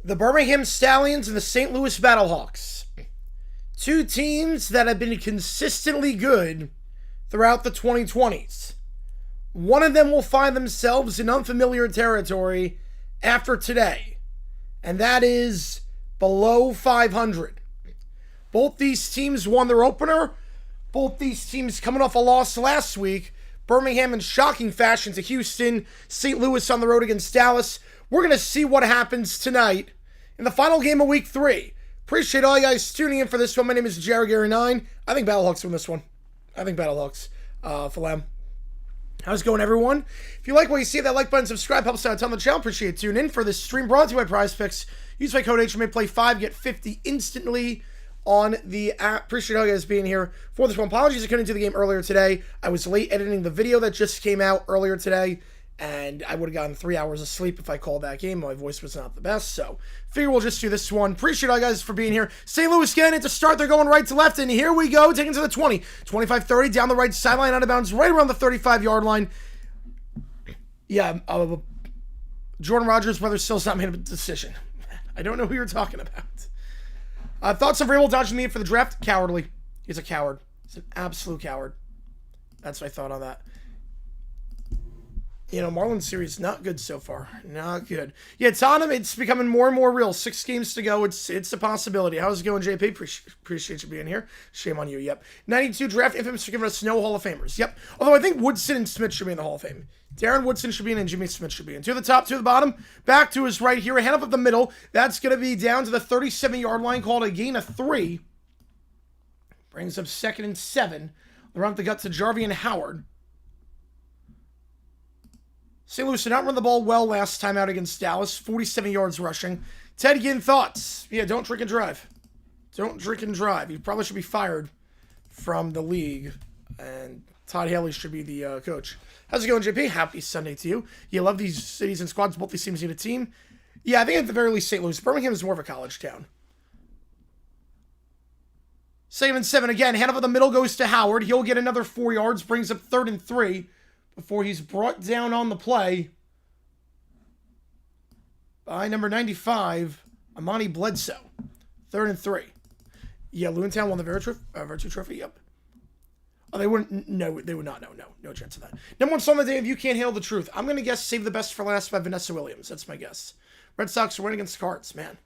The Birmingham Stallions and the St. Louis Battlehawks. Two teams that have been consistently good throughout the 2020s. One of them will find themselves in unfamiliar territory after today, and that is below 500. Both these teams won their opener. Both these teams coming off a loss last week. Birmingham in shocking fashion to Houston. St. Louis on the road against Dallas. We're going to see what happens tonight in the final game of Week 3. Appreciate all you guys tuning in for this one. My name is cgiulianihpu. I think Battlehawks win this one. I think Battlehawks. Falam. How's it going, everyone? If you like what you see, that like button, subscribe, helps out a ton on the channel. Appreciate it. Tune in for this stream brought to you by Prize Picks. Use my code HMAPLAY5, get 50 instantly on the app. Appreciate all you guys being here for this one. Apologies I couldn't do the game earlier today. I was late editing the video that just came out earlier today, and I would have gotten 3 hours of sleep if I called that game. My voice was not the best, so figure we'll just do this one. Appreciate all you guys for being here. St. Louis getting it to start. They're going right to left, and here we go. Taking to the 20. 25-30 down the right sideline, out of bounds, right around the 35-yard line. Yeah, Jordan Rogers' brother still's not made a decision. I don't know who you're talking about. Thoughts of Vrabel dodging me for the draft? Cowardly. He's a coward. He's an absolute coward. That's my thought on that. You know, Marlins series, not good so far. Not good. Yeah, Tottenham, it's becoming more and more real. 6 games to go. It's a possibility. How's it going, JP? Appreciate you being here. Shame on you, yep. 92 draft infamous for giving us no Hall of Famers. Yep. Although I think Woodson and Smith should be in the Hall of Fame. Darren Woodson should be in and Jimmy Smith should be in. To the top, to the bottom, back to his right here. A hand up the middle. That's going to be down to the 37-yard line, called a gain of 3. Brings up 2nd and 7. Around the gut to Jarvie and Howard. St. Louis did not run the ball well last time out against Dallas. 47 yards rushing. Ted Ginn, thoughts? Yeah, don't drink and drive. Don't drink and drive. You probably should be fired from the league. And Todd Haley should be the coach. How's it going, JP? Happy Sunday to you. You love these cities and squads. Both these teams need a team. Yeah, I think at the very least St. Louis. Birmingham is more of a college town. 2nd and 7 again. Hand over the middle goes to Howard. He'll get another 4 yards. Brings up 3rd and 3. Before he's brought down on the play by number 95, Amani Bledsoe. 3rd and 3. Yeah, Loontown won the Virtue Trophy. Yep. Oh, they wouldn't. No, they would not. No chance of that. Number 1 song of the day, If You Can't Handle the Truth. I'm going to guess Save the Best for Last by Vanessa Williams. That's my guess. Red Sox are winning against the Cards, man.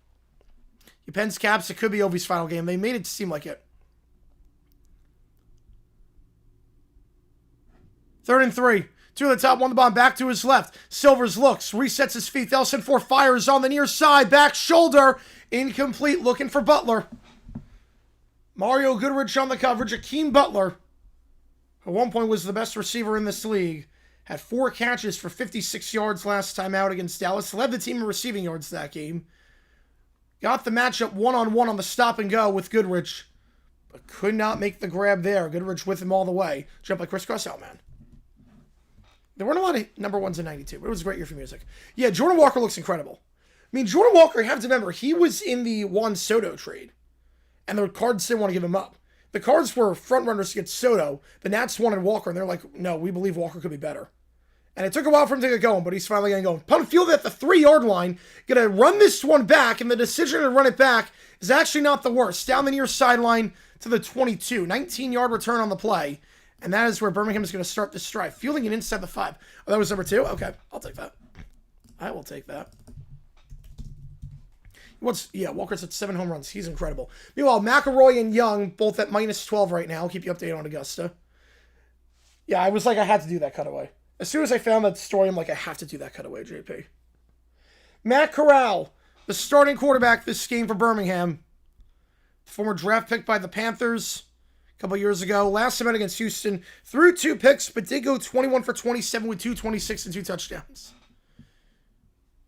You Pens, Caps, it could be Ovi's final game. They made it seem like it. 3rd and 3. To the top, 1 the bomb, back to his left. Silvers looks, resets his feet. Thelson 4 fires on the near side. Back shoulder. Incomplete, looking for Butler. Mario Goodrich on the coverage. Akeem Butler, who at one point was the best receiver in this league, had 4 catches for 56 yards last time out against Dallas. Led the team in receiving yards that game. Got the matchup one-on-one on the stop and go with Goodrich, but could not make the grab there. Goodrich with him all the way. Jump like crisscross out, man. There weren't a lot of number 1s in 92, but it was a great year for music. Yeah, Jordan Walker looks incredible. I mean, Jordan Walker, you have to remember, he was in the Juan Soto trade, and the Cards didn't want to give him up. The Cards were front runners to get Soto. The Nats wanted Walker, and they're like, no, we believe Walker could be better. And it took a while for him to get going, but he's finally getting going. Punt field at the 3-yard line, going to run this one back, and the decision to run it back is actually not the worst. Down the near sideline to the 22. 19-yard return on the play. And that is where Birmingham is going to start this drive. Fielding it inside the 5. Oh, that was number 2? Okay, I'll take that. I will take that. Walker's at 7 home runs. He's incredible. Meanwhile, McElroy and Young, both at -12 right now. I'll keep you updated on Augusta. Yeah, I was like, I had to do that cutaway. As soon as I found that story, I'm like, I have to do that cutaway, JP. Matt Corral, the starting quarterback this game for Birmingham. Former draft pick by the Panthers a couple years ago. Last time out against Houston, threw 2 picks, but did go 21 for 27 with 226 and 2 touchdowns.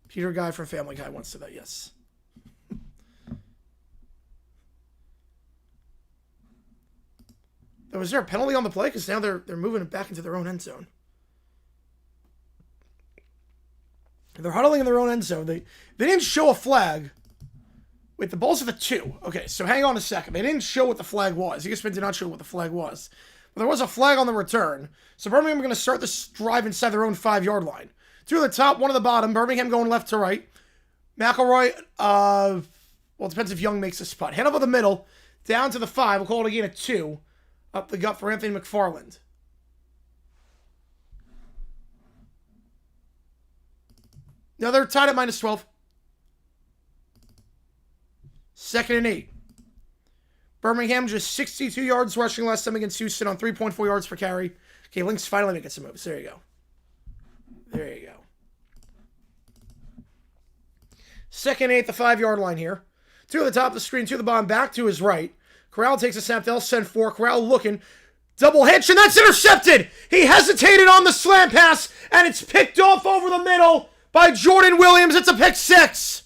Peter Guy from Family Guy once said that, yes. Was there a penalty on the play? Because now they're moving it back into their own end zone. They're huddling in their own end zone. They didn't show a flag. Wait, the ball's at the 2. Okay, so hang on a second. They didn't show what the flag was. ESPN did not show what the flag was. But there was a flag on the return. So Birmingham are going to start this drive inside their own 5-yard line. 2 at the top, 1 at the bottom. Birmingham going left to right. McElroy, well, it depends if Young makes a putt. Hand over the middle, down to the 5. We'll call it a gain of 2. Up the gut for Anthony McFarland. Now they're tied at -12. 2nd and 8. Birmingham just 62 yards rushing last time against Houston on 3.4 yards per carry. Okay, Lynx finally making some moves. There you go. There you go. 2nd and 8, the 5-yard line here. 2 at the top of the screen, 2 at the bottom, back to his right. Corral takes a snap. They'll send 4. Corral looking. Double hitch, and that's intercepted. He hesitated on the slant pass, and it's picked off over the middle by Jordan Williams. It's a pick 6.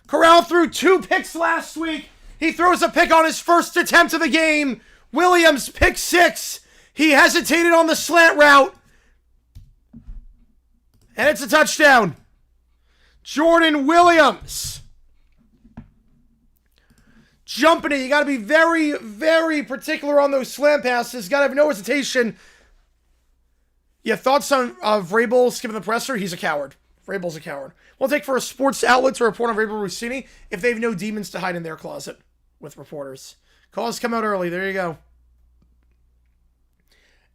Corral threw 2 picks last week. He throws a pick on his first attempt of the game. Williams, pick 6. He hesitated on the slant route. And it's a touchdown. Jordan Williams. Jumping it. You got to be very, very particular on those slant passes. Got to have no hesitation. Yeah, thoughts on Vrabel skipping the presser? He's a coward. Vrabel's a coward. We'll take for a sports outlet to report on Vrabel Rossini if they have no demons to hide in their closet with reporters. Calls come out early. There you go.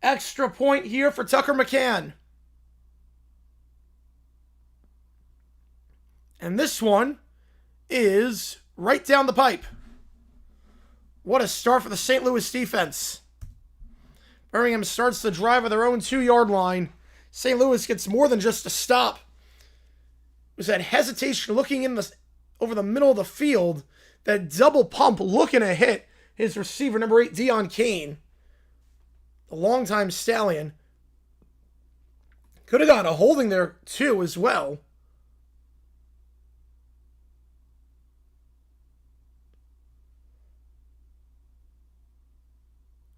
Extra point here for Tucker McCann. And this one is right down the pipe. What a start for the St. Louis defense. Birmingham starts the drive at their own 2-yard line. St. Louis gets more than just a stop. It was that hesitation looking in over the middle of the field. That double pump looking to hit his receiver, number 8, Deion Kane. The longtime Stallion. Could have gotten a holding there, too, as well.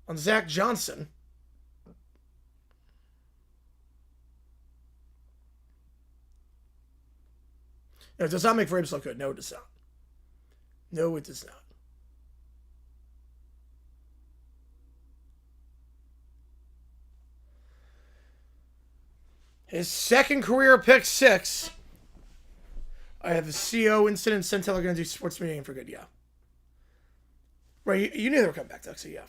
On Zach Johnson. No, it does not make Vrabel look good. No, it does not. No, it does not. His second career pick 6. I have the CO incident. Centel are going to do sports meeting for good. Yeah. Right. You knew they were coming back, Tuck, so yeah.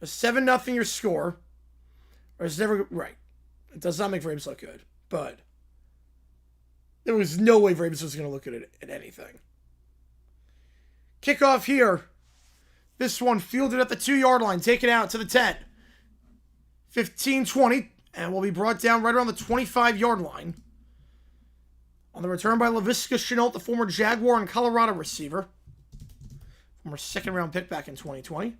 A 7-0 your score. Or it's never right. It does not make Vrabel look good. But there was no way Vrabel was going to look at it at anything. Kickoff here. This one fielded at the 2-yard line. Taken out to the 10. 15-20. And will be brought down right around the 25-yard line. On the return by LaVisca Chenault, the former Jaguar and Colorado receiver. Former 2nd-round pick back in 2020.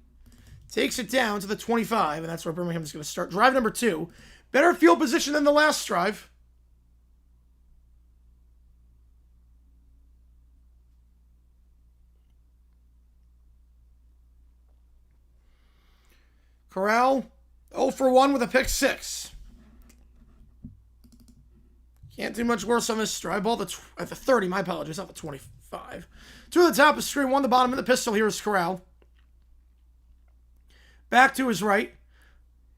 Takes it down to the 25, and that's where Birmingham is going to start. Drive number 2. Better field position than the last drive. Corral, 0 for 1 with a pick 6. Can't do much worse on this drive. Ball at the 30, my apologies, not the 25. 2 at the top of the screen, 1 at the bottom of the pistol. Here is Corral. Back to his right.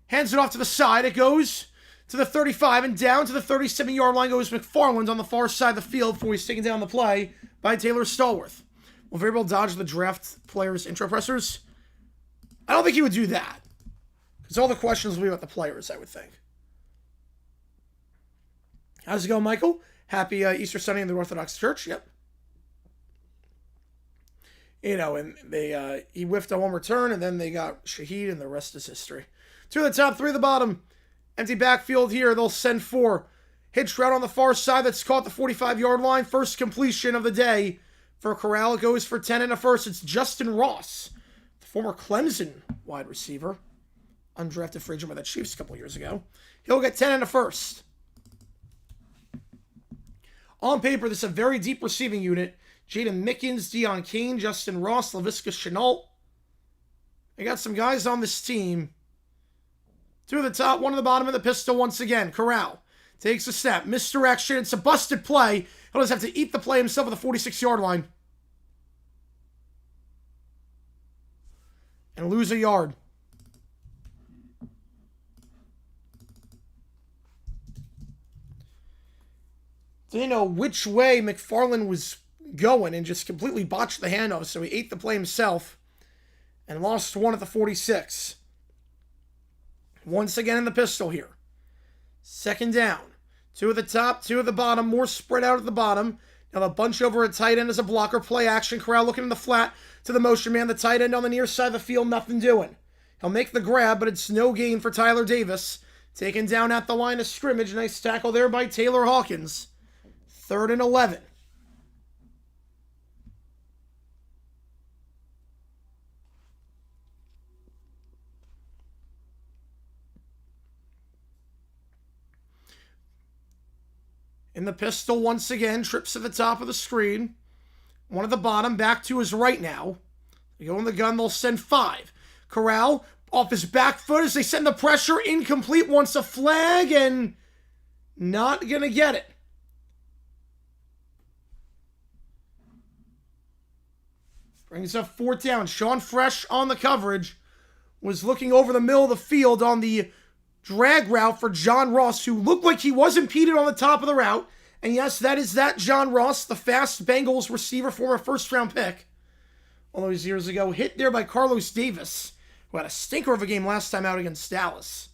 Hands it off to the side. It goes to the 35 and down to the 37-yard line goes McFarland on the far side of the field before he's taken down the play by Taylor Stallworth. Will Vrabel dodge the draft players' intro pressers? I don't think he would do that. Because all the questions will be about the players, I would think. How's it going, Michael? Happy Easter Sunday in the Orthodox Church. Yep. You know, and he whiffed on one return, and then they got Shaheed, and the rest is history. 2 at the top, 3 at the bottom. Empty backfield here. They'll send 4. Hitch route on the far side that's caught the 45-yard line. First completion of the day for Corral. It goes for 10 and a first. It's Justin Ross, the former Clemson wide receiver. Undrafted free agent by the Chiefs a couple years ago. He'll get 10 and a first. On paper, this is a very deep receiving unit. Jaden Mickens, Deion Kane, Justin Ross, LaVisca Chenault. They got some guys on this team. 2 at the top, 1 at the bottom of the pistol once again. Corral takes a snap. Misdirection. It's a busted play. He'll just have to eat the play himself at the 46-yard line. And lose a yard. Didn't know which way McFarland was going and just completely botched the handoff, so he ate the play himself and lost one at the 46. Once again in the pistol here. Second down. 2 at the top, 2 at the bottom, more spread out at the bottom. Now the bunch over at tight end as a blocker, play action. Corral looking in the flat to the motion man. The tight end on the near side of the field, nothing doing. He'll make the grab, but it's no gain for Tyler Davis. Taken down at the line of scrimmage. Nice tackle there by Taylor Hawkins. 3rd and 11. In the pistol once again, trips to the top of the screen. One at the bottom, back to his right now. They go in the gun, they'll send 5. Corral off his back foot as they send the pressure. Incomplete, wants a flag, and not going to get it. Brings up 4th down. Sean Fresh on the coverage. Was looking over the middle of the field on the drag route for John Ross, who looked like he was impeded on the top of the route. And yes, that is that John Ross, the fast Bengals receiver, former first-round pick. All those years ago, hit there by Carlos Davis, who had a stinker of a game last time out against Dallas.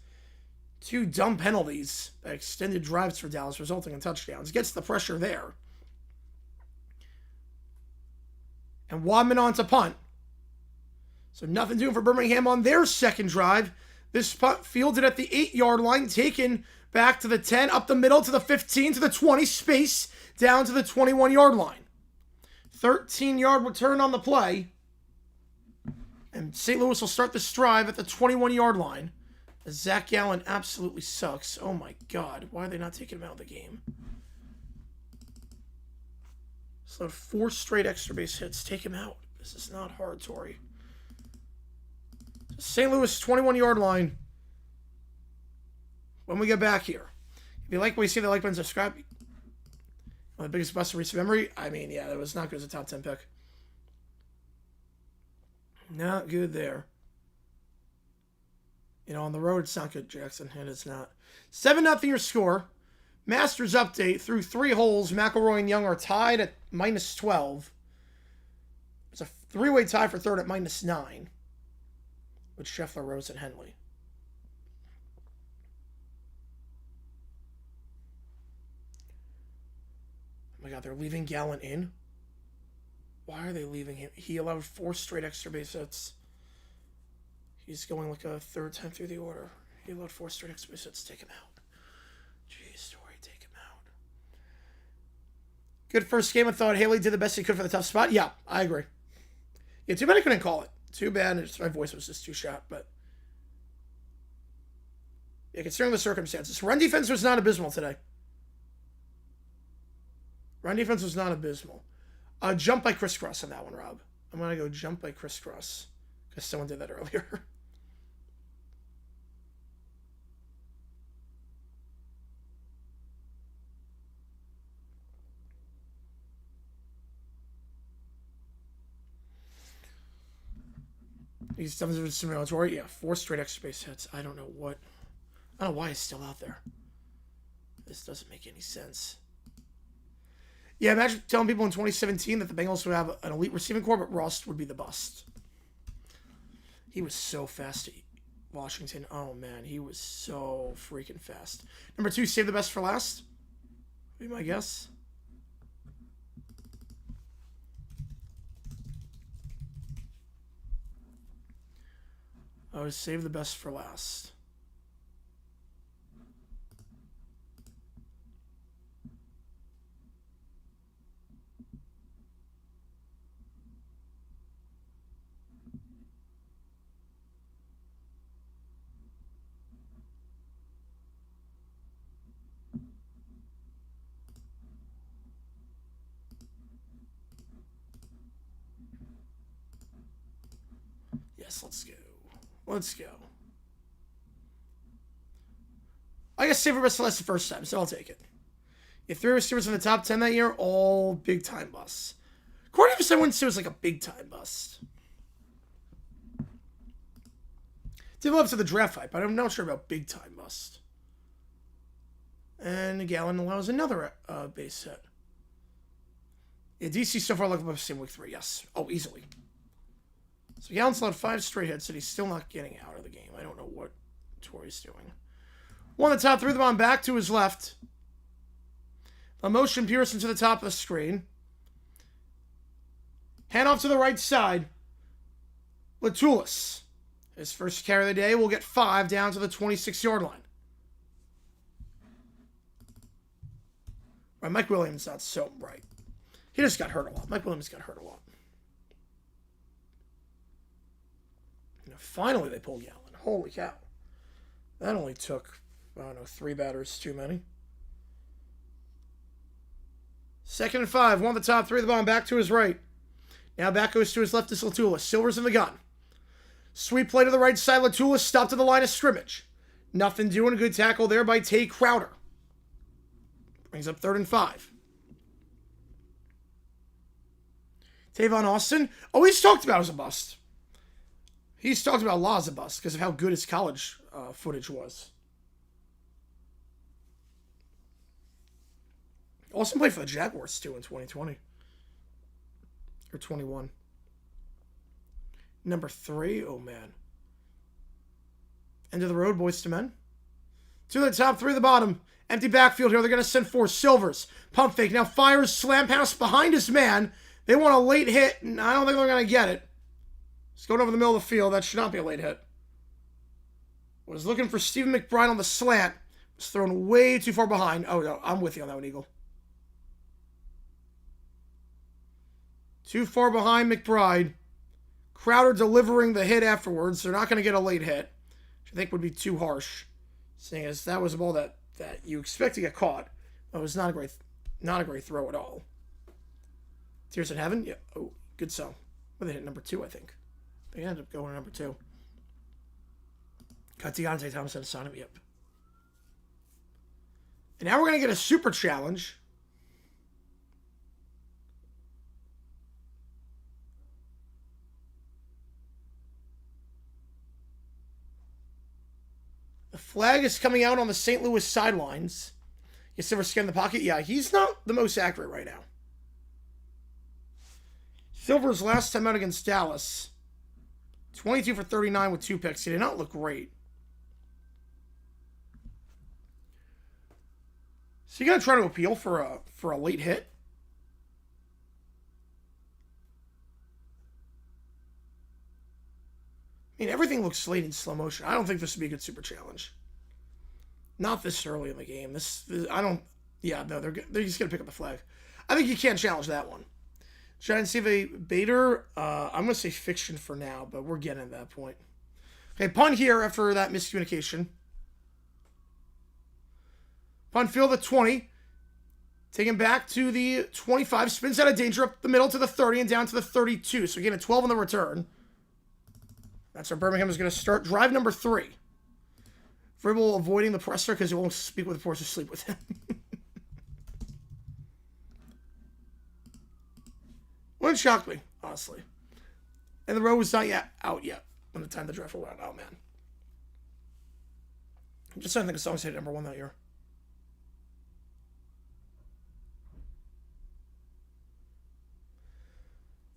2 dumb penalties, extended drives for Dallas, resulting in touchdowns. Gets the pressure there. And Wadman on to punt. So nothing doing for Birmingham on their second drive. This punt fielded at the 8-yard line, taken back to the 10, up the middle to the 15, to the 20, space, down to the 21-yard line. 13-yard return on the play. And St. Louis will start this drive at the 21-yard line. As Zach Gallen absolutely sucks. Oh my God, why are they not taking him out of the game? So 4 straight extra base hits. Take him out. This is not hard, Torrey. St. Louis 21-yard line. When we get back here. If you like what you see, the like button, subscribe. The biggest bust of recent memory. I mean, yeah, that was not good as a top 10 pick. Not good there. You know, on the road, it's not good, Jackson. It is not. 7-0 your score. Masters update. Through 3 holes, McElroy and Young are tied at -12. It's a 3-way tie for 3rd at -9. With Scheffler, Rose, and Henley. Oh my God, they're leaving Gallen in? Why are they leaving him? He allowed 4 straight extra base hits. He's going like a 3rd time through the order. He allowed 4 straight extra base hits. Take him out. Jeez, Torrey, take him out. Good first game. I thought Haley did the best he could for the tough spot. Yeah, I agree. Yeah, too bad I couldn't call it. Too bad. My voice was just too shot, but yeah, considering the circumstances. Run defense was not abysmal today. Run defense was not abysmal. Jump by crisscross on that one, Rob. I'm going to go jump by crisscross because someone did that earlier. He's simulatory. Yeah, 4 straight extra base hits. I don't know why it's still out there. This doesn't make any sense. Yeah, imagine telling people in 2017 that the Bengals would have an elite receiving core, but Ross would be the bust. He was so fast at Washington. Oh, man, he was so freaking fast. Number 2, save the best for last. Be my guess. I would save the best for last. Yes, let's go. Let's go. I guess save for best for last the first time, so I'll take it. You have 3 receivers in the top 10 that year, all big-time busts. Cornelius, I wouldn't say it was like a big-time bust. Did live up to the draft hype, but I'm not sure about big-time bust. And Gallon allows another base hit. Yeah, DC so far looking above same week 3, yes. Oh, easily. So Gallon's allowed 5 straight hits, and he's still not getting out of the game. I don't know what Tori's doing. One of the top 3 of the bomb back to his left. A motion Pearson to the top of the screen. Hand off to the right side. Latulis. His first carry of the day will get 5 down to the 26-yard line. Right, Mike Williams not so bright. He just got hurt a lot. Mike Williams got hurt a lot. You know, finally they pulled Gallon. Holy cow. That only took, I don't know, 3 batters too many. 2nd and 5. One of the top 3 of the bomb back to his right. Now back goes to his left is Latulis. Silver's in the gun. Sweep play to the right side. Latulis stopped at the line of scrimmage. Nothing doing. A good tackle there by Tay Crowder. Brings up 3rd and 5. Tavon Austin. Oh, he's talked about as a bust. He's talked about Law as a bust because of how good his college footage was. Austin played for the Jaguars, too, in 2020. Or 21. Number 3. Oh, man. End of the road, boys to men. 2 of the top, 3 of the bottom. Empty backfield here. They're going to send 4. Silvers. Pump fake. Now fires. Slam pass behind his man. They want a late hit, and I don't think they're going to get it. It's going over the middle of the field. That should not be a late hit. Was looking for Stephen McBride on the slant. Was thrown way too far behind. Oh, no. I'm with you on that one, Eagle. Too far behind McBride. Crowder delivering the hit afterwards. They're not going to get a late hit, which I think would be too harsh, seeing as that was a ball that you expect to get caught. It was not a great throw at all. Tears in Heaven? Yeah. Oh, good sell. Well, they hit number 2, I think. They ended up going to number 2. Got Deontay Thompson to sign him. Yep. And now we're going to get a super challenge. The flag is coming out on the St. Louis sidelines. You Silver skin in the pocket? Yeah, he's not the most accurate right now. Silver's last time out against Dallas, 22 for 39 with 2 picks. He did not look great. So you going to try to appeal for a late hit? I mean, everything looks late in slow motion. I don't think this would be a good super challenge. Not this early in the game. I don't. Yeah, no, they're just gonna pick up the flag. I think you can't challenge that one. Try and see if a Bader. I'm gonna say fiction for now, but we're getting to that point. Okay, punt here after that miscommunication. Punt field at 20. Taken back to the 25. Spins out of danger up the middle to the 30 and down to the 32. So again, a 12 on the return. That's where Birmingham is going to start. Drive number 3. Vribble avoiding the presser because he won't speak with the force or sleep with him. Wouldn't shock me, honestly. And the road was not yet out yet when the time the draft rolled out. Oh, man. I'm just trying to think of songs hit number 1 that year.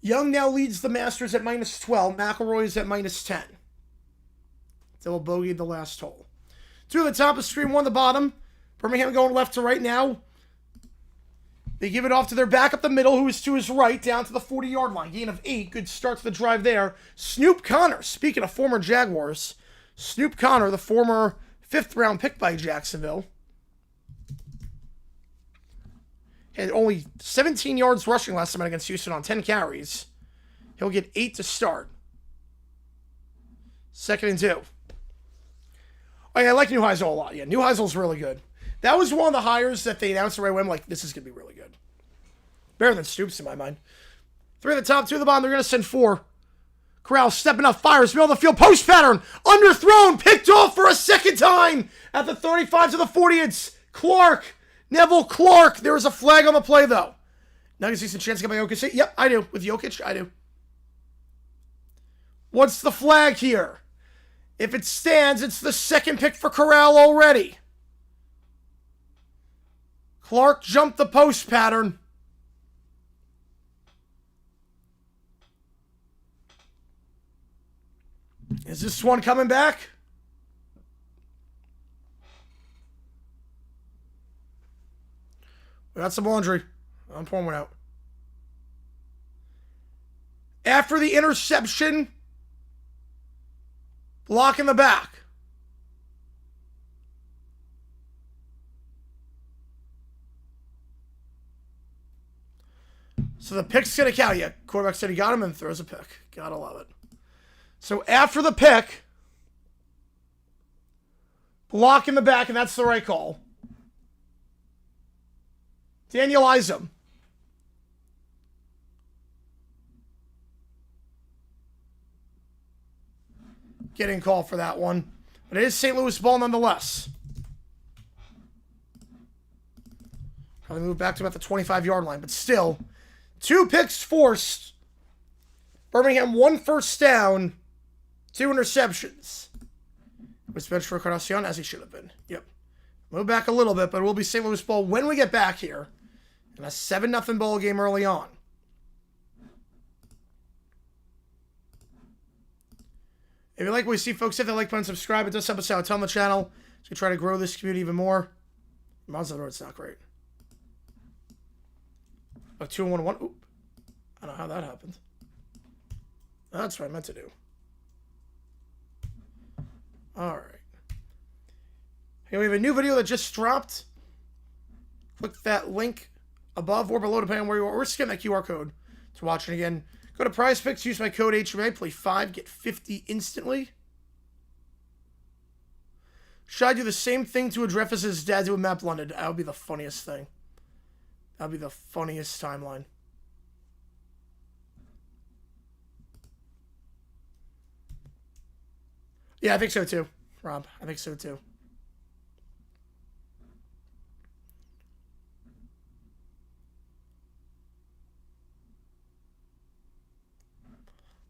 Young now leads the Masters at -12. McElroy is at -10. Double bogeyed the last hole. 2 at the top of stream, 1 at the bottom. Birmingham going left to right now. They give it off to their back up the middle, who is to his right, down to the 40-yard line. Gain of 8. Good start to the drive there. Snoop Connor, speaking of former Jaguars. Snoop Connor, the former 5th-round pick by Jacksonville. Had only 17 yards rushing last time against Houston on 10 carries. He'll get 8 to start. 2nd and 2. Oh, yeah, I like Neuheisel a lot. Yeah, Neuheisel's really good. That was one of the hires that they announced right away. I'm like, this is going to be really good. Better than Stoops in my mind. 3 at the top, 2 at the bottom. They're going to send 4. Corral stepping up, fires, middle of the field, post pattern, underthrown, picked off for a second time at the 35 to the 40. It's Clark. Neville Clark. There is a flag on the play, though. Nuggets decent chance to get my Jokic. Yep, I do. With Jokic, I do. What's the flag here? If it stands, it's the 2nd pick for Corral already. Clark jumped the post pattern. Is this one coming back? We got some laundry. I'm pouring one out. After the interception, block in the back. So the pick's going to count. Yeah, quarterback said he got him and throws a pick. Gotta love it. So after the pick, block in the back, and that's the right call. Daniel Isom. Getting called for that one. But it is St. Louis ball nonetheless. Probably move back to about the 25-yard line, but still, 2 picks forced. Birmingham 1 first down, 2 interceptions. Was benched for Cardacion, as he should have been. Yep. Move back a little bit, but it will be St. Louis ball when we get back here. In a 7-0 ball game early on. If you like what you see, folks, hit the like button, subscribe. It does help us out a ton on the channel. So we try to grow this community even more. Miles on the road, it's not great. A 2-1-1. Oop. I don't know how that happened. That's what I meant to do. Alright. Hey, we have a new video that just dropped. Click that link above or below, depending on where you are, or scan that QR code to watch it again. Go to Prize Picks, use my code HMA, play 5, get 50 instantly. Should I do the same thing to address as his dad do with Map London? That would be the funniest thing. That would be the funniest timeline. Yeah, I think so too, Rob. I think so too.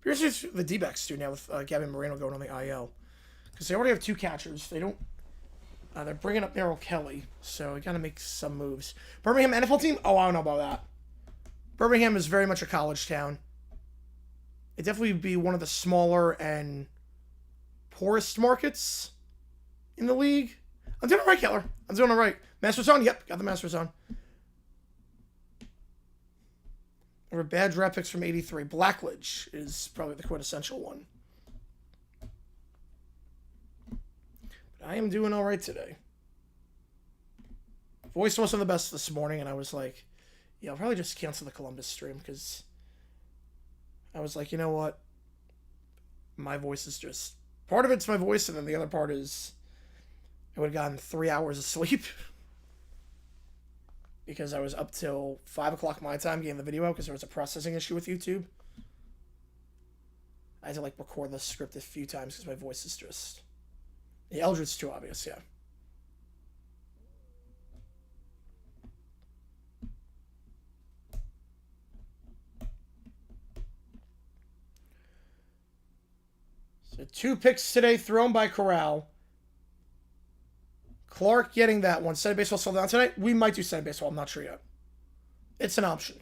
Here's the D-backs do now with Gavin Moreno going on the IL. Because they already have 2 catchers. They don't... they're bringing up Merrill Kelly. So we got to make some moves. Birmingham NFL team? Oh, I don't know about that. Birmingham is very much a college town. It'd definitely be one of the smaller and poorest markets in the league. I'm doing it right, Keller. I'm doing it right. Master Zone? Yep, got the Master Zone. There were bad draft picks from 83. Blackledge is probably the quintessential one. But I am doing all right today. Voice wasn't the best this morning, and I was like, yeah, I'll probably just cancel the Columbus stream, because I was like, you know what? My voice is just... Part of it's my voice, and then the other part is I would have gotten 3 hours of sleep. Because I was up till 5 o'clock my time getting the video out because there was a processing issue with YouTube. I had to, like, record the script a few times because my voice is just... The Eldred's too obvious, yeah. So 2 picks today thrown by Corral. Clark getting that one. Sunday baseball sold down tonight. We might do Sunday baseball. I'm not sure yet. It's an option.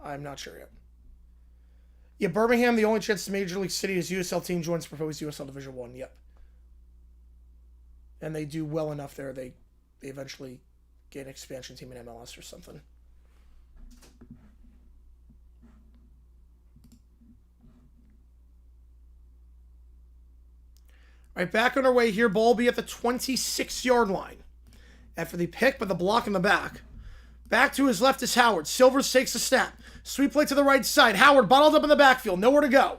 I'm not sure yet. Yeah, Birmingham, the only chance to Major League City is USL team joins proposed USL Division 1. Yep. And they do well enough there. They eventually get an expansion team in MLS or something. All right, back on our way here. Ball will be at the 26-yard line. After the pick, but the block in the back. Back to his left is Howard. Silvers takes a snap. Sweep play to the right side. Howard bottled up in the backfield. Nowhere to go.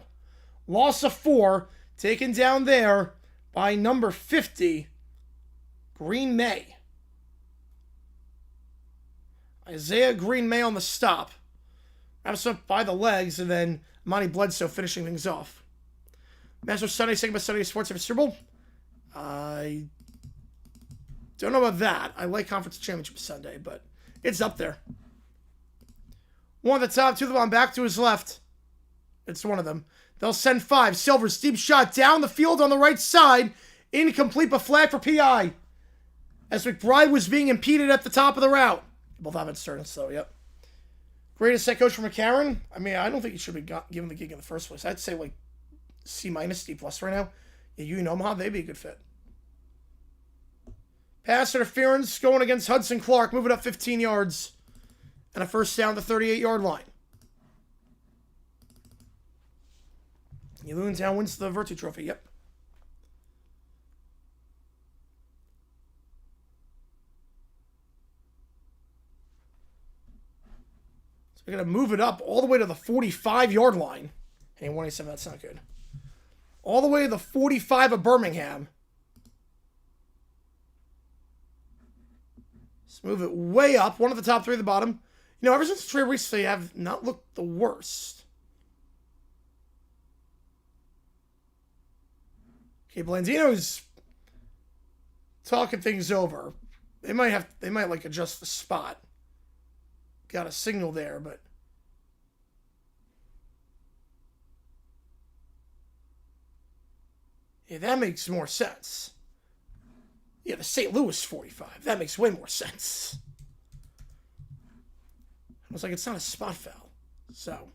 Loss of 4. Taken down there by number 50, Green May. Isaiah Green May on the stop. Wraps up by the legs, and then Monty Bledsoe finishing things off. Master Sunday, second best Sunday Sports ever Super Bowl. I don't know about that. I like Conference Championship Sunday, but it's up there. One at the top, 2 of them on back to his left. It's one of them. They'll send 5. Silver's deep shot down the field on the right side. Incomplete, but flag for PI. as McBride was being impeded at the top of the route. Both have it Sternis, though, yep. Greatest head coach for McCarron? I mean, I don't think he should be given the gig in the first place. I'd say, like, C-, D+ right now. Yeah, you and Omaha, they'd be a good fit. Pass interference going against Hudson Clark, moving up 15 yards. And a first down to the 38-yard line. Uniontown wins the Virtue Trophy, yep. So we're going to move it up all the way to the 45-yard line. Hey, 187, that's not good. All the way to the 45 of Birmingham. Let's move it way up. One of the top three at the bottom. You know, ever since the trade recently, have not looked the worst. Okay, Blandino's talking things over. They might like adjust the spot. Got a signal there, but yeah, that makes more sense. Yeah, the St. Louis 45. That makes way more sense. I was like, it's not a spot foul. So,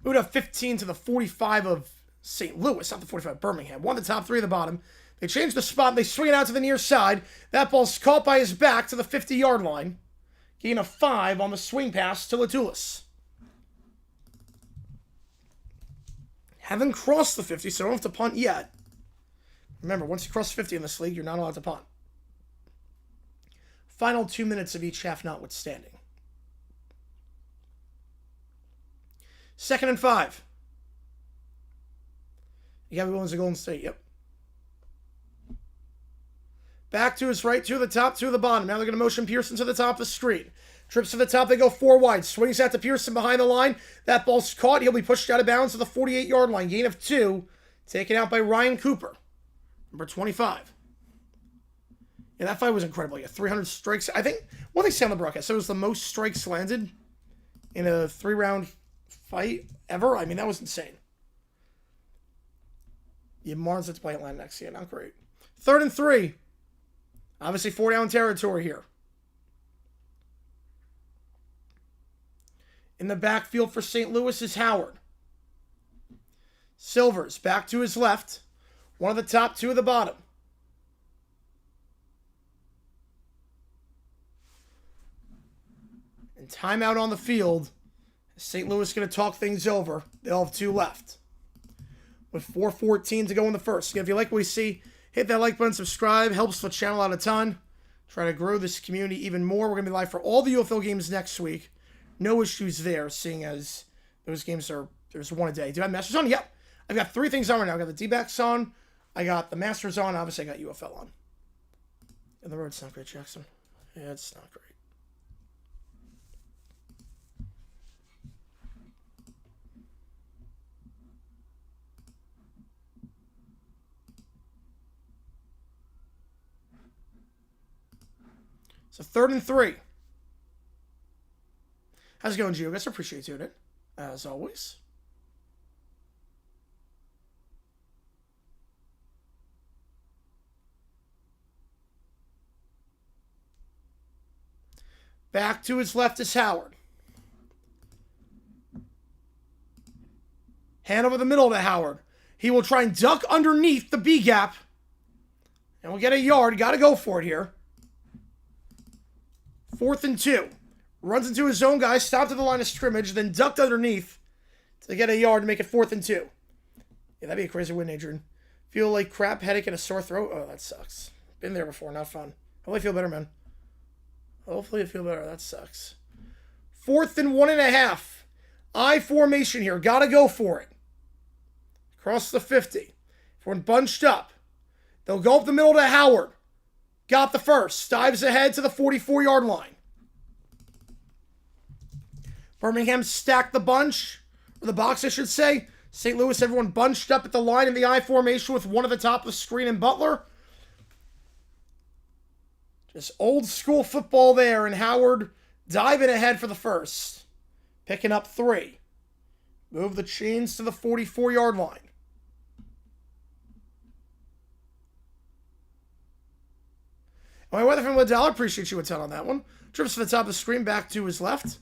moved up 15 to the 45 of St. Louis, not the 45 of Birmingham. One of the top three at the bottom. They change the spot. They swing it out to the near side. That ball's caught by his back to the 50-yard line. Gain of 5 on the swing pass to Latulis. Haven't crossed the 50, so don't have to punt yet. Remember, once you cross 50 in this league, you're not allowed to punt. Final 2 minutes of each half notwithstanding. 2nd and 5. You got to go into Golden State, yep. Back to his right, 2 of the top, 2 of the bottom. Now they're going to motion Pearson to the top of the screen. Trips to the top, they go 4 wide. Swings out to Pearson behind the line. That ball's caught. He'll be pushed out of bounds to the 48-yard line. Gain of 2. Taken out by Ryan Cooper, number 25. Yeah, that fight was incredible. Yeah, 300 strikes. I think, what did they say on the broadcast? So it was the most strikes landed in a 3-round fight ever? I mean, that was insane. Yeah, Martin's at the play line next. Yeah, not great. 3rd and 3. Obviously, 4-down territory here. In the backfield for St. Louis is Howard. Silvers back to his left. One of the top, 2 of the bottom. And timeout on the field. St. Louis going to talk things over. They'll have 2 left. With 4:14 to go in the first. If you like what we see, hit that like button, subscribe. Helps the channel out a ton. Try to grow this community even more. We're going to be live for all the UFL games next week. No issues there, seeing as those games are, there's one a day. Do I have Masters on? Yep. I've got 3 things on right now. I got the D-backs on. I got the Masters on. Obviously, I got UFL on. And the road's not great, Jackson. Yeah, it's not great. So 3rd and 3. How's it going, Gio? Guys, appreciate you doing it, as always. Back to his left is Howard. Hand over the middle to Howard. He will try and duck underneath the B gap. And we'll get a yard. Got to go for it here. 4th and 2. Runs into his own guy, stopped at the line of scrimmage, then ducked underneath to get a yard and make it 4th and 2. Yeah, that'd be a crazy win, Adrian. Feel like crap, headache, and a sore throat? Oh, that sucks. Been there before, not fun. Hopefully I feel better, man. Hopefully I feel better. That sucks. 4th and 1.5. I formation here. Gotta go for it. Across the 50. Everyone bunched up. They'll go up the middle to Howard. Got the first. Dives ahead to the 44-yard line. Birmingham stacked the bunch, or the box, I should say. St. Louis, everyone bunched up at the line in the I formation with one at the top of the screen and Butler. Just old school football there, and Howard diving ahead for the first. Picking up 3. Move the chains to the 44-yard line. All right, weather from Liddell. Appreciate you a ton on that one. Trips to the top of the screen, back to his left.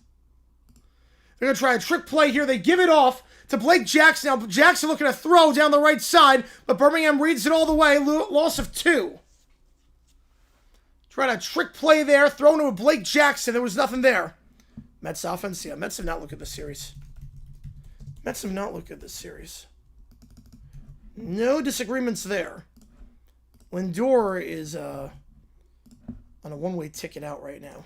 They're going to try a trick play here. They give it off to Blake Jackson. Now, Jackson looking to throw down the right side, but Birmingham reads it all the way. Loss of 2. Trying a trick play there. Thrown to Blake Jackson. There was nothing there. Mets offense. Yeah, Mets have not looked at this series. Mets have not looked at this series. No disagreements there. Lindor is on a one-way ticket out right now.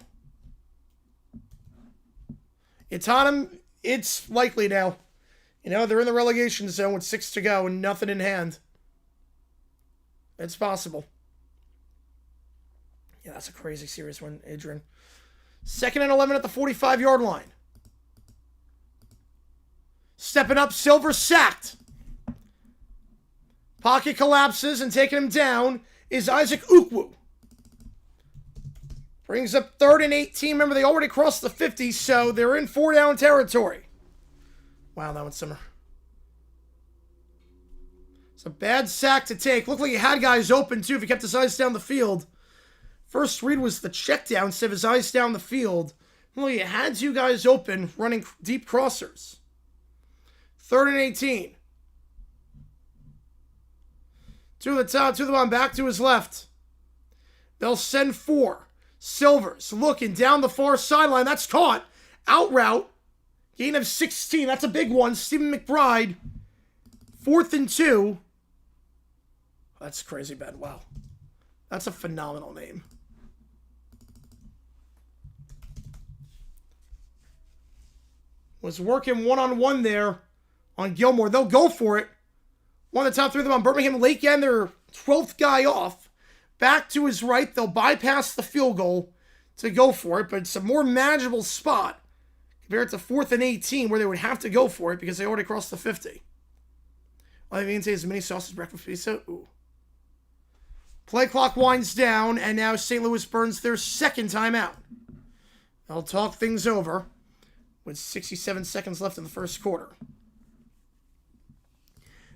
It's on him. It's likely now. You know, they're in the relegation zone with 6 to go and nothing in hand. It's possible. Yeah, that's a crazy series win, Adrian. 2nd and 11 at the 45-yard line. Stepping up, Silver sacked. Pocket collapses, and taking him down is Isaac Ukwu. Brings up 3rd and 18. Remember, they already crossed the 50, so they're in 4-down territory. Wow, that one's summer. It's a bad sack to take. Looked like he had guys open, too, if he kept his eyes down the field. First read was the check down instead of his eyes down the field. Well, he had 2 guys open running deep crossers. 3rd and 18. To the top, to the bottom, back to his left. They'll send 4. Silvers looking down the far sideline. That's caught. Out route. Gain of 16. That's a big one. Stephen McBride. 4th and 2. That's crazy bad. Wow. That's a phenomenal name. Was working one-on-one there on Gilmore. They'll go for it. One of the top 3 of them on Birmingham. Lake end their 12th guy off. Back to his right. They'll bypass the field goal to go for it, but it's a more manageable spot compared to 4th and 18 where they would have to go for it because they already crossed the 50. All I mean is mini sausage breakfast pizza. Ooh. Play clock winds down, and now St. Louis burns their 2nd timeout. They'll talk things over with 67 seconds left in the first quarter.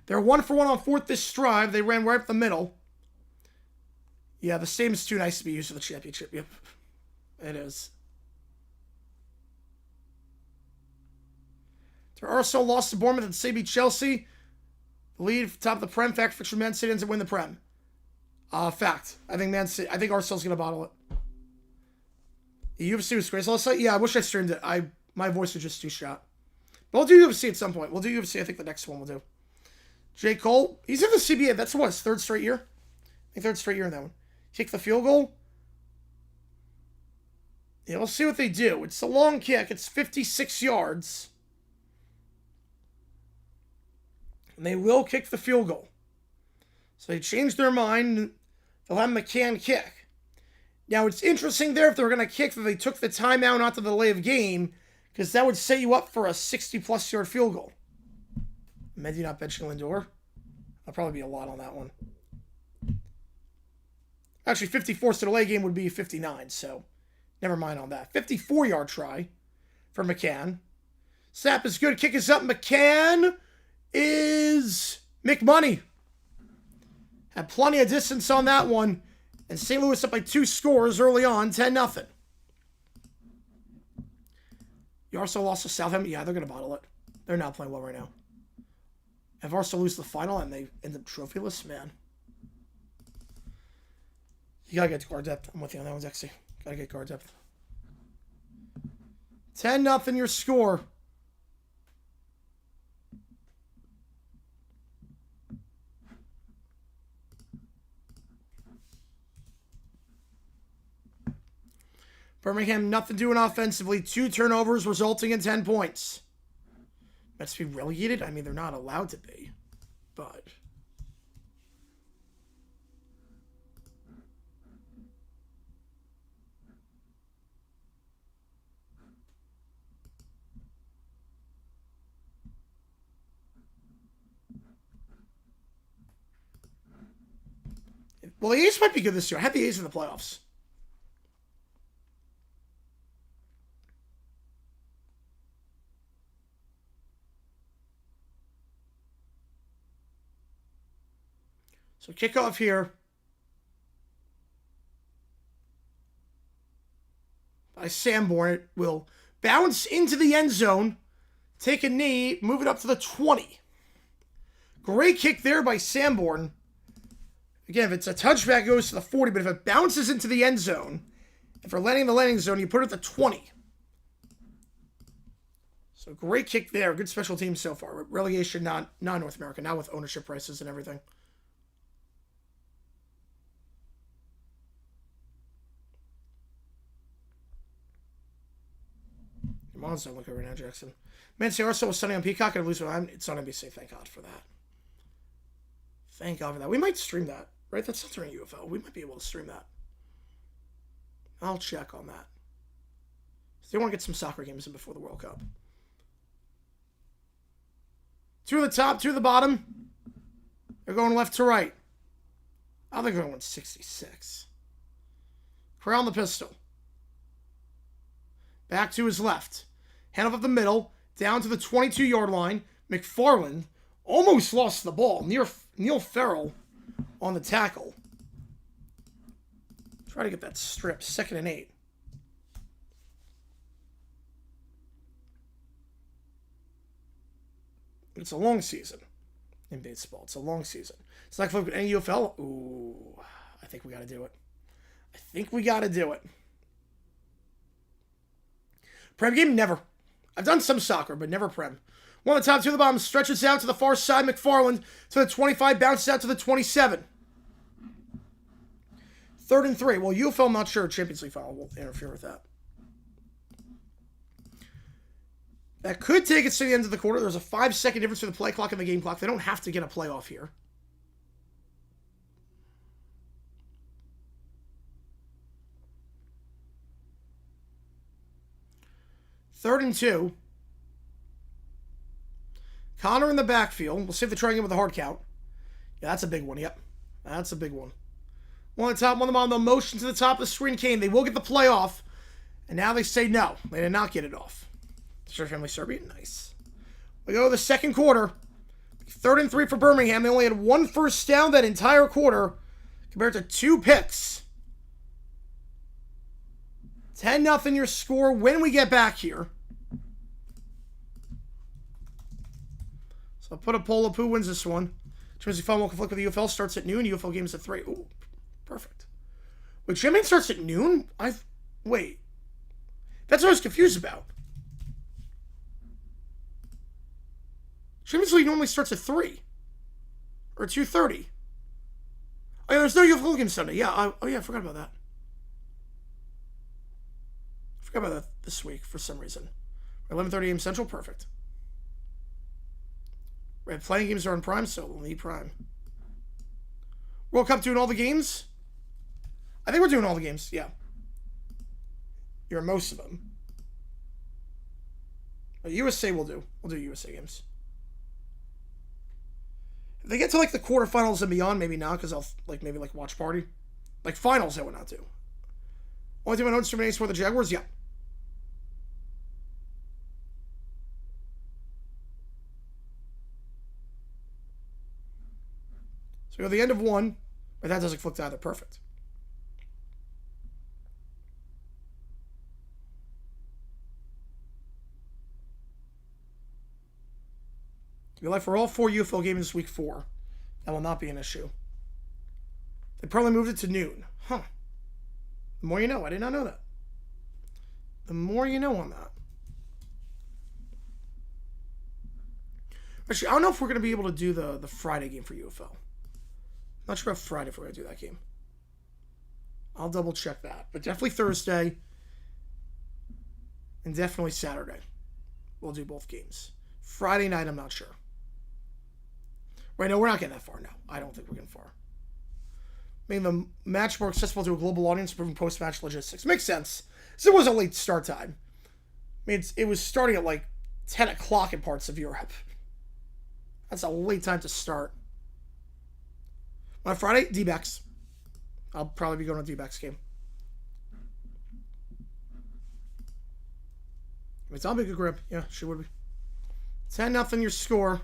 They're 1 for 1 on 4th this drive. They ran right up the middle. Yeah, the same is too nice to be used for the championship. Yep, it is. Their Arsenal lost to Bournemouth and CB Chelsea. The lead top of the Prem. Fact fixture Man City ends up winning the Prem. Fact. I think Arsenal's gonna bottle it. The UFC was crazy last night. Yeah, I wish I streamed it. My voice was just too shot. But we'll do UFC at some point. We'll do UFC. I think the next one we'll do. J. Cole. He's in the CBA. That's what, his 3rd straight year? I think 3rd straight year in that one. Kick the field goal. Yeah, we'll see what they do. It's a long kick. It's 56 yards. And they will kick the field goal. So they changed their mind. They'll have McCann kick. Now, it's interesting there if they were going to kick that they took the timeout onto the delay of game, because that would set you up for a 60-plus yard field goal. Mendy not benching Lindor. That'll probably be a lot on that one. Actually, 54 to delay game would be 59, so never mind on that. 54-yard try for McCann. Snap is good. Kick is up. McCann is McMoney. Had plenty of distance on that one. And St. Louis up by 2 scores early on, 10-0. You also lost to Southampton. Yeah, they're going to bottle it. They're not playing well right now. If Arsenal lose the final and they end up trophyless, man. You got to get guard depth. I'm with you on that one, Zexy. Got to get guard depth. 10-0 your score. Birmingham, nothing doing offensively. 2 turnovers resulting in 10 points. Mets to be relegated? I mean, they're not allowed to be. But well, the A's might be good this year. I had the A's in the playoffs. So kickoff here. by Sanborn. It will bounce into the end zone, take a knee, move it up to the 20. Great kick there by Sanborn. Again, if it's a touchback, it goes to the 40, but if it bounces into the end zone, if we're landing in the landing zone, you put it at the 20. So great kick there. Good special teams so far. Relegation, not North America, now with ownership prices and everything. Your mom's don't look over right now, Jackson. Man, see, also was Sunday on Peacock and lose. It's on NBC. Thank God for that. Thank God for that. We might stream that, right? That's not during UFL. We might be able to stream that. I'll check on that. They want to get some soccer games in before the World Cup. 2 at the top, 2 at the bottom. They're going left to right. I think they're going 166. Corral on the pistol. Back to his left. Hand off up the middle. Down to the 22-yard line. McFarland almost lost the ball. Neil Farrell on the tackle. Try to get that strip. 2nd and 8. It's a long season in baseball. It's a long season. It's not like any UFL. Ooh, I think we got to do it. I think we got to do it. Prem game, never. I've done some soccer, but never Prem. 1 at the top, 2 at the bottom. Stretches out to the far side. McFarland to the 25. Bounces out to the 27. 3rd and 3. Well, UFL, not sure. Champions League foul will interfere with that. That could take us to the end of the quarter. There's a 5-second difference between the play clock and the game clock. They don't have to get a playoff here. Third and 2. Connor in the backfield. We'll see if they try again with a hard count. Yeah, that's a big one. Yep. That's a big one. 1 at the top, 1 at the bottom. The motion to the top of the screen came. They will get the play off. And now they say no. They did not get it off. Sure, family Serbian. Nice. We go to the second quarter. 3rd and 3 for Birmingham. They only had 1 first down that entire quarter compared to 2 picks. 10-0 your score when we get back here. So I'll put a poll of who wins this one. Champions League final will conflict with the UFL. Starts at noon. UFL games at 3. Ooh, perfect. Wait, Champions starts at noon? Wait. That's what I was confused about. Champions League normally starts at 3. Or 2:30. Oh, yeah, there's no UFL game Sunday. Yeah, I forgot about that. I forgot about that this week for some reason. 11:30 a.m. Central, perfect. Right, playing games are on Prime, so we'll need Prime. World Cup doing all the games? I think we're doing all the games, yeah. You're most of them. But USA we'll do. We'll do USA games. If they get to like the quarterfinals and beyond, maybe not, because I'll maybe watch party. Like finals I would not do. Only team I don't discriminate for the Jaguars, yeah. So we go to the end of 1, but that doesn't conflict either. Perfect. Be like for all 4 UFL games this week 4. That will not be an issue. They probably moved it to noon. Huh. The more you know. I did not know that. The more you know on that. Actually, I don't know if we're going to be able to do the Friday game for UFL. Not sure about Friday if we're going to do that game. I'll double check that. But definitely Thursday. And definitely Saturday. We'll do both games. Friday night, I'm not sure. Right, no, we're not getting that far now. I don't think we're getting far. Making the match more accessible to a global audience, improving post-match logistics. Makes sense. So it was a late start time. I mean, it was starting at 10 o'clock in parts of Europe. That's a late time to start. On Friday, D-backs. I'll probably be going to a D-backs game. It's all be a good grip. Yeah, she would be. 10-0 your score.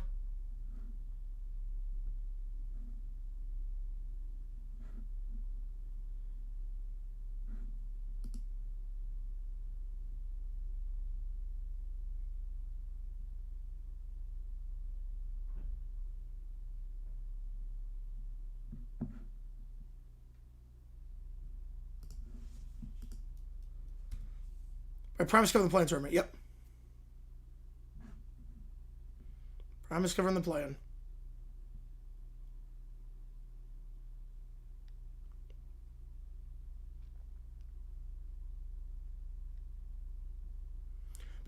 Prime is covering the play-in tournament. Yep. Prime is covering the play-in.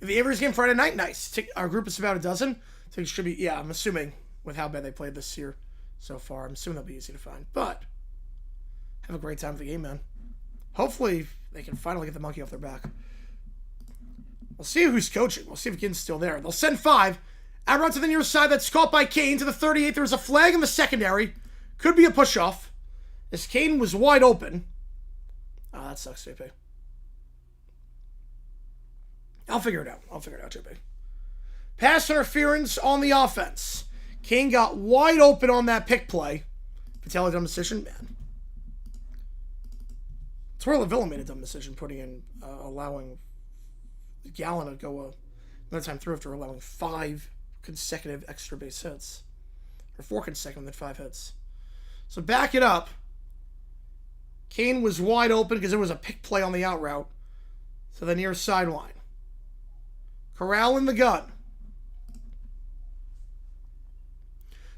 The Avery's game Friday night, nice. Our group is about a dozen. So it should be, yeah, I'm assuming with how bad they played this year so far, I'm assuming they'll be easy to find. But have a great time at the game, man. Hopefully they can finally get the monkey off their back. We'll see who's coaching. We'll see if Gin's still there. They'll send 5. Out route to the near side. That's caught by Kane to the 38. There's a flag in the secondary. Could be a push-off. As Kane was wide open. Ah, that sucks, JP. I'll figure it out. JP. Pass interference on the offense. Kane got wide open on that pick play. Patel a dumb decision. Man. Torre Villa made a dumb decision putting in, allowing Gallon to go another time through after allowing 5 consecutive extra base hits. Or 4 consecutive, then 5 hits. So back it up. Kane was wide open because there was a pick play on the out route to the near sideline. Corral in the gun.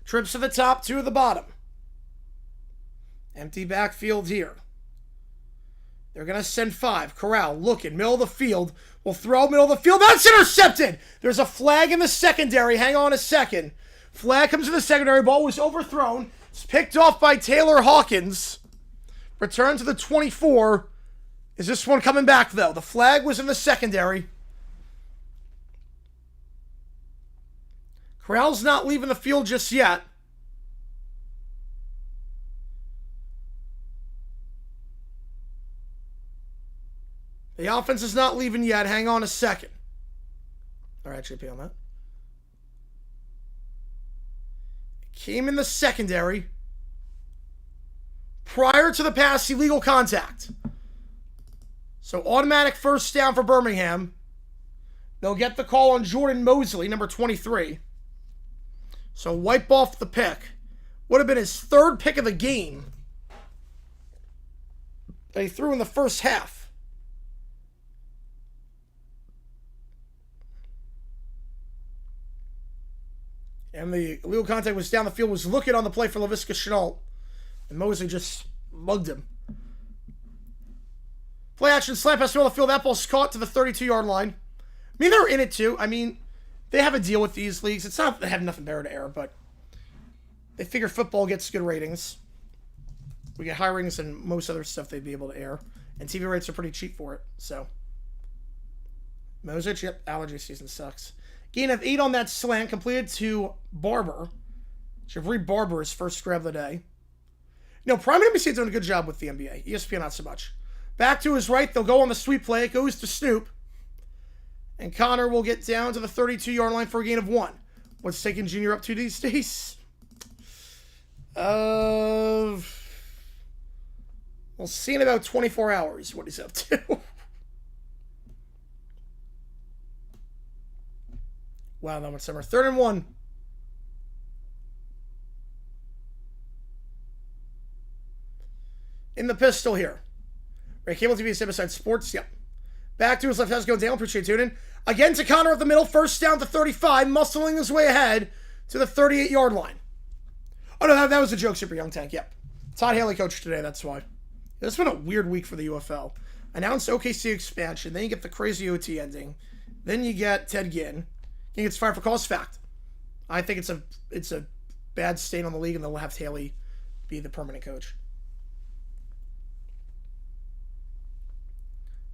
Trips to the top, 2 to the bottom. Empty backfield here. They're going to send 5. Corral looking, middle of the field. Will throw middle of the field. That's intercepted! There's a flag in the secondary. Hang on a second. Flag comes in the secondary. Ball was overthrown. It's picked off by Taylor Hawkins. Return to the 24. Is this one coming back, though? The flag was in the secondary. Corral's not leaving the field just yet. The offense is not leaving yet. Hang on a second. All right, JP on that. Came in the secondary. Prior to the pass, illegal contact. So automatic first down for Birmingham. They'll get the call on Jordan Mosley, number 23. So wipe off the pick. Would have been his 3rd pick of the game that he threw in the first half. And the illegal contact was down the field, was looking on the play for LaVisca Chenault. And Mosley just mugged him. Play action, slap pass, middle of the field. That ball's caught to the 32-yard line. I mean, they're in it too. I mean, they have a deal with these leagues. It's not they have nothing better to air, but they figure football gets good ratings. We get high ratings and most other stuff they'd be able to air. And TV rates are pretty cheap for it, so. Mosic, yep, allergy season sucks. Gain of 8 on that slant, completed to Barber. Javri Barber's first grab of the day. Prime NBC doing a good job with the NBA. ESPN not so much. Back to his right, they'll go on the sweep play. It goes to Snoop. And Connor will get down to the 32-yard line for a gain of 1. What's taking Junior up to these days? We'll see in about 24 hours what he's up to. Wow, that much summer. 3rd and 1. In the pistol here. Right, Cable TV, Side Sports. Yep. Back to his left. How's it going, Dale? Appreciate you tuning in. Again to Connor up the middle. First down to 35. Muscling his way ahead to the 38-yard line. Oh, no, that was a joke, Super Young Tank. Yep. Todd Haley coached today, that's why. It's been a weird week for the UFL. Announced OKC expansion. Then you get the crazy OT ending. Then you get Ted Ginn. He gets fired for cause. Fact. I think it's a bad stain on the league, and they'll have Haley be the permanent coach.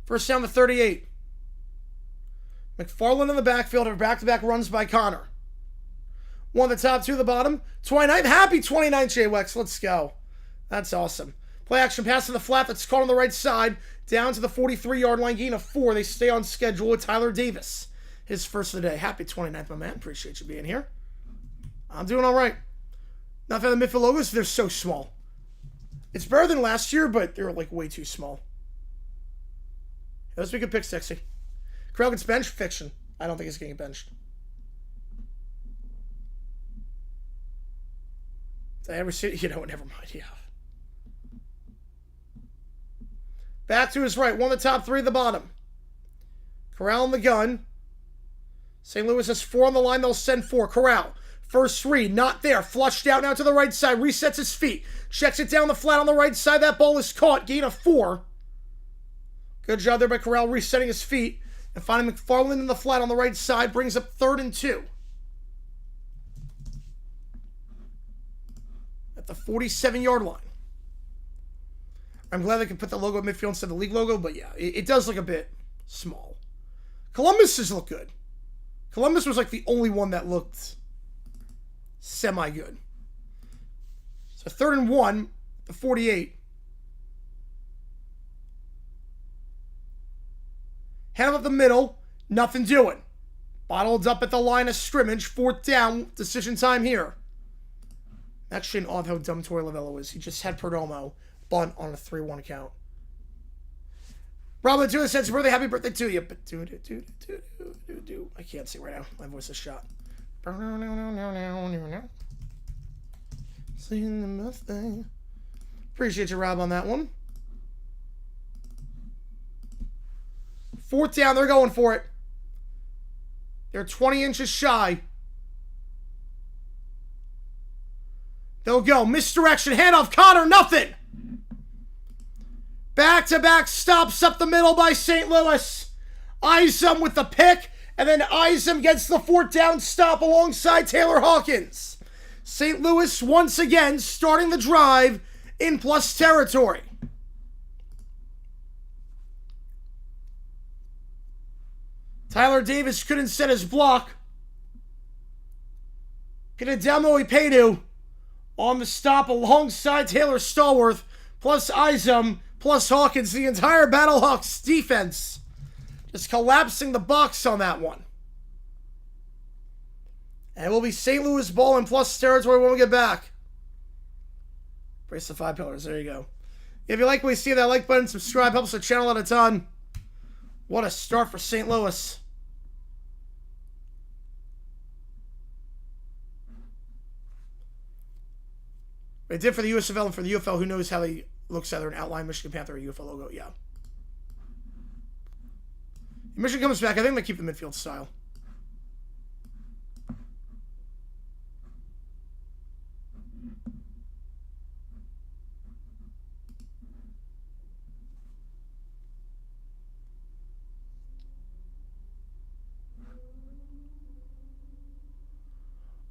First down to 38. McFarland in the backfield, or back-to-back runs by Connor. One of the top, 2 of the bottom. 29th. Happy 29th, Jay Wex. Let's go. That's awesome. Play action pass to the flat that's caught on the right side. Down to the 43-yard line. Gain of 4. They stay on schedule with Tyler Davis. His first of the day. Happy 29th, my man. Appreciate you being here. I'm doing all right. Not fan of the midfield logos. They're so small. It's better than last year, but they're like way too small. Let's make a pick 60. Corral gets benched. Fiction. I don't think he's getting benched. Did I ever see it? Never mind. Yeah. Back to his right. One of the top, 3 of the bottom. Corral in the gun. St. Louis has 4 on the line. They'll send 4. Corral. First read, not there. Flushed out now to the right side. Resets his feet. Checks it down the flat on the right side. That ball is caught. Gain of 4. Good job there by Corral resetting his feet. And finding McFarland in the flat on the right side. Brings up 3rd and 2. At the 47-yard line. I'm glad they can put the logo at midfield instead of the league logo. But yeah, it does look a bit small. Columbus's look good. Columbus was like the only one that looked semi-good. So 3rd and 1, the 48. Hand up the middle, nothing doing. Bottled up at the line of scrimmage, 4th down, decision time here. Actually, in awe of how dumb Torey Lavello is. He just had Perdomo bunt on a 3-1 count. Robin, to says, birthday, happy birthday to you. But I can't see right now. My voice is shot. Seeing the Mustang. Appreciate you, Rob, on that one. 4th down, they're going for it. They're 20 inches shy. They'll go. Misdirection, handoff, Connor, nothing. Back-to-back stops up the middle by St. Louis. Isom with the pick, and then Isom gets the 4th down stop alongside Taylor Hawkins. St. Louis once again starting the drive in plus territory. Tyler Davis couldn't set his block. Pinadelmo Ipedu on the stop alongside Taylor Stallworth, plus Isom, plus Hawkins. The entire Battlehawks defense just collapsing the box on that one. And it will be St. Louis ball in plus territory when we get back. Brace the 5 pillars. There you go. If you like what you see, that like button, subscribe, helps the channel out a ton. What a start for St. Louis. They did for the USFL and for the UFL. Who knows how they looks either an outline Michigan Panther or UFL logo. Yeah. If Michigan comes back, I think they keep the midfield style.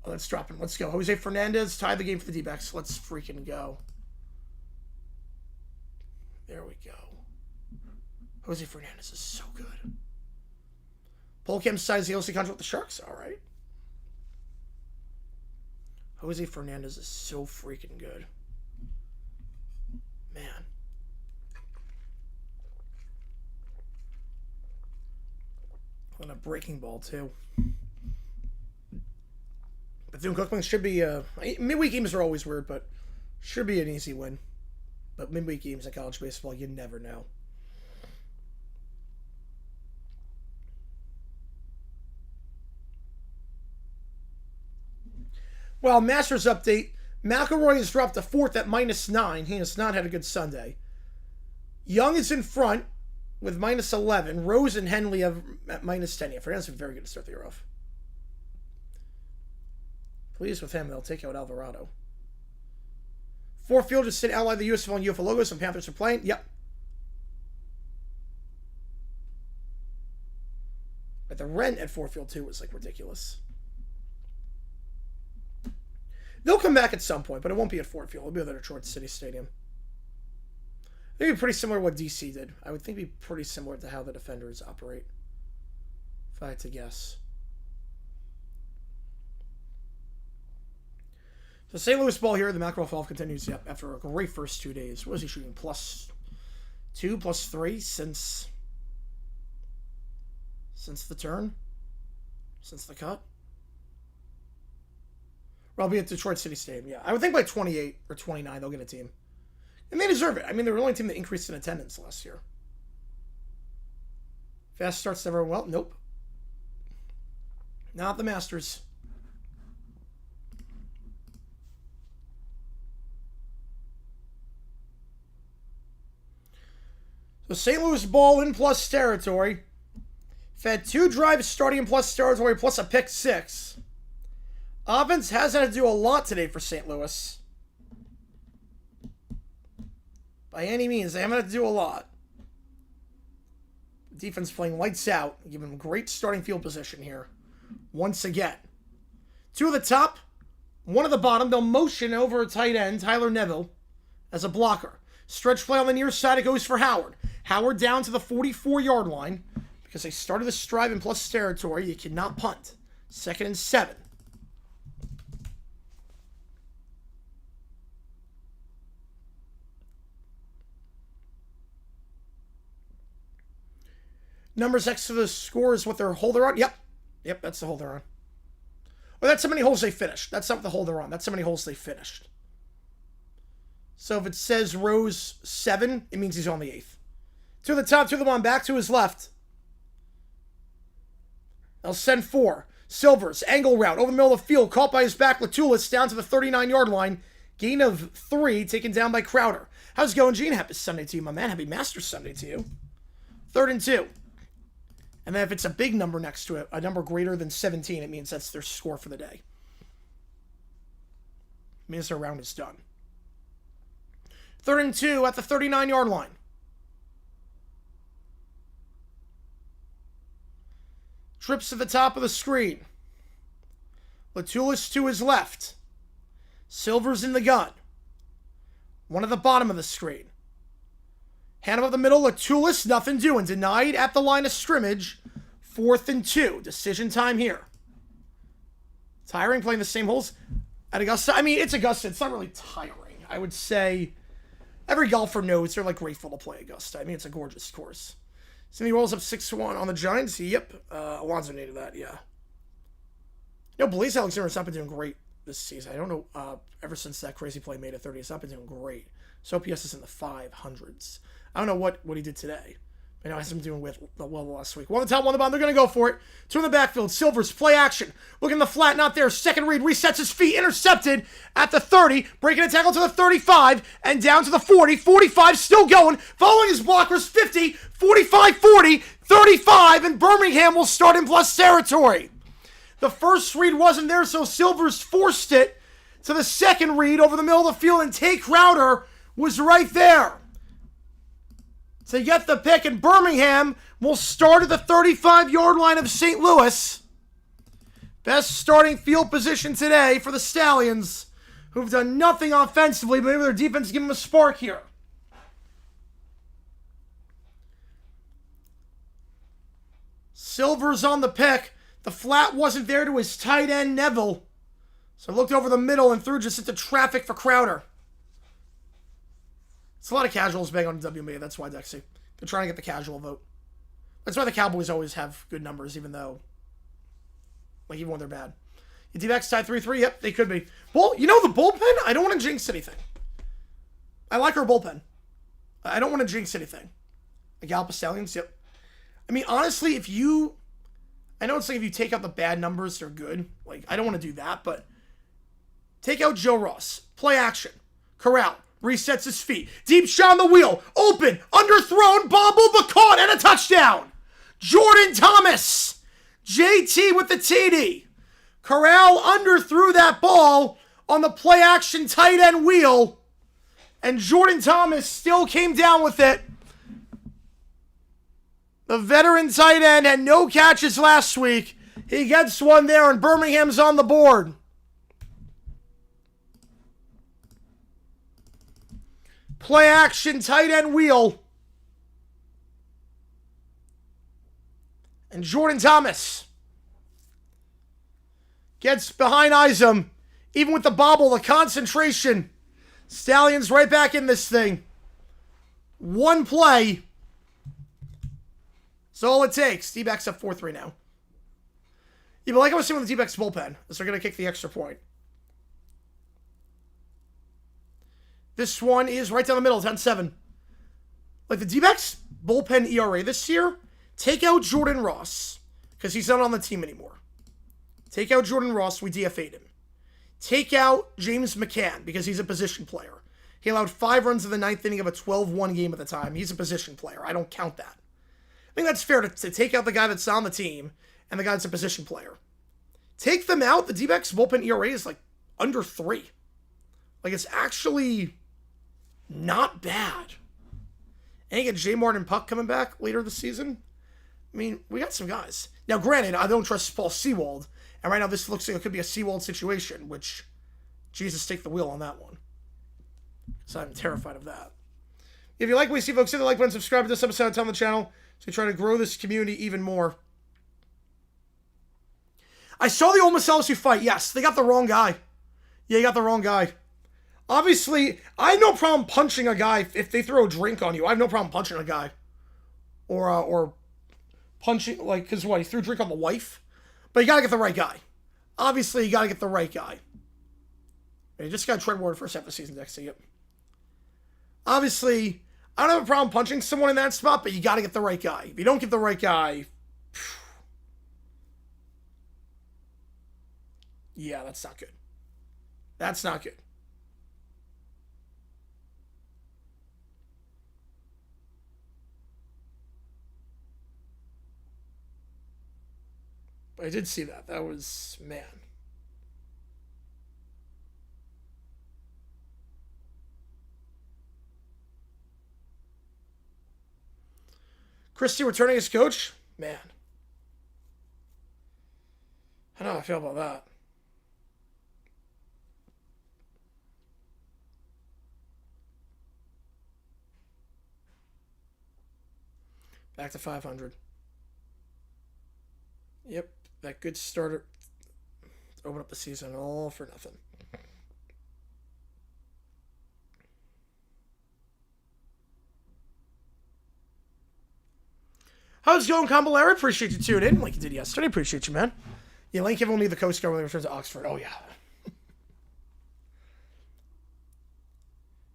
Oh, let's drop him. Let's go. Jose Fernandez tied the game for the D-backs. Let's freaking go. There we go. Jose Fernandez is so good. Polcam signs the OC contract with the Sharks. All right. Jose Fernandez is so freaking good. Man. On a breaking ball, too. Bethune-Cookman should be... midweek games are always weird, but should be an easy win. But midweek games in college baseball, you never know. Well, Masters update. McElroy has dropped to 4th at -9. He has not had a good Sunday. Young is in front with -11. Rose and Henley have at -10. Yeah, Fernandez is very good to start the year off. Pleased with him. They'll take out Alvarado. 4 fielders sit outline the USFL and UFL logos. Some Panthers are playing. Yep. But the rent at 4 field, too, was like ridiculous. They'll come back at some point, but it won't be at Ford Field. It'll be at the Detroit City Stadium. I think it'd be pretty similar to what DC did. I would think it'd be pretty similar to how the Defenders operate, if I had to guess. So St. Louis ball here. The McElroy fall continues. Yep, after a great first 2 days. What was he shooting? +2, +3 since the turn? Since the cut? Well, I'll be at Detroit City Stadium. Yeah, I would think by 28 or 29 they'll get a team. And they deserve it. I mean, they're the only team that increased in attendance last year. Fast starts never well. Nope. Not the Masters. So St. Louis ball in plus territory. Fed 2 drives starting plus territory plus a pick 6. Offense hasn't had to do a lot today for St. Louis. By any means, they haven't had to do a lot. Defense playing lights out, giving them great starting field position here. Once again. 2 at the top, 1 at the bottom. They'll motion over a tight end, Tyler Neville, as a blocker. Stretch play on the near side, it goes for Howard. Howard down to the 44-yard line. Because they started the drive in plus territory, you cannot punt. 2nd and 7. Numbers next to the score is what their hole they're on. Yep, that's the hole they're on. Or that's how many holes they finished. That's not the hole they're on. That's how many holes they finished. So if it says rows 7, it means he's on the 8th. 2 to the top, 2 to the bottom, back to his left. They'll send 4. Silvers, angle route, over the middle of the field, caught by his back, Latulis down to the 39-yard line. Gain of 3, taken down by Crowder. How's it going, Gene? Happy Sunday to you, my man. Happy Masters Sunday to you. 3rd and 2. And then if it's a big number next to it, a number greater than 17, it means that's their score for the day. It means their round is done. 3rd and 2 at the 39-yard line. Trips to the top of the screen. Latulis to his left. Silver's in the gun. 1 at the bottom of the screen. Hand up the middle, Latulis, nothing doing. Denied at the line of scrimmage. 4th and 2. Decision time here. Tiring playing the same holes at Augusta. I mean, it's Augusta. It's not really tiring. I would say every golfer knows they're like grateful to play Augusta. I mean, it's a gorgeous course. Cindy rolls up 6-1 on the Giants. Yep. Alonzo needed that, yeah. You know, Blaze Alexander's not been doing great this season. I don't know, ever since that crazy play made at 30, it's not been doing great. So OPS is in the 500s. I don't know what he did today. I know, it hasn't been doing well last week. 1 on the top, 1 on the bottom. They're going to go for it. 2 in the backfield. Silvers, play action. Looking in the flat, not there. Second read, resets his feet. Intercepted at the 30. Breaking a tackle to the 35. And down to the 40. 45, still going. Following his blockers, 50. 45, 40. 35. And Birmingham will start in plus territory. The first read wasn't there, so Silvers forced it to the second read over the middle of the field. And Tay Crowder was right there to get the pick, and Birmingham will start at the 35-yard line of St. Louis. Best starting field position today for the Stallions, who've done nothing offensively, but maybe their defense give them a spark here. Silver's on the pick. The flat wasn't there to his tight end, Neville. So looked over the middle and threw just into traffic for Crowder. It's a lot of casuals bang on WMA. That's why, Dexy. They're trying to get the casual vote. That's why the Cowboys always have good numbers, even when they're bad. The D-backs tied 3-3. Yep, they could be. Well, you know the bullpen? I don't want to jinx anything. I like our bullpen. I don't want to jinx anything. The Gallup Stallions, yep. I mean, honestly, I know it's like if you take out the bad numbers, they're good. Like, I don't want to do that, but take out Joe Ross. Play action. Corral. Resets his feet. Deep shot on the wheel. Open. Underthrown. Bobble, but caught. And a touchdown. Jordan Thomas. JT with the TD. Corral underthrew that ball on the play action tight end wheel. And Jordan Thomas still came down with it. The veteran tight end had no catches last week. He gets one there, and Birmingham's on the board. Play action, tight end wheel. And Jordan Thomas gets behind Isom. Even with the bobble, the concentration. Stallions right back in this thing. One play. That's all it takes. D-backs up 4-3 now. Yeah, but like I was saying with the D-backs bullpen, is they're going to kick the extra point. This one is right down the middle, 10-7. Like, the D-backs bullpen ERA this year, take out Jordan Ross, because he's not on the team anymore. Take out Jordan Ross, we DFA'd him. Take out James McCann, because he's a position player. He allowed 5 runs in the 9th inning of a 12-1 game at the time. He's a position player. I don't count that. I think that's fair to take out the guy that's on the team and the guy that's a position player. Take them out, the D-backs bullpen ERA is like under 3. Like, it's actually not bad. And you get J. Martin Puck coming back later this season. I mean, we got some guys. Now, granted, I don't trust Paul Sewald. And right now, this looks like it could be a Sewald situation, which, Jesus, take the wheel on that one. So I'm terrified of that. If you like what you see, folks, hit the like button, subscribe to this episode, tell the channel, so we try to grow this community even more. I saw the old Masallasu fight. Yes, they got the wrong guy. Yeah, you got the wrong guy. Obviously, I have no problem punching a guy if they throw a drink on you. I have no problem punching a guy. Or punching, like, because what, he threw a drink on the wife? But you gotta get the right guy. Obviously, you gotta get the right guy. You just gotta tread water first half of the season next to you. Obviously, I don't have a problem punching someone in that spot, but you gotta get the right guy. If you don't get the right guy, yeah, that's not good. That's not good. But I did see that. That was, man. Christie returning as coach? Man. I don't know how I feel about that. Back to 500. Yep, that good starter. Open up the season all for nothing. How's it going, Combolera? Appreciate you tuning in like you did yesterday. Appreciate you, man. Yeah, Lane Kiffin will need the Coast Guard when he returns to Oxford. Oh, yeah.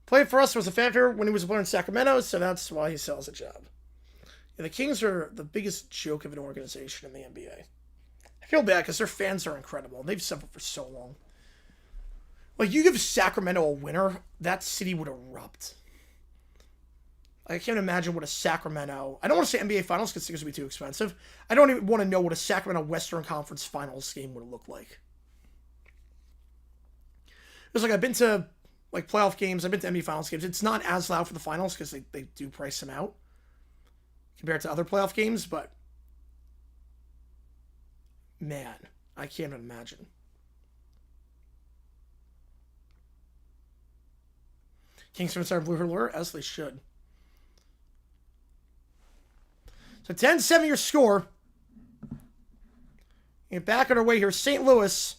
Played for us was a factor when he was a player in Sacramento, so that's why he sells a job. Yeah, the Kings are the biggest joke of an organization in the NBA. I feel bad because their fans are incredible. They've suffered for so long. Like, you give Sacramento a winner, that city would erupt. I can't imagine what a Sacramento... I don't want to say NBA Finals because tickets would be too expensive. I don't even want to know what a Sacramento Western Conference Finals game would look like. It's like I've been to like playoff games. I've been to NBA Finals games. It's not as loud for the finals because they do price them out compared to other playoff games, but man, I can't imagine. Kings fans are blue lure, as they should. So 10-7 your score. And back on our way here, St. Louis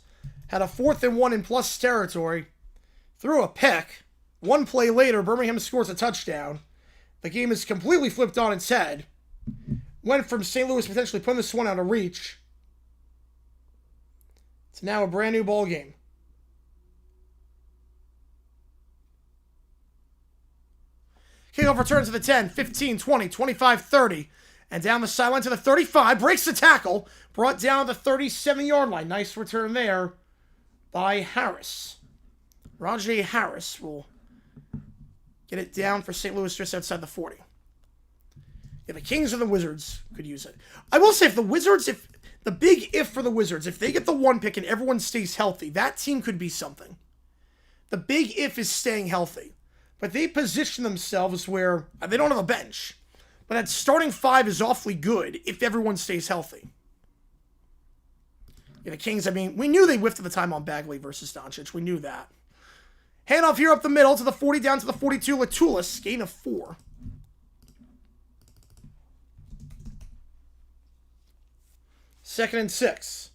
had a 4th and 1 in plus territory. Threw a pick. One play later, Birmingham scores a touchdown. The game is completely flipped on its head. Went from St. Louis potentially putting this one out of reach to now a brand new ball game. Kickoff returns to the 10, 15, 20, 25, 30. And down the sideline to the 35. Breaks the tackle. Brought down the 37-yard line. Nice return there by Harris. Rajay Harris will get it down for St. Louis just outside the 40. Yeah, the Kings or the Wizards could use it. I will say, if the big if for the Wizards, if they get the 1 pick and everyone stays healthy, that team could be something. The big if is staying healthy. But they position themselves where they don't have a bench. But that starting 5 is awfully good if everyone stays healthy. Yeah, the Kings, I mean, we knew they whiffed at the time on Bagley versus Doncic. We knew that. Handoff here up the middle to the 40, down to the 42. Latulis, gain of 4. Second and 6.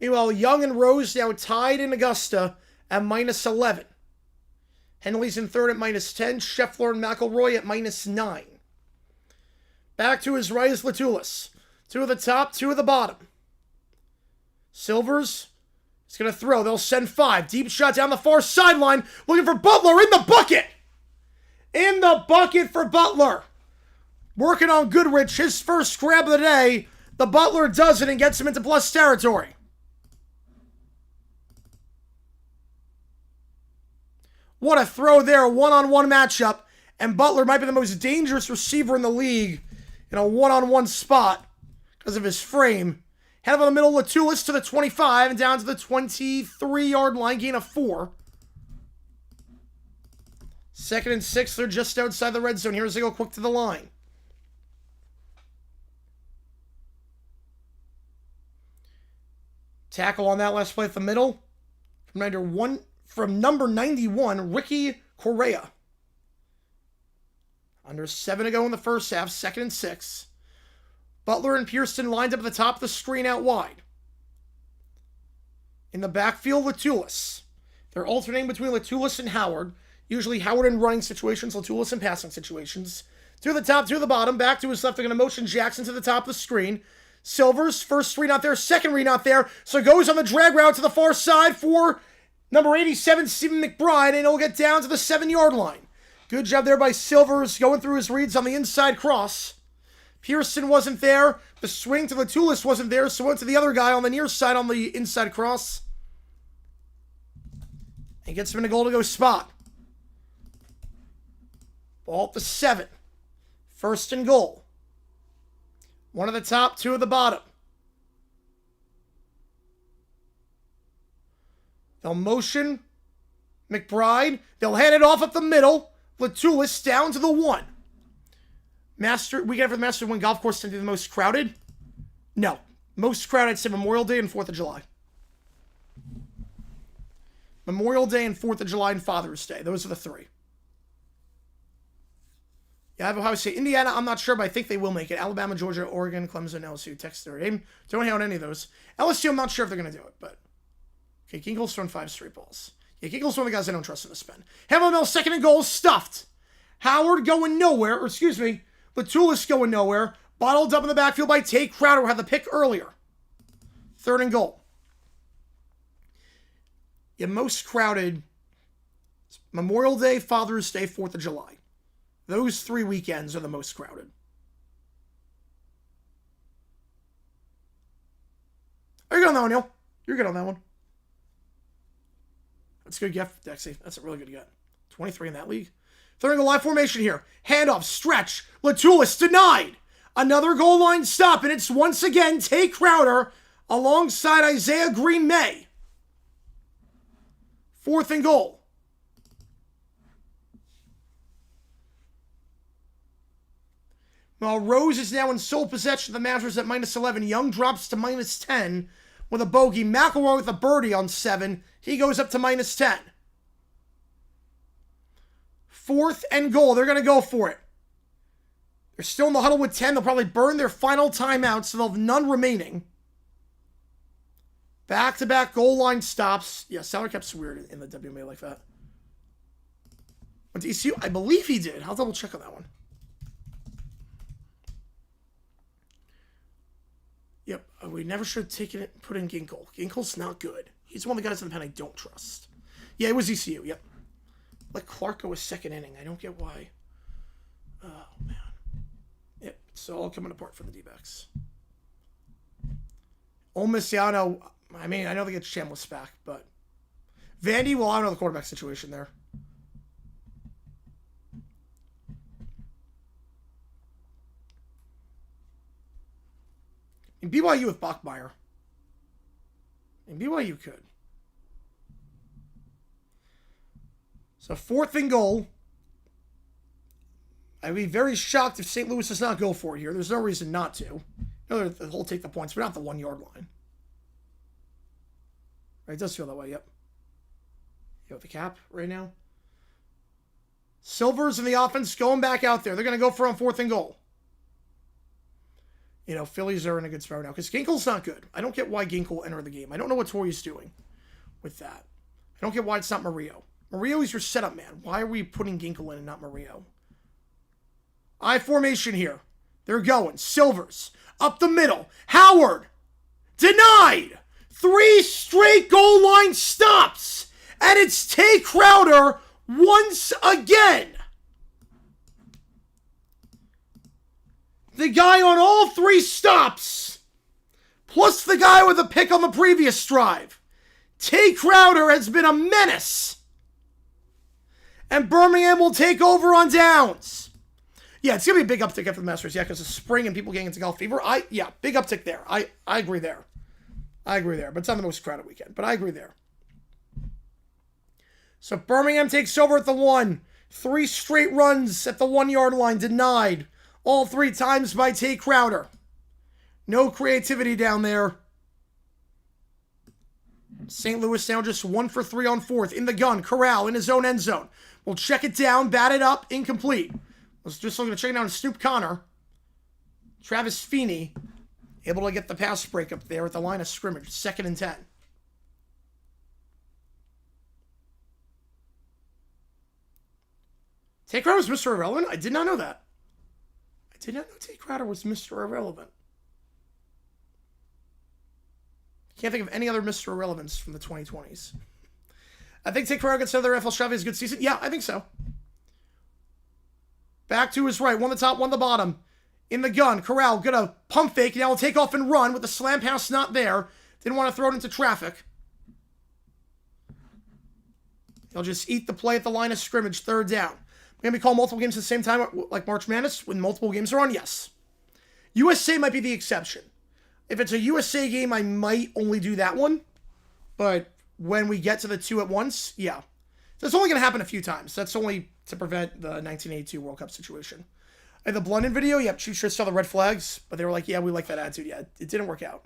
Meanwhile, Young and Rose now tied in Augusta at -11. Henley's in third at -10. Scheffler and McElroy at -9. Back to his right is Latulis. 2 at the top, 2 at the bottom. Silvers is going to throw. They'll send 5. Deep shot down the far sideline. Looking for Butler in the bucket. In the bucket for Butler. Working on Goodrich. His first grab of the day. The Butler does it and gets him into plus territory. What a throw there. 1-on-1 matchup. And Butler might be the most dangerous receiver in the league in a one-on-one spot because of his frame. Head over the middle, Latulis to the 25 and down to the 23-yard line, gain of 4. 2nd and 6, they're just outside the red zone. Here as they go quick to the line. Tackle on that last play at the middle. From number 91, Ricky Correa. Under 7 to go in the first half, 2nd and 6. Butler and Pearson lined up at the top of the screen out wide. In the backfield, Latulis. They're alternating between Latulis and Howard. Usually Howard in running situations, Latulis in passing situations. To the top, to the bottom, back to his left. They're going to motion Jackson to the top of the screen. Silvers, first read not there, second read not there. So goes on the drag route to the far side for number 87, Stephen McBride, and he'll get down to the 7-yard line. Good job there by Silvers going through his reads on the inside cross. Pearson wasn't there. The swing to Latulis wasn't there, so went to the other guy on the near side on the inside cross. And gets him in a goal-to-go spot. Ball at the 7. 1st and goal. 1 at the top, 2 at the bottom. They'll motion McBride. They'll hand it off up the middle. Latulis down to the 1. Weekend for the Master Win Golf Course tend to be the most crowded? No. Most crowded, I'd say Memorial Day and 4th of July. Memorial Day and 4th of July and Father's Day. Those are the 3. Yeah, I have Ohio State. Indiana, I'm not sure, but I think they will make it. Alabama, Georgia, Oregon, Clemson, LSU, Texas, their name. Don't count any of those. LSU, I'm not sure if they're going to do it, but... Okay, Kinkle's thrown 5 straight balls. Yeah, Kinkle's one of the guys I don't trust in the spin. Hamilton, 2nd and goal, stuffed. Howard going nowhere, or excuse me, Latulis going nowhere. Bottled up in the backfield by Tate Crowder, who had the pick earlier. 3rd and goal. Yeah, most crowded Memorial Day, Father's Day, 4th of July. Those 3 weekends are the most crowded. You're good on that one, Neil. You're good on that one. That's a good get, Dexy. That's a really good get. 23 in that league. 3rd and goal, live formation here. Handoff, stretch. Latulis denied. Another goal line stop, and it's once again Tate Crowder alongside Isaiah Green-May. 4th and goal. While Rose is now in sole possession of the Masters at -11, Young drops to -10 with a bogey. McElroy with a birdie on 7. He goes up to -10. 4th and goal. They're going to go for it. They're still in the huddle with 10. They'll probably burn their final timeout, so they'll have none remaining. Back-to-back goal line stops. Yeah, Sauer kept weird in the WMA like that. Went to ECU? I believe he did. I'll double check on that one. Yep, we never should have taken it and put in Ginkle. Ginkle's not good. He's one of the guys in the pen I don't trust. Yeah, it was ECU, yep. Let Clark go a 2nd inning. I don't get why. Oh, man. Yep, it's all coming apart for the D-backs. Ole Miss, yeah, I know. I mean, I know they get Chambliss back, but... Vandy, well, I don't know the quarterback situation there. In BYU with Bachmeier. In BYU could. So 4th and goal. I'd be very shocked if St. Louis does not go for it here. There's no reason not to. They'll take the points, but not the 1-yard line. Right, it does feel that way, yep. You have the cap right now. Silvers in the offense going back out there. They're going to go for on 4th and goal. You know, Phillies are in a good spot right now because Ginkle's not good. I don't get why Ginkle entered the game. I don't know what Tori's doing with that. I don't get why it's not Murillo. Murillo is your setup man. Why are we putting Ginkle in and not Murillo? I formation here. They're going. Silvers. Up the middle. Howard. Denied. 3 straight goal line stops. And it's Tate Crowder once again. The guy on all 3 stops, plus the guy with a pick on the previous drive. Tate Crowder has been a menace. And Birmingham will take over on downs. Yeah, it's going to be a big uptick after the Masters. Yeah, because of spring and people getting into golf fever. Yeah, big uptick there. I agree there. I agree there. But it's not the most crowded weekend. But I agree there. So Birmingham takes over at the 1. 3 straight runs at the 1-yard line denied. All 3 times by Tate Crowder. No creativity down there. St. Louis now just 1 for 3 on 4th. In the gun. Corral in his own end zone. We'll check it down. Bat it up. Incomplete. Let's just look at checking down Snoop Connor. Travis Feeney able to get the pass break up there at the line of scrimmage. 2nd and 10. Tate Crowder was Mr. Irrelevant? I did not know that. I did not know Tate Crowder was Mr. Irrelevant. Can't think of any other Mr. Irrelevance from the 2020s. I think Tate Crowder gets another FL Chavy's good season. Yeah, I think so. Back to his right. 1 the top, 1 the bottom. In the gun. Corral gonna pump fake. Now he'll take off and run with the slam pass not there. Didn't want to throw it into traffic. He'll just eat the play at the line of scrimmage. 3rd down. We're going to be calling multiple games at the same time, like March Madness, when multiple games are on? Yes. USA might be the exception. If it's a USA game, I might only do that one. But when we get to the 2 at once, yeah. That's only going to happen a few times. That's only to prevent the 1982 World Cup situation. And the Blunden video, yep, Chief Shirts saw the red flags, but they were like, yeah, we like that attitude. Yeah, it didn't work out.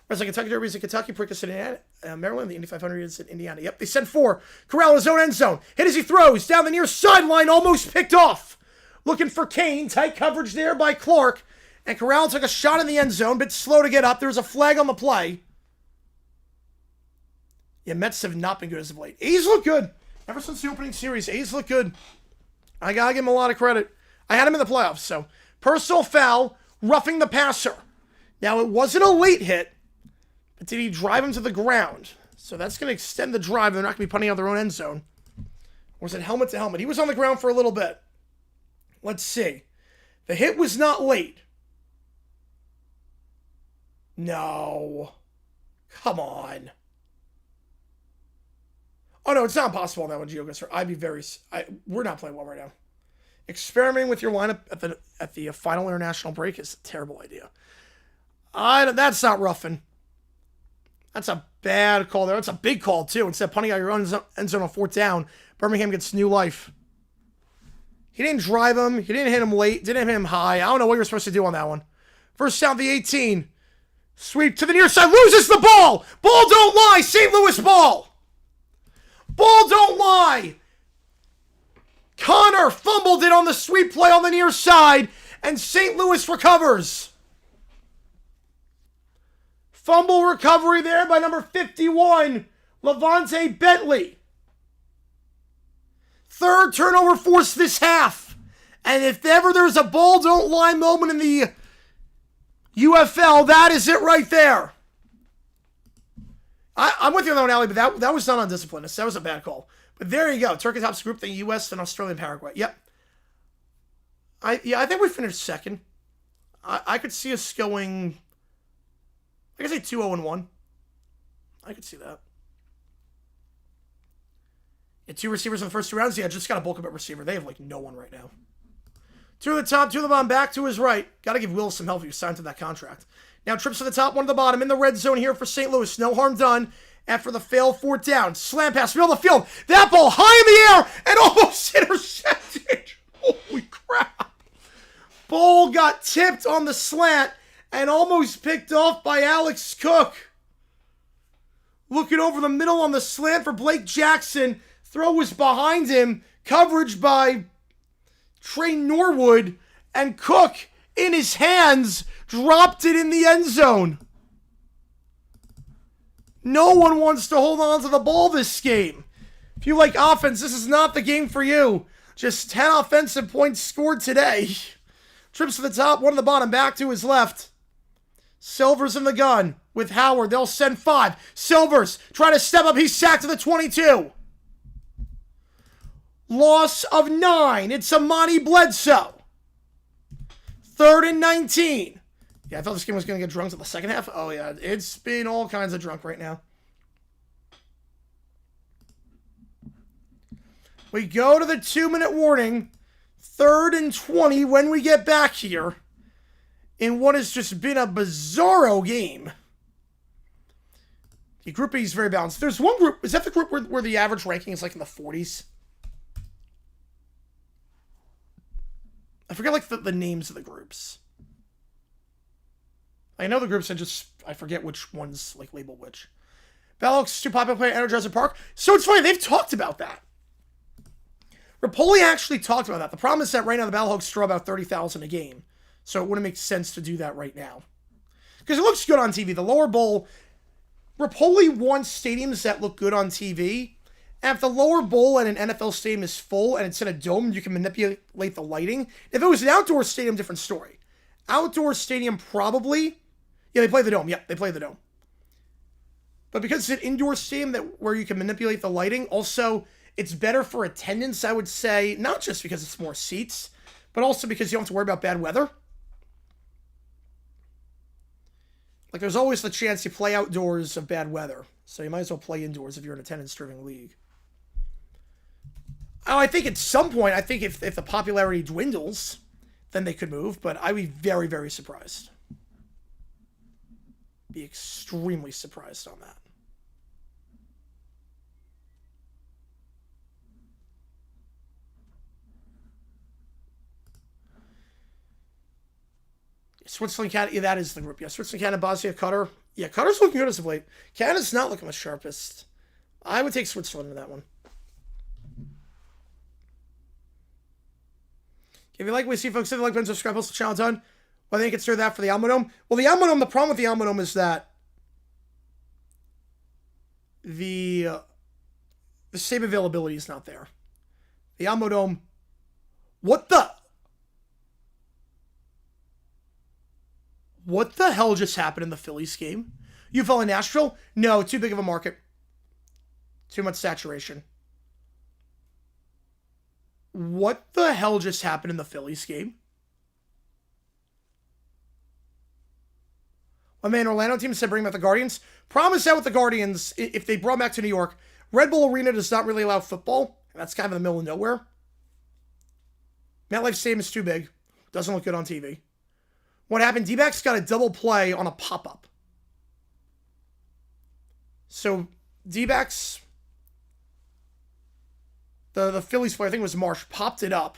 Whereas the Kentucky Derby is in Kentucky, Princess in Maryland, the Indy 500 is in Indiana. Yep, they sent 4. Corral in his own end zone. Hit as he throws. Down the near sideline, almost picked off. Looking for Kane. Tight coverage there by Clark. And Corral took a shot in the end zone, but slow to get up. There was a flag on the play. Yeah, Mets have not been good as of late. A's look good. Ever since the opening series, A's look good. I gotta give him a lot of credit. I had him in the playoffs, so. Personal foul, roughing the passer. Now, it wasn't a late hit. But did he drive him to the ground? So that's going to extend the drive. They're not going to be punting out their own end zone. Or is it helmet to helmet? He was on the ground for a little bit. Let's see. The hit was not late. No. Come on. Oh, no, it's not possible on that one, Gio gets hurt. I'd be very... we're not playing well right now. Experimenting with your lineup at the final international break is a terrible idea. That's not roughing. That's a bad call there. That's a big call, too. Instead of punting out your own end zone on 4th down, Birmingham gets new life. He didn't drive him. He didn't hit him late. Didn't hit him high. I don't know what you're supposed to do on that one. First down, the 18. Sweep to the near side. Loses the ball. Ball don't lie. St. Louis ball. Ball don't lie. Connor fumbled it on the sweep play on the near side, and St. Louis recovers. Fumble recovery there by number 51, Levante Bentley. 3rd turnover force this half. And if ever there's a ball don't lie moment in the UFL, that is it right there. I'm with you on that one, Ali, but that was not undisciplined. That was a bad call. But there you go. Turkey tops group, the U.S. and Australia and Paraguay. Yep. I think we finished 2nd. I could see us going... I could say 2-0-1. I could see that. Yeah, 2 receivers in the first 2 rounds. Yeah, just got to bulk up at receiver. They have, like, no one right now. 2 to the top, 2 to the bottom, back to his right. Got to give Will some help if he signed to that contract. Now trips to the top, 1 to the bottom. In the red zone here for St. Louis. No harm done after the failed 4th down. Slam pass, middle of the field. That ball high in the air and almost intercepted. Holy crap. Ball got tipped on the slant and almost picked off by Alex Cook. Looking over the middle on the slant for Blake Jackson. Throw was behind him. Coverage by Trey Norwood. And Cook, in his hands, dropped it in the end zone. No one wants to hold on to the ball this game. If you like offense, this is not the game for you. Just 10 offensive points scored today. Trips to the top, 1 to the bottom, back to his left. Silver's in the gun with Howard. They'll send 5. Silver's trying to step up. He's sacked to the 22. Loss of 9. It's Amani Bledsoe. 3rd and 19. Yeah, I thought this game was going to get drunk to the second half. Oh, yeah. It's been all kinds of drunk right now. We go to the 2-minute warning. 3rd and 20 when we get back here. In what has just been a bizarro game. The Group B is very balanced. There's one group. Is that the group where the average ranking is like in the 40s? I forget like the names of the groups. I know the groups, I forget which ones like label which. Battlehawks too popular to play at Energizer Park. So it's funny, they've talked about that. Rapoli actually talked about that. The problem is that right now the Battlehawks draw about 30,000 a game. So it wouldn't make sense to do that right now. Because it looks good on TV. The lower bowl, Rapoli wants stadiums that look good on TV. And if the lower bowl at an NFL stadium is full and it's in a dome, you can manipulate the lighting. If it was an outdoor stadium, different story. Outdoor stadium probably. Yeah, they play the dome. Yeah, they play the dome. But because it's an indoor stadium where you can manipulate the lighting, also it's better for attendance, I would say, not just because it's more seats, but also because you don't have to worry about bad weather. Like, there's always the chance you play outdoors of bad weather. So you might as well play indoors if you're an attendance-driven league. Oh, I think at some point, if the popularity dwindles, then they could move. But I'd be very, very surprised. Be extremely surprised on that. Switzerland, Canada, yeah, that is the group. Yeah, Switzerland, Canada, Bosnia, Qatar. Yeah, Qatar's looking good as of late. Canada's not looking the sharpest. I would take Switzerland in that one. If you like what we see, folks, if you like Benzo Scrabbles, channel done. Why they consider that for the Alma Dome? Well, the Alma Dome, the problem with the Alma Dome is that the same availability is not there. The Alma Dome, what the hell just happened in the Phillies game? UFL in Nashville? No, too big of a market. Too much saturation. What the hell just happened in the Phillies game? My man Orlando team said bring back the Guardians. Promise that with the Guardians, if they brought back to New York, Red Bull Arena does not really allow football. And that's kind of in the middle of nowhere. MetLife Stadium is too big. Doesn't look good on TV. What happened? D-backs got a double play on a pop-up. So, D-backs, the Phillies player, I think it was Marsh, popped it up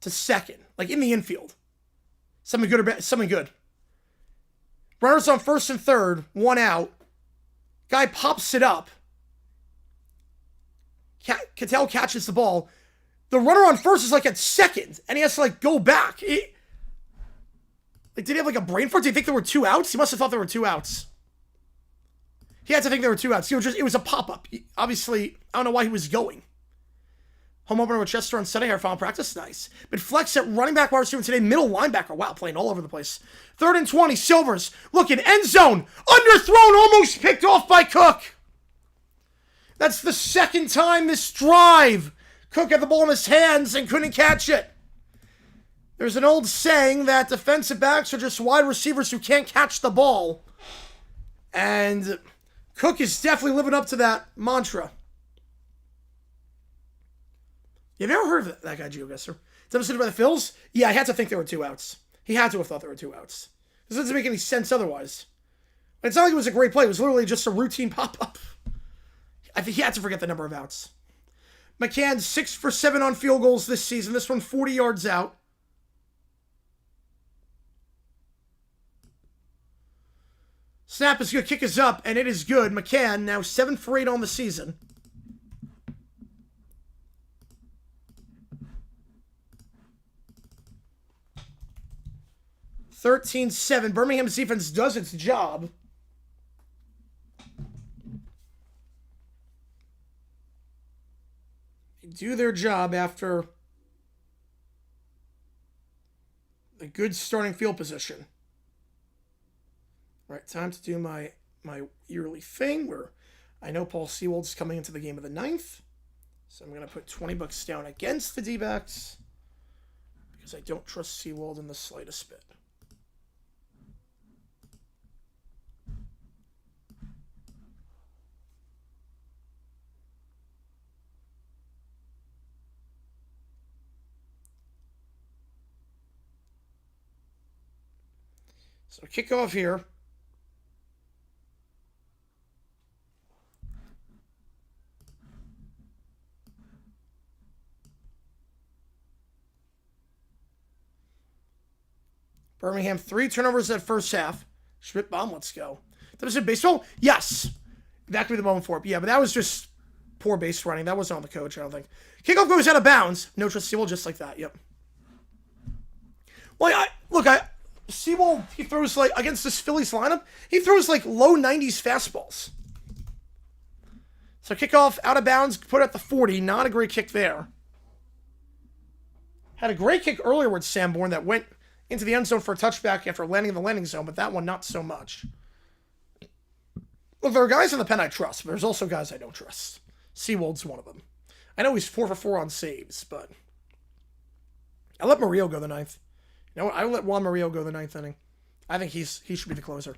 to second, like in the infield. Something good or bad? Something good. Runners on first and third, 1 out. Guy pops it up. Cattell catches the ball. The runner on first is like at second, and he has to like go back. Did he have like a brain fart? Did he think there were 2 outs? He must have thought there were 2 outs. He had to think there were 2 outs. It was a pop-up. Obviously, I don't know why he was going. Home opener with Chester on Sunday, our final practice. Nice. But flex at running back, wide receiver today, middle linebacker. Wow, playing all over the place. 3rd and 20, Silvers. Looking, end zone. Underthrown, almost picked off by Cook. That's the second time this drive. Cook had the ball in his hands and couldn't catch it. There's an old saying that defensive backs are just wide receivers who can't catch the ball. And Cook is definitely living up to that mantra. You've ever heard of that guy, GeoGuessr? Devastated by the Phils? Yeah, I had to think there were 2 outs. He had to have thought there were 2 outs. This doesn't make any sense otherwise. It's not like it was a great play. It was literally just a routine pop-up. I think he had to forget the number of outs. McCann, 6 for 7 on field goals this season. This one 40 yards out. Snap is good. Kick is up, and it is good. McCann, now 7 for 8 on the season. (13-7). Birmingham's defense does its job. They do their job after a good starting field position. Right, time to do my yearly thing where I know Paul Sewald's coming into the game of the 9th. So I'm going to put $20 down against the D-backs because I don't trust Sewald in the slightest bit. So kickoff here. Birmingham, 3 turnovers at first half. Schmidt bomb, let's go. That was a baseball? Yes. That could be the moment for it. Yeah, but that was just poor base running. That wasn't on the coach, I don't think. Kickoff goes out of bounds. No trust Seawald, just like that. Yep. Well, Seawald, he throws like, against this Phillies lineup, he throws like low 90s fastballs. So kickoff out of bounds, put at the 40. Not a great kick there. Had a great kick earlier with Sanborn that went into the end zone for a touchback after landing in the landing zone, but that one not so much. Look, there are guys in the pen I trust, but there's also guys I don't trust. Seawald's one of them. I know he's 4 for 4 on saves, but I let Murillo go the 9th. You know what? I let Juan Murillo go the 9th inning. I think he should be the closer.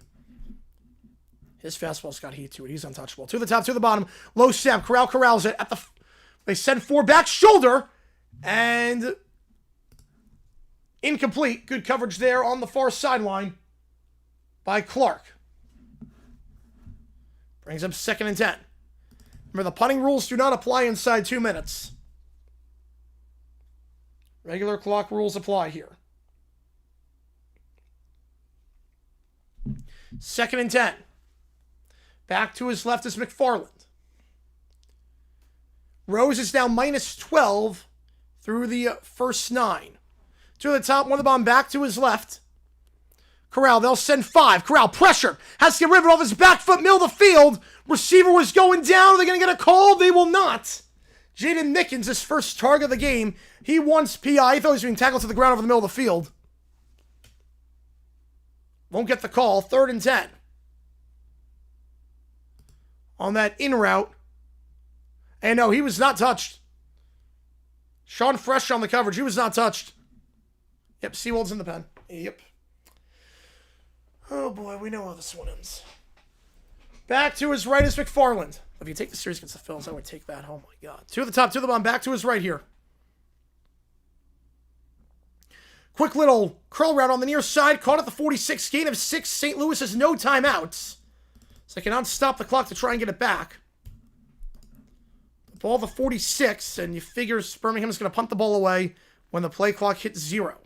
His fastball's got heat to it. He's untouchable. To the top, to the bottom. Low snap. Corrals it at the. They send 4 back shoulder, and incomplete. Good coverage there on the far sideline by Clark. Brings up 2nd and 10. Remember, the punting rules do not apply inside 2 minutes. Regular clock rules apply here. 2nd and 10. Back to his left is McFarland. Rose is now minus 12 through the first 9. To the top, one of the bomb back to his left. Corral, they'll send 5. Corral, pressure. Has to get rid of it off his back foot, middle of the field. Receiver was going down. Are they going to get a call? They will not. Jaden Nickens, his first target of the game. He wants PI. He thought he was being tackled to the ground over the middle of the field. Won't get the call. 3rd and 10. On that in route. And no, he was not touched. Sean Fresh on the coverage. He was not touched. Yep, Seawald's in the pen. Yep. Oh boy, we know how this one ends. Back to his right is McFarland. If you take the series against the Phils, I would take that. Oh my God. To the top, to the bottom, back to his right here. Quick little curl route on the near side. Caught at the 46. Gain of 6. St. Louis has no timeouts. So they cannot stop the clock to try and get it back. Ball the 46, and you figure Birmingham's going to punt the ball away when the play clock hits 0.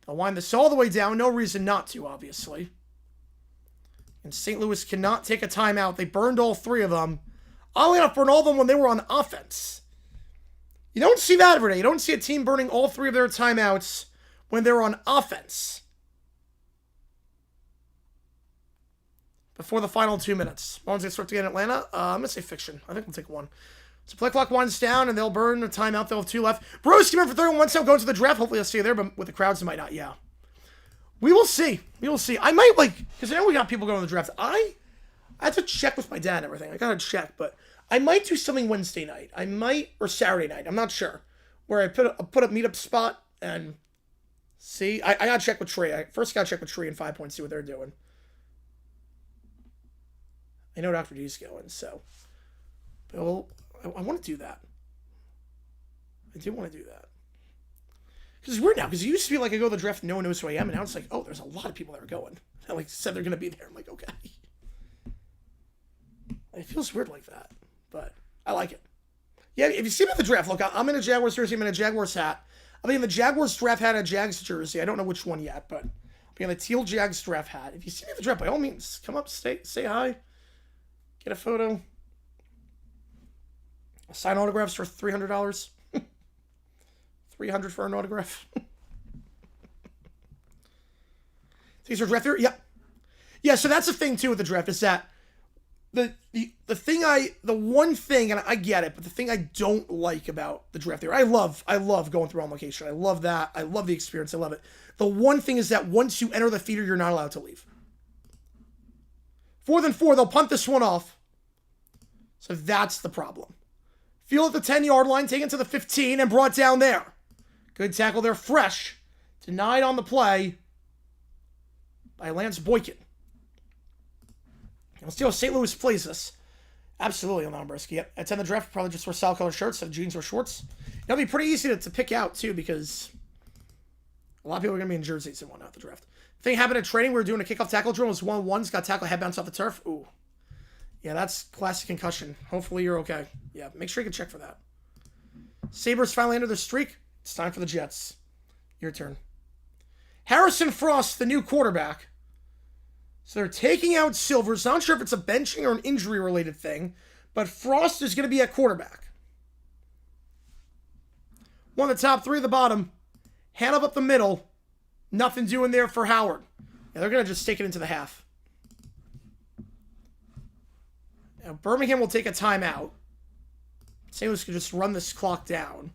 They'll wind this all the way down. No reason not to, obviously. And St. Louis cannot take a timeout. They burned all 3 of them. Oddly enough, burned all of them when they were on offense. You don't see that every day. You don't see a team burning all 3 of their timeouts when they're on offense. Before the final 2 minutes. Marlins going to start to get in Atlanta. I'm going to say fiction. I think we'll take 1. So play clock winds down, and they'll burn a timeout. They'll have 2 left. Bros came in for 31 now, going to the draft. Hopefully they'll stay there, but with the crowds, they might not. Yeah. We will see. We will see. I might, because I know we got people going to the draft. I have to check with my dad and everything. I got to check, but I might do something Wednesday night. I might, or Saturday night. I'm not sure. Where I put a meetup spot and see. I got to check with Tree. I first got to check with Tree and 5 Points, see what they're doing. I know Dr. D's going, so. But I want to do that. I do want to do that. Because it's weird now, because it used to be like I go to the draft and no one knows who I am, and now it's like, oh, there's a lot of people that are going. I said they're going to be there. I'm like, okay. It feels weird like that, but I like it. Yeah, if you see me at the draft, look, I'm in a Jaguars jersey, I'm in a Jaguars hat. I'll be in the Jaguars draft hat, a Jags jersey. I don't know which one yet, but I'll be in the teal Jags draft hat. If you see me at the draft, by all means, come up, say hi, get a photo. I'll sign autographs for $300. $300 for an autograph. These are draft theory? Yeah. Yeah, so that's the thing, too, with the draft, is that the one thing, and I get it, but the thing I don't like about the draft theory, I love going through on location. I love that. I love the experience. I love it. The one thing is that once you enter the feeder, you're not allowed to leave. 4th and 4, they'll punt this one off. So that's the problem. Field at the 10-yard line, taken to the 15, and brought down there. Good tackle there, Fresh. Denied on the play by Lance Boykin. Let's see how St. Louis plays this. Absolutely, on Brisky. Yep. At 10 the draft, probably just wear solid color shirts instead of jeans or shorts. It'll be pretty easy to pick out, too, because A lot of people are going to be in jerseys and whatnot at the draft. Thing happened at training. We were doing a kickoff tackle drill. It was 1-1's got tackle, head bounce off the turf. Ooh. Yeah, that's classic concussion. Hopefully you're okay. Yeah, make sure you can check for that. Sabres finally ended their streak. It's time for the Jets. Your turn. Harrison Frost, the new quarterback. So they're taking out Silvers. Not sure if it's a benching or an injury-related thing, but Frost is going to be at quarterback. One of the top, three at the bottom. Hand up the middle. Nothing doing there for Howard. Yeah, they're going to just take it into the half. Now, Birmingham will take a timeout. St. Louis could just run this clock down.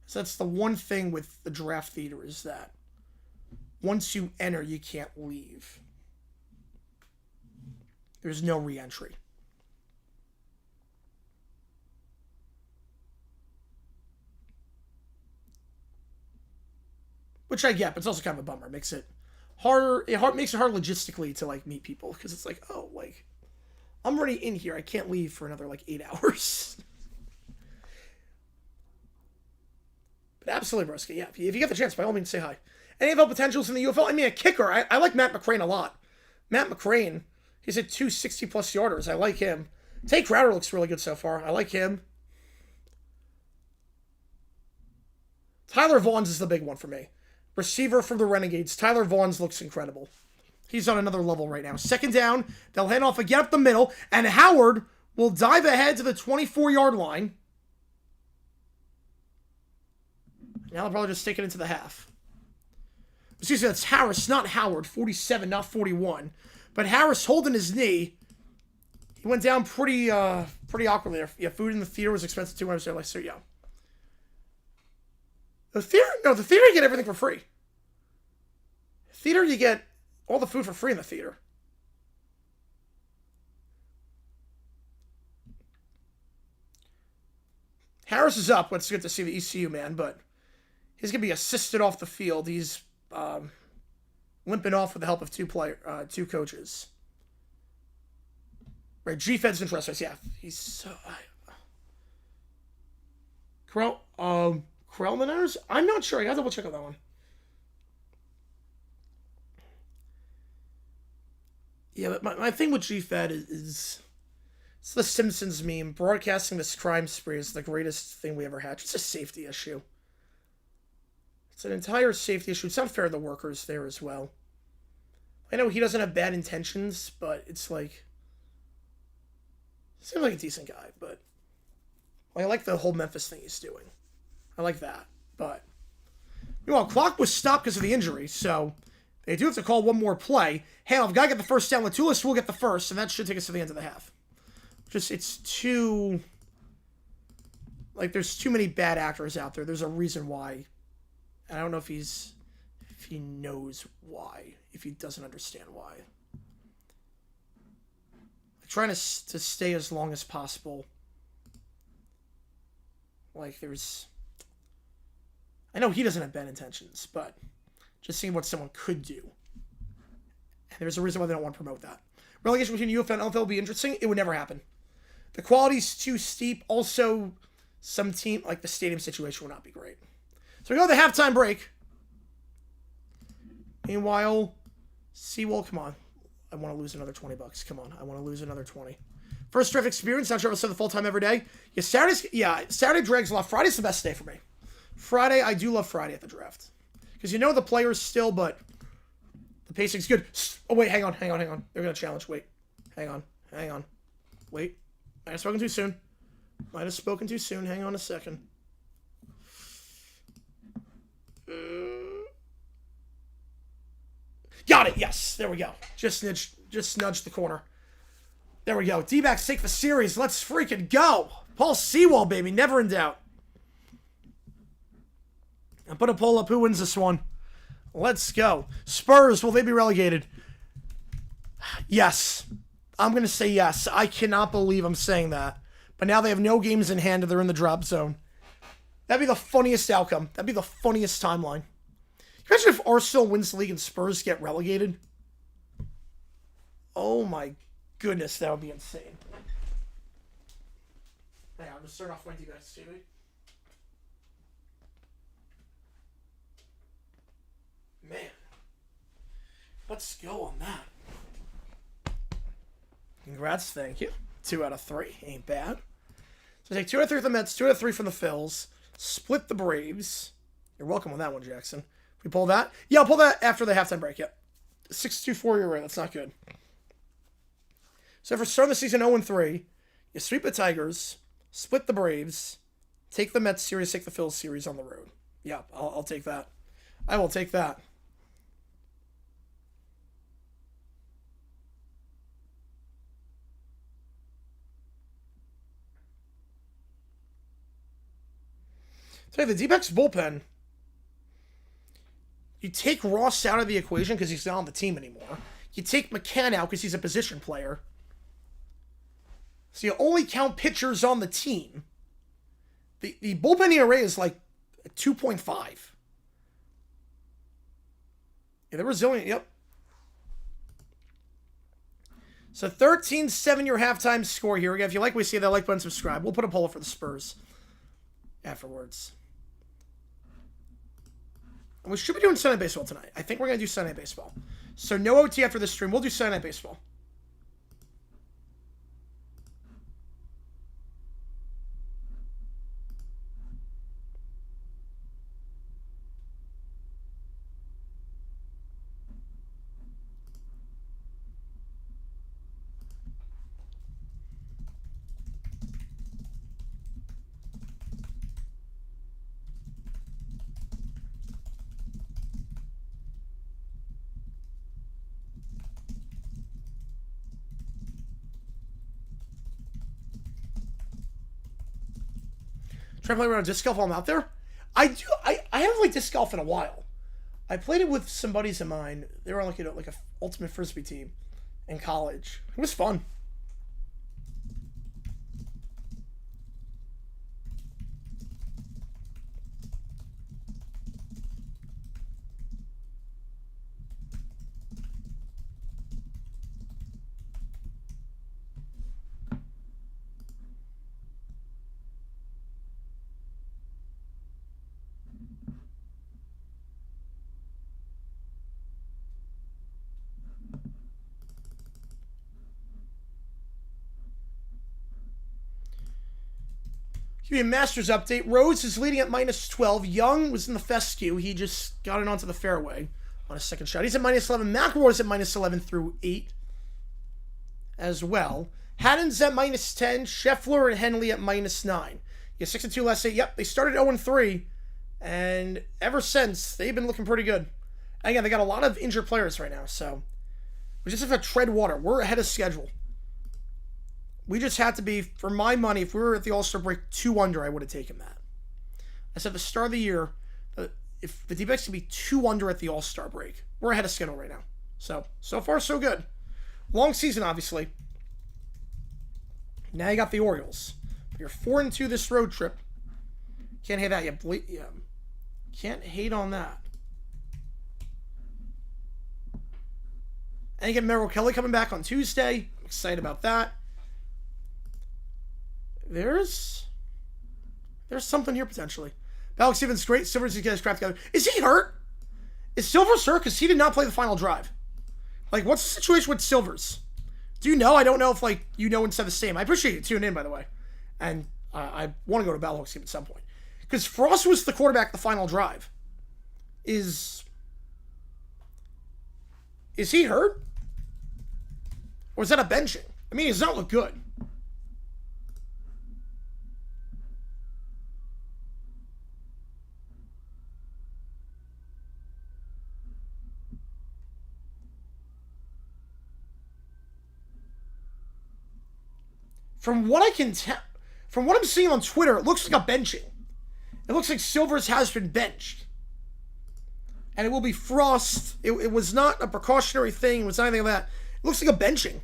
So that's the one thing with the draft theater is that once you enter, you can't leave. There's no re-entry. Which I get, but it's also kind of a bummer. It makes it harder. Makes it hard logistically to like meet people because it's like, oh, like I'm already in here. I can't leave for another like 8 hours. But absolutely, Broski. Yeah, if you get the chance, by all means, say hi. Any NFL potentials in the UFL? I mean, a kicker. I like Matt McCrane a lot. Matt McCrane, he's at 260-plus yarders. I like him. Tate Crowder looks really good so far. I like him. Tyler Vaughn's is the big one for me. Receiver from the Renegades. Tyler Vaughn's looks incredible. He's on another level right now. Second down. They'll hand off again up the middle. And Howard will dive ahead to the 24-yard line. Now they'll probably just take it into the half. Excuse me, that's Harris, not Howard. 47, not 41. But Harris holding his knee. He went down pretty awkwardly there. Yeah, food in the theater was expensive too when I was there. Like, so yeah. The theater, you get everything for free. Theater, you get all the food for free in the theater. Harris is up. It's good to see the ECU man, but he's going to be assisted off the field. He's limping off with the help of two coaches. Right, G-Fed's interested. Yeah, he's so... Krellmaners? I'm not sure. I gotta double check on that one. Yeah, but my thing with G-Fed is it's the Simpsons meme. Broadcasting this crime spree is the greatest thing we ever had. It's a safety issue. It's an entire safety issue. It's not fair to the workers there as well. I know he doesn't have bad intentions, but it's like... Seems like a decent guy, but... I like the whole Memphis thing he's doing. I like that, but... Meanwhile, clock was stopped because of the injury, so... They do have to call one more play. Hey, I've got to get the first down. Latulis will get the first, and that should take us to the end of the half. It's too... Like, there's too many bad actors out there. There's a reason why. And I don't know if he knows why. If he doesn't understand why. Like, trying to stay as long as possible. Like, there's... I know he doesn't have bad intentions, but just seeing what someone could do. And there's a reason why they don't want to promote that. Relegation between UFL and LFL will be interesting. It would never happen. The quality's too steep. Also, some team, like the stadium situation, will not be great. So we go to the halftime break. Meanwhile, Seawall, come on. I want to lose another $20. Come on, I want to lose another 20. First draft experience. Not sure if I'll say the full time every day. Saturday drags a lot. Friday's the best day for me. Friday, I do love Friday at the draft. Because you know the players still, but the pacing's good. Oh, wait, hang on. They're going to challenge. Wait. Hang on. Wait. Might have spoken too soon. Hang on a second. Got it. Yes. There we go. Just nudged the corner. There we go. D-backs take the series. Let's freaking go. Paul Sewall, baby. Never in doubt. I'm put a poll up. Who wins this one? Let's go. Spurs, will they be relegated? Yes. I'm going to say yes. I cannot believe I'm saying that. But now they have no games in hand and they're in the drop zone. That'd be the funniest outcome. That'd be the funniest timeline. Imagine if Arsenal wins the league and Spurs get relegated. Oh my goodness, that would be insane. Hang on, I'm just turning off my D-backs TV. Man. Let's go on that. Congrats, thank you. 2 out of 3. Ain't bad. So take 2 out of 3 from the Mets, 2 out of 3 from the Phils. Split the Braves. You're welcome on that one, Jackson. We pull that? Yeah, I'll pull that after the halftime break, yep. 6-2-4, you're right. That's not good. So for starting the season 0-3, you sweep the Tigers, split the Braves, take the Mets series, take the Phils series on the road. Yeah, I'll take that. I will take that. So the D-backs bullpen, you take Ross out of the equation because he's not on the team anymore. You take McCann out because he's a position player. So you only count pitchers on the team. The bullpen ERA is like 2.5. Yeah, they're resilient, yep. So 13-7 your halftime score here. Again, if you like what we see, that like button, subscribe. We'll put a poll for the Spurs afterwards. And we should be doing Sunday Baseball tonight. I think we're going to do Sunday Baseball. So no OT after this stream. We'll do Sunday Baseball. Try to play around disc golf while I'm out there? I do. I haven't played disc golf in a while. I played it with some buddies of mine. They were on like a ultimate frisbee team in college. It was fun. Give me a Masters update. Rhodes is leading at -12. Young was in the fescue. He just got it onto the fairway on a second shot. He's at -11. McElroy's at -11 through 8 as well. Haddon's at -10. Scheffler and Henley at -9. Yeah, 6-2 last 8. Yep, they started 0-3, and ever since, they've been looking pretty good. And again, they got a lot of injured players right now, so we just have to tread water. We're ahead of schedule. We just had to be, for my money, if we were at the All-Star break 2 under, I would have taken that. I said at the start of the year, if the D-backs could be 2 under at the All-Star break, we're ahead of schedule right now. So far, so good. Long season, obviously. Now you got the Orioles. You're 4-2 this road trip. Can't hate that. Yeah, can't hate on that. And you get Merrill Kelly coming back on Tuesday. I'm excited about that. There's something here potentially. Alex Stevens, great. Silver's guys crap together. Is he hurt? Is Silvers hurt? Because he did not play the final drive. Like, what's the situation with Silvers? Do you know? I don't know if, like, you know and said the same. I appreciate you tuning in, by the way. And I want to go to Battlehawks game at some point. Because Frost was the quarterback the final drive. Is he hurt? Or is that a benching? I mean, he does not look good. From what I can tell, from what I'm seeing on Twitter, it looks like a benching. It looks like Silvers has been benched. And it will be Frost. It was not a precautionary thing. It was anything like that. It looks like a benching.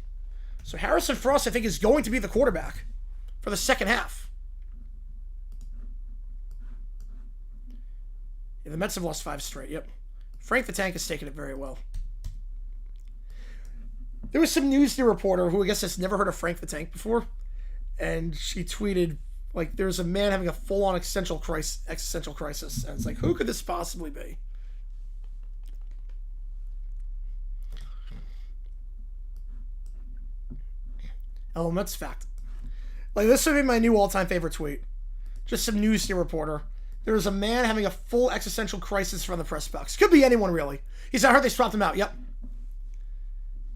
So Harrison Frost, I think, is going to be the quarterback for the second half. Yeah, the Mets have lost 5 straight. Yep. Frank the Tank has taken it very well. There was some news reporter who I guess has never heard of Frank the Tank before. And she tweeted, like, there's a man having a full-on existential crisis. And it's like, who could this possibly be? Oh, that's fact. Like, this would be my new all-time favorite tweet. Just some news reporter. There is a man having a full existential crisis from the press box. Could be anyone, really. He's I heard they swapped him out. Yep.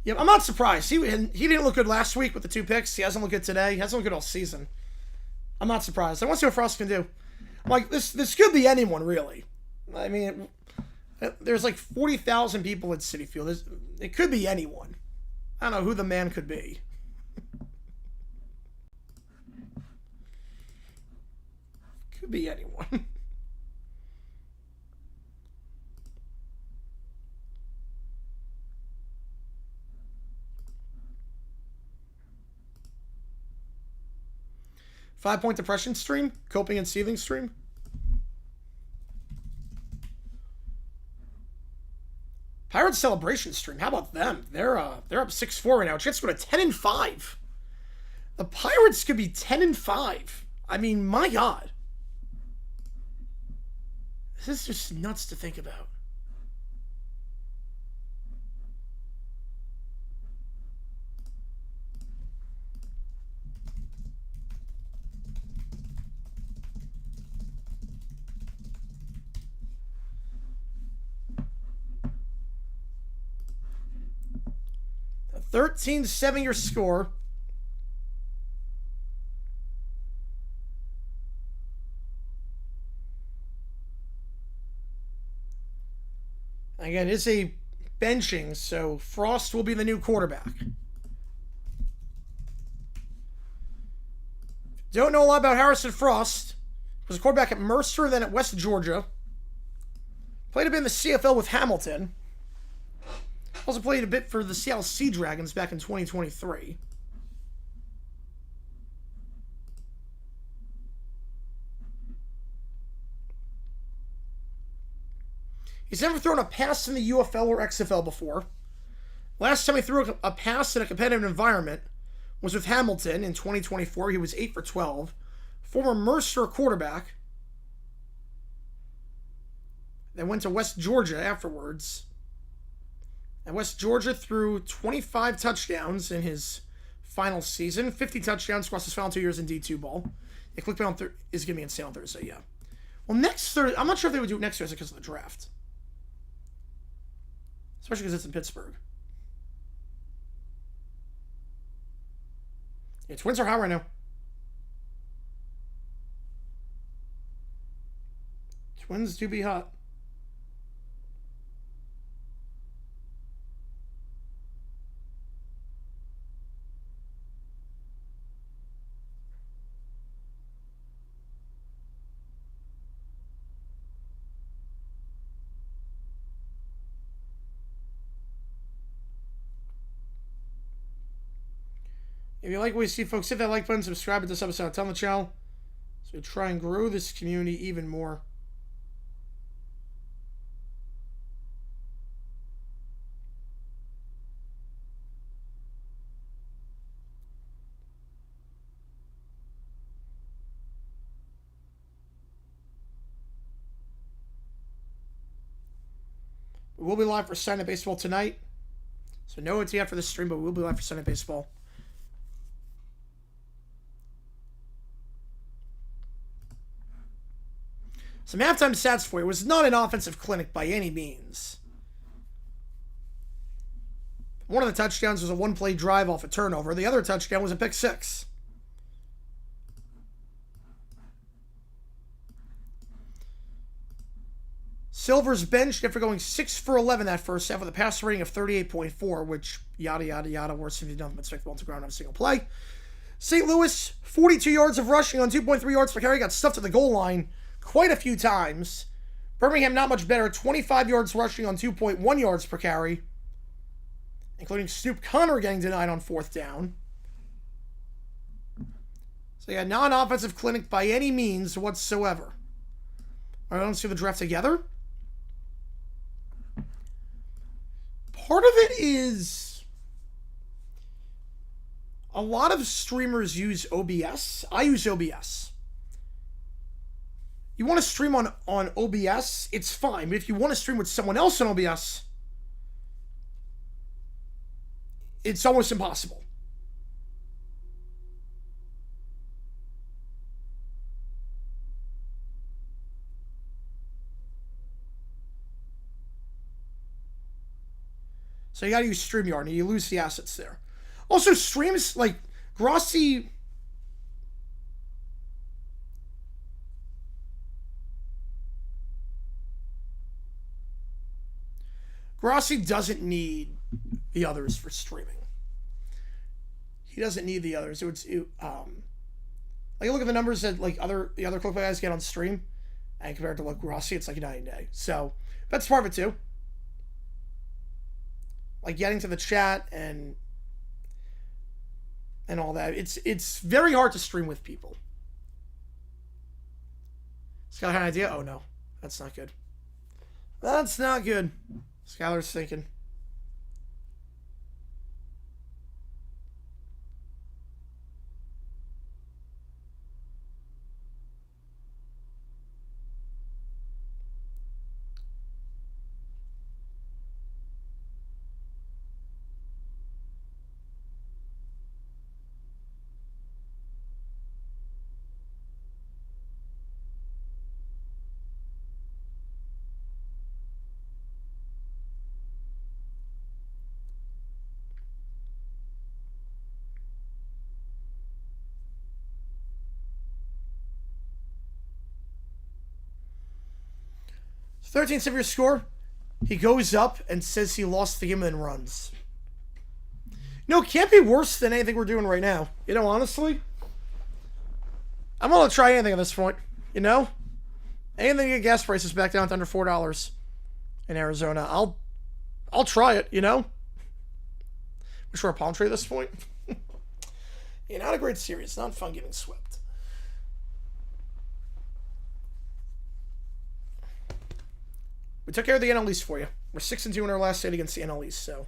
Yep, I'm not surprised. He didn't look good last week with the 2 picks. He hasn't looked good today. He hasn't looked good all season. I'm not surprised. I want to see what Frost can do. Like, this could be anyone, really. I mean, there's like 40,000 people at Citi Field. It could be anyone. I don't know who the man could be. Could be anyone. Five-point depression stream, coping and seething stream. Pirates celebration stream. How about them? They're up 6-4 right now. Chance to go to 10-5. The Pirates could be 10-5. I mean, my God. This is just nuts to think about. A 13-7 your score. Again, it's a benching, so Frost will be the new quarterback. Don't know a lot about Harrison Frost. Was a quarterback at Mercer, then at West Georgia. Played a bit in the CFL with Hamilton. Also played a bit for the Seattle Sea Dragons back in 2023. He's never thrown a pass in the UFL or XFL before. Last time he threw a pass in a competitive environment was with Hamilton in 2024. He was 8 for 12. Former Mercer quarterback. Then went to West Georgia afterwards. And West Georgia threw 25 touchdowns in his final season. 50 touchdowns across his final 2 years in D2 ball. They clicked me on is going to be insane on Thursday, yeah. Well, next Thursday, I'm not sure if they would do it next Thursday because of the draft. Especially because it's in Pittsburgh. Yeah, Twins are hot right now. Twins do be hot. If you like what you see, folks, hit that like button, subscribe to this episode, tell the channel, so we try and grow this community even more. We'll be live for Sunday Baseball tonight, so no OT after this stream, but we'll be live for Sunday Baseball. Some halftime stats for you. It was not an offensive clinic by any means. One of the touchdowns was a one-play drive off a turnover. The other touchdown was a pick six. Silver's benched after going 6 for 11 that first half with a passer rating of 38.4, which yada, yada, yada, worse if you don't expect the ball to ground on a single play. St. Louis, 42 yards of rushing on 2.3 yards per carry, got stuffed at the goal line quite a few times. Birmingham not much better, 25 yards rushing on 2.1 yards per carry, including Snoop Connor getting denied on 4th down. So yeah, non-offensive clinic by any means whatsoever. All right, let's see the draft together. Part of it is a lot of streamers use OBS. I use OBS. You want to stream on OBS, it's fine. But if you want to stream with someone else on OBS, it's almost impossible. So you got to use StreamYard, and you lose the assets there. Also, streams, like, Grossi... Grossi doesn't need the others for streaming. He doesn't need the others. Like, look at the numbers that, like, the other clickbait guys get on stream, and compared to, like, Grossi, it's like a night and day. So, that's part of it, too. Like, getting to the chat and all that. It's very hard to stream with people. Skylar had an idea? Oh, no. That's not good. That's not good. Skylar's thinking. So 13th of your score. He goes up and says he lost the game and then runs. No, it can't be worse than anything we're doing right now. You know, honestly, I'm going to try anything at this point. You know? Anything to get gas prices back down to under $4 in Arizona. I'll try it, you know? We're sure a palm tree at this point. Yeah, not a great series. Not fun getting swept. We took care of the NL East for you. We're 6-2 in our last 8 against the NL East, so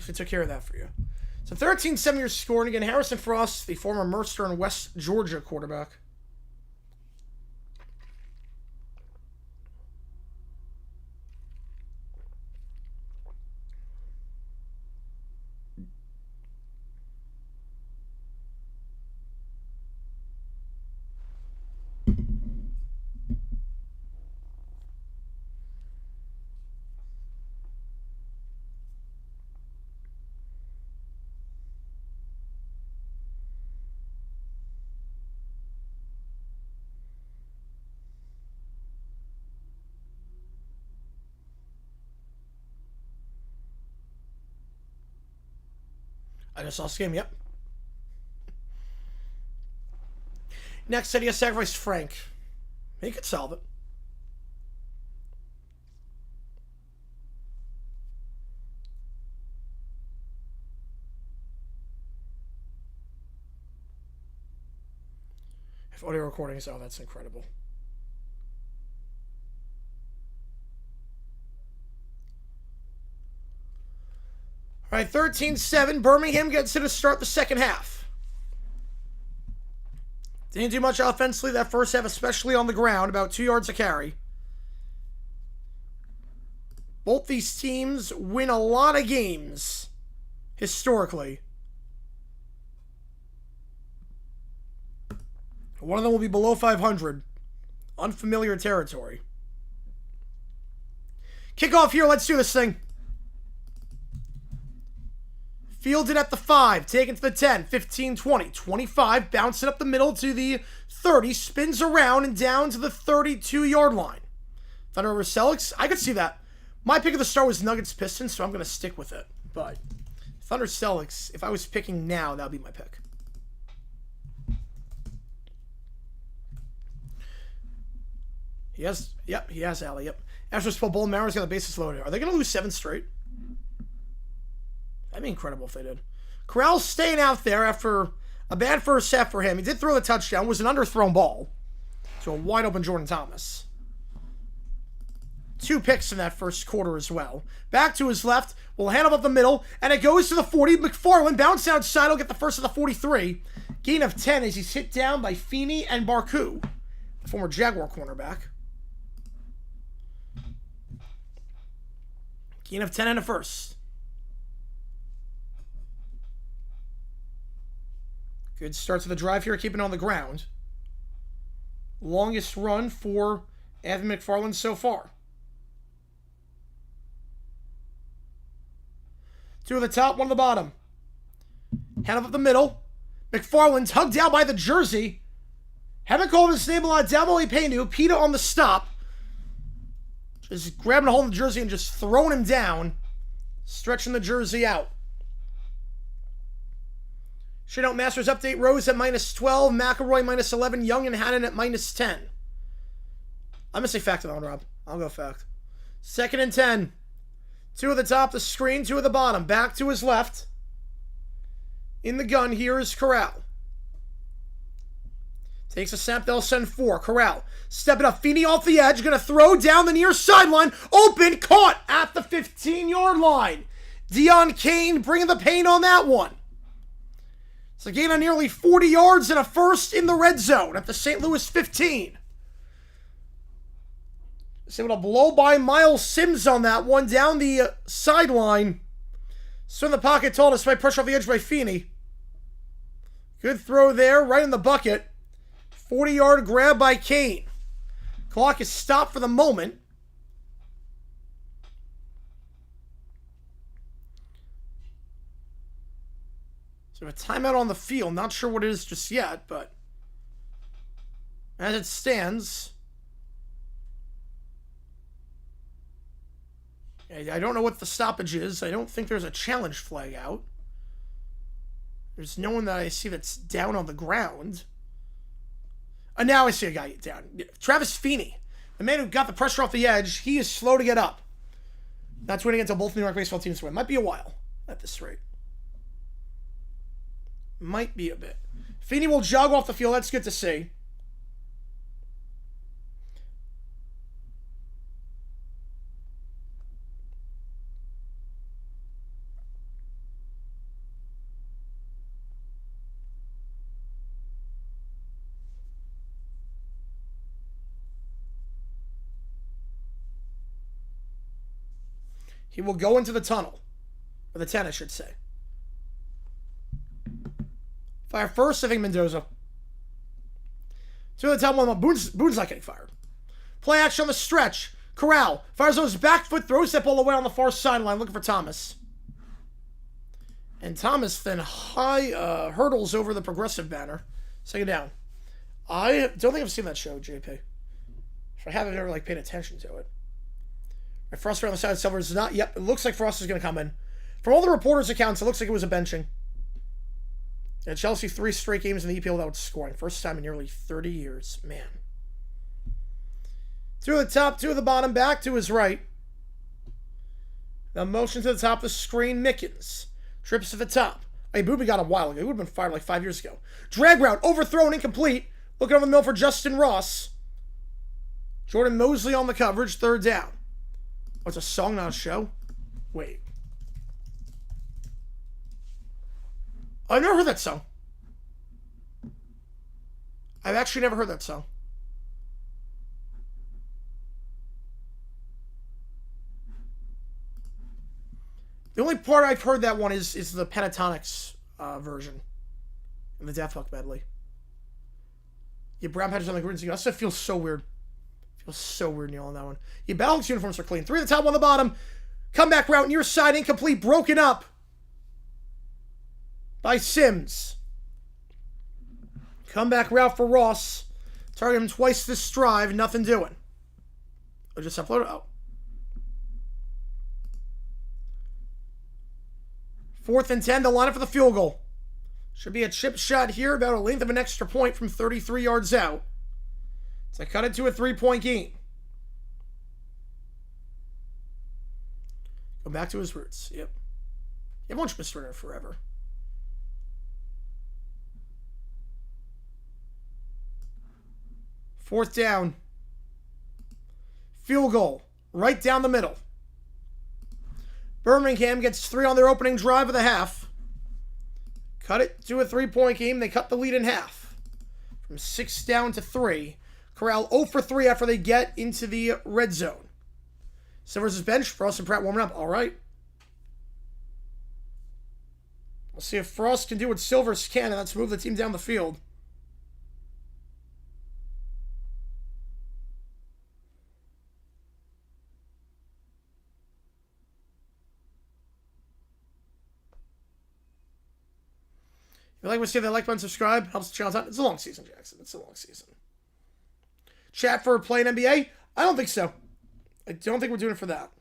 we took care of that for you. So 13-7 your score, and again, Harrison Frost, the former Mercer and West Georgia quarterback. I just saw Skim, yep. Next, said he has sacrificed Frank. He could solve it. If audio recordings, oh, that's incredible. All right, 13-7. Birmingham gets to start the second half. Didn't do much offensively that first half, especially on the ground, about 2 yards a carry. Both these teams win a lot of games, historically. One of them will be below 500. Unfamiliar territory. Kickoff here, let's do this thing. Fielded at the 5, taken to the 10, 15, 20, 25, bounce it up the middle to the 30, spins around and down to the 32-yard line. Thunder over Celtics, I could see that. My pick of the start was Nuggets Pistons, so I'm going to stick with it. But Thunder Celtics, if I was picking now, that would be my pick. He has Allie, yep. After this football, Mariners got the bases loaded. Are they going to lose 7 straight? That'd be incredible if they did. Corral's staying out there after a bad first half for him. He did throw the touchdown. It was an underthrown ball to a wide-open Jordan Thomas. 2 picks in that first quarter as well. Back to his left. Will hand up the middle, and it goes to the 40. McFarland, bounce outside. He'll get the first of the 43. Gain of 10 as he's hit down by Feeney and Barku, the former Jaguar cornerback. Gain of 10 and a first. Good start to the drive here, keeping on the ground. Longest run for Anthony McFarland so far. Two at the top, one at the bottom. Hand up the middle. McFarland's hugged down by the jersey. Haven't called his name a lot. Down Paynu. Peta on the stop. Just grabbing a hold of the jersey and just throwing him down. Stretching the jersey out. Shootout Masters update. Rose at -12. McElroy -11. Young and Hannon at -10. I'm going to say fact on that one, Rob. I'll go fact. 2nd and 10. Two at the top, the screen, two at the bottom. Back to his left. In the gun, here is Corral. Takes a snap, they'll send 4. Corral. Stepping up, Feeney off the edge. Going to throw down the near sideline. Open, caught at the 15-yard line. Dion Kane bringing the pain on that one. It's a gain on nearly 40 yards and a first in the red zone at the St. Louis 15. It's able to blow by Miles Sims on that one down the sideline. So in the pocket tall despite pressure off the edge by Feeney. Good throw there, right in the bucket. 40-yard grab by Kane. Clock is stopped for the moment. So a timeout on the field. Not sure what it is just yet, but as it stands, I don't know what the stoppage is. I don't think there's a challenge flag out. There's no one that I see that's down on the ground. And now I see a guy down. Travis Feeney, the man who got the pressure off the edge. He is slow to get up. That's waiting until both New York baseball teams win. Might be a while at this rate. Might be a bit. Feeney will jog off the field. That's good to see. He will go into the tunnel. Or the 10, I should say. Fire first, I think Mendoza. Two at the top, one. Boone's not getting fired. Play action on the stretch. Corral fires on his back foot, throws that ball away on the far sideline, looking for Thomas. And Thomas then hurdles over the progressive banner. 2nd down. I don't think I've seen that show, JP. If I haven't ever paid attention to it. Frost around the side of Silver is not. Yep, it looks like Frost is going to come in. From all the reporters' accounts, it looks like it was a benching. And Chelsea 3 straight games in the EPL without scoring. First time in nearly 30 years. Man. 2 at the top, 2 at the bottom, back to his right. The motion to the top of the screen, Mickens. Trips to the top. Booby got a while ago. He would have been fired like 5 years ago. Drag route, overthrown, incomplete. Looking over the middle for Justin Ross. Jordan Mosley on the coverage, 3rd down. Oh, it's a song, not a show? Wait. I've never heard that song. I've actually never heard that song. The only part I've heard that one is the Pentatonics version. In the Daft Punk medley. Yeah, brown patches on the green. That stuff feels so weird. Feels so weird, Neil, on that one. Yeah, Battlehawks uniforms are clean. 3 at the top, 1 on the bottom. Comeback route, near side, incomplete, broken up by Sims. Comeback route for Ross. Target him twice this drive, nothing doing. I just uploaded. Oh. 4th and 10, the line up for the field goal. Should be a chip shot here, about a length of an extra point from 33 yards out. So I cut it to a 3-point game. Go back to his roots. Yep. Everyone's been starting forever. Fourth down. Field goal. Right down the middle. Birmingham gets 3 on their opening drive of the half. Cut it to a 3-point game. They cut the lead in half. From 6 down to 3. Corral 0 for 3 after they get into the red zone. Silver's bench. Frost and Pratt warming up. All right. We'll see if Frost can do what Silvers can, and that's move the team down the field. you like what see that like button, subscribe, helps the channel out. It's a long season, Jackson. It's a long season. Chat for playing NBA? I don't think so. I don't think we're doing it for that.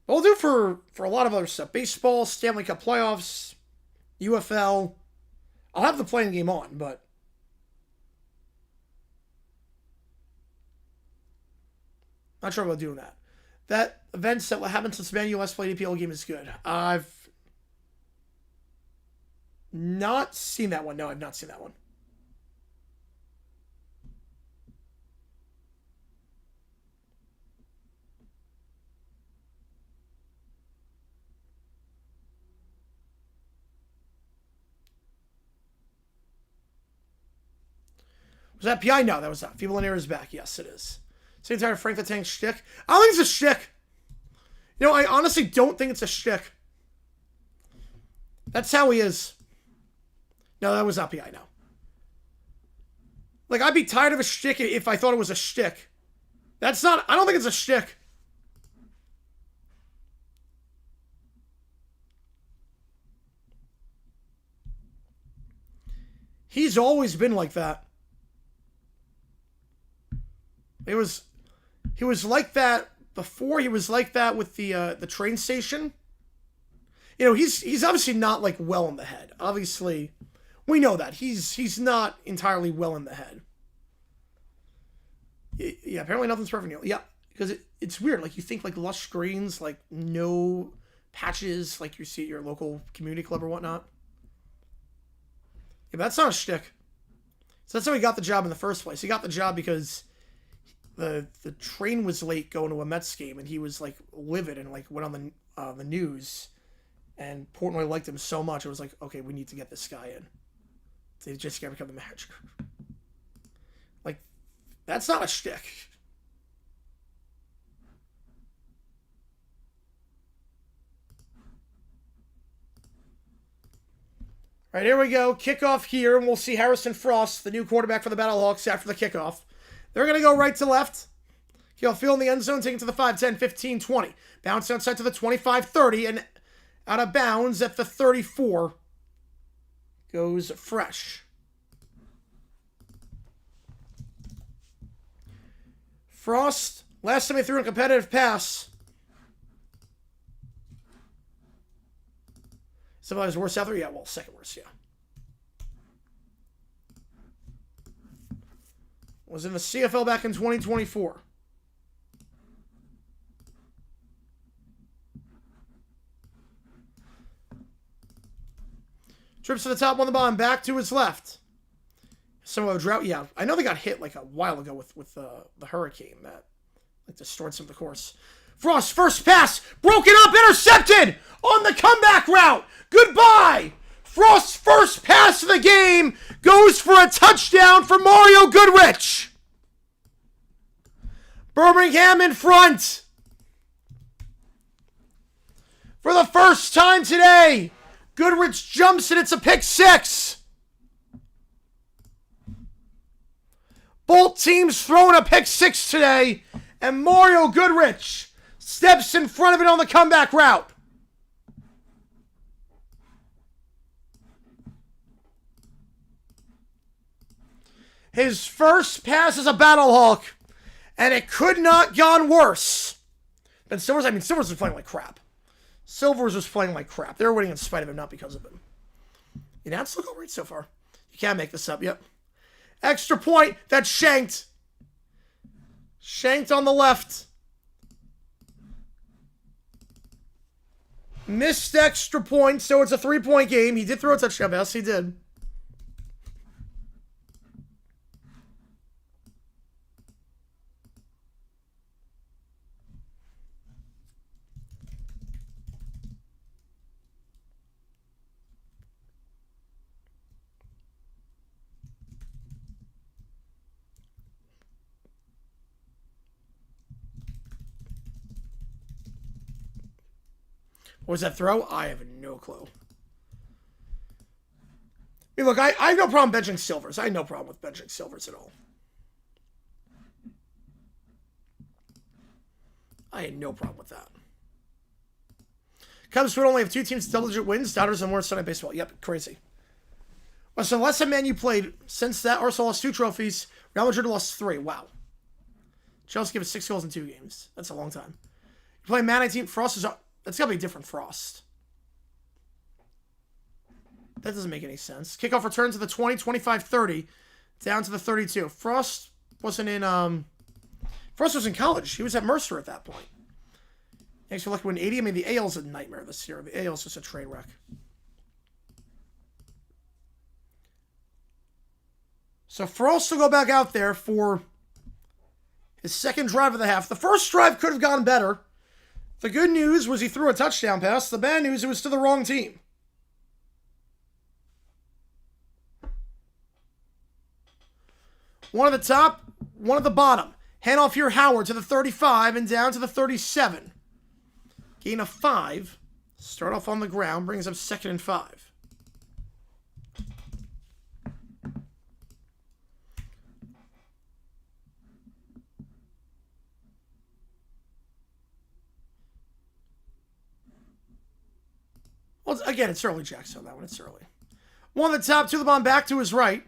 We'll do for a lot of other stuff. Baseball, Stanley Cup playoffs, UFL. I'll have the playing game on, but not sure about doing that. That events that will happen since Manu last played EPL game is good. I've not seen that one. No, I've not seen that one. Was that PI? No, that was not. Feeble Linear is back. Yes, it is. Same time Frank the Tank shtick. I don't think it's a shtick. You know, I honestly don't think it's a shtick. That's how he is. No, that was not PI, no. Like, I'd be tired of a shtick if I thought it was a shtick. That's not... I don't think it's a shtick. He's always been like that. He was like that before. He was like that with the train station. You know, he's obviously not like well in the head. Obviously, we know that he's not entirely well in the head. Yeah, apparently nothing's perfect. Yeah, because it's weird. Like you think like lush screens, like no patches, like you see at your local community club or whatnot. Yeah, but that's not a shtick. So that's how he got the job in the first place. He got the job because the train was late going to a Mets game, and he was like livid and like went on the news, and Portnoy liked him so much it was like, okay, we need to get this guy in. So he just can't become the manager. Like, that's not a shtick. All right, here we go. Kickoff here, and we'll see Harrison Frost, the new quarterback for the Battlehawks, after the kickoff. They're going to go right to left. He'll field in the end zone, take it to the 5, 10, 15, 20. Bounce outside to the 25, 30, and out of bounds at the 34 goes Fresh. Frost, last time he threw a competitive pass. Somebody's worst out there? Yeah, well, second worst, yeah. Was in the CFL back in 2024. Trips to the top on the bottom, back to his left. Some of a drought, yeah. I know they got hit like a while ago with the hurricane that like distorted some of the course. Frost, first pass, broken up, intercepted on the comeback route. Goodbye. Frost's first pass of the game goes for a touchdown for Mario Goodrich. Birmingham in front. For the first time today, Goodrich jumps and it's a pick six. Both teams throwing a pick six today, and Mario Goodrich steps in front of it on the comeback route. His first pass as a Battlehawk, and it could not gone worse. But Silvers was playing like crap. Silvers was playing like crap. They were winning in spite of him, not because of him. You know, it's looking great so far. You can't make this up, yep. Extra point, that's shanked. Shanked on the left. Missed extra point, so it's a 3-point game. He did throw a touchdown pass, he did. What was that throw? I have no clue. I mean, look, I have no problem benching Silvers. I have no problem with benching Silvers at all. I had no problem with that. Cubs would only have 2 teams with double-digit wins. Dodgers and more Sunday baseball. Yep, crazy. Well, so the last time Man U played, since that, Arsenal lost 2 trophies. Real Madrid lost 3. Wow. Chelsea gave us 6 goals in 2 games. That's a long time. You play Man 19. Frost is... That's got to be a different Frost. That doesn't make any sense. Kickoff return to the 20, 25, 30. Down to the 32. Frost wasn't in... Frost was in college. He was at Mercer at that point. Thanks for lucky win 80. I mean, the AL's a nightmare this year. The AL's just a train wreck. So Frost will go back out there for his second drive of the half. The first drive could have gone better. The good news was he threw a touchdown pass. The bad news, it was to the wrong team. One at the top, one at the bottom. Hand off here, Howard, to the 35 and down to the 37. Gain of 5. Start off on the ground. Brings up 2nd and 5. Well, again, it's early, Jackson, on that one. It's early. One at the top, 2 at the bottom, back to his right.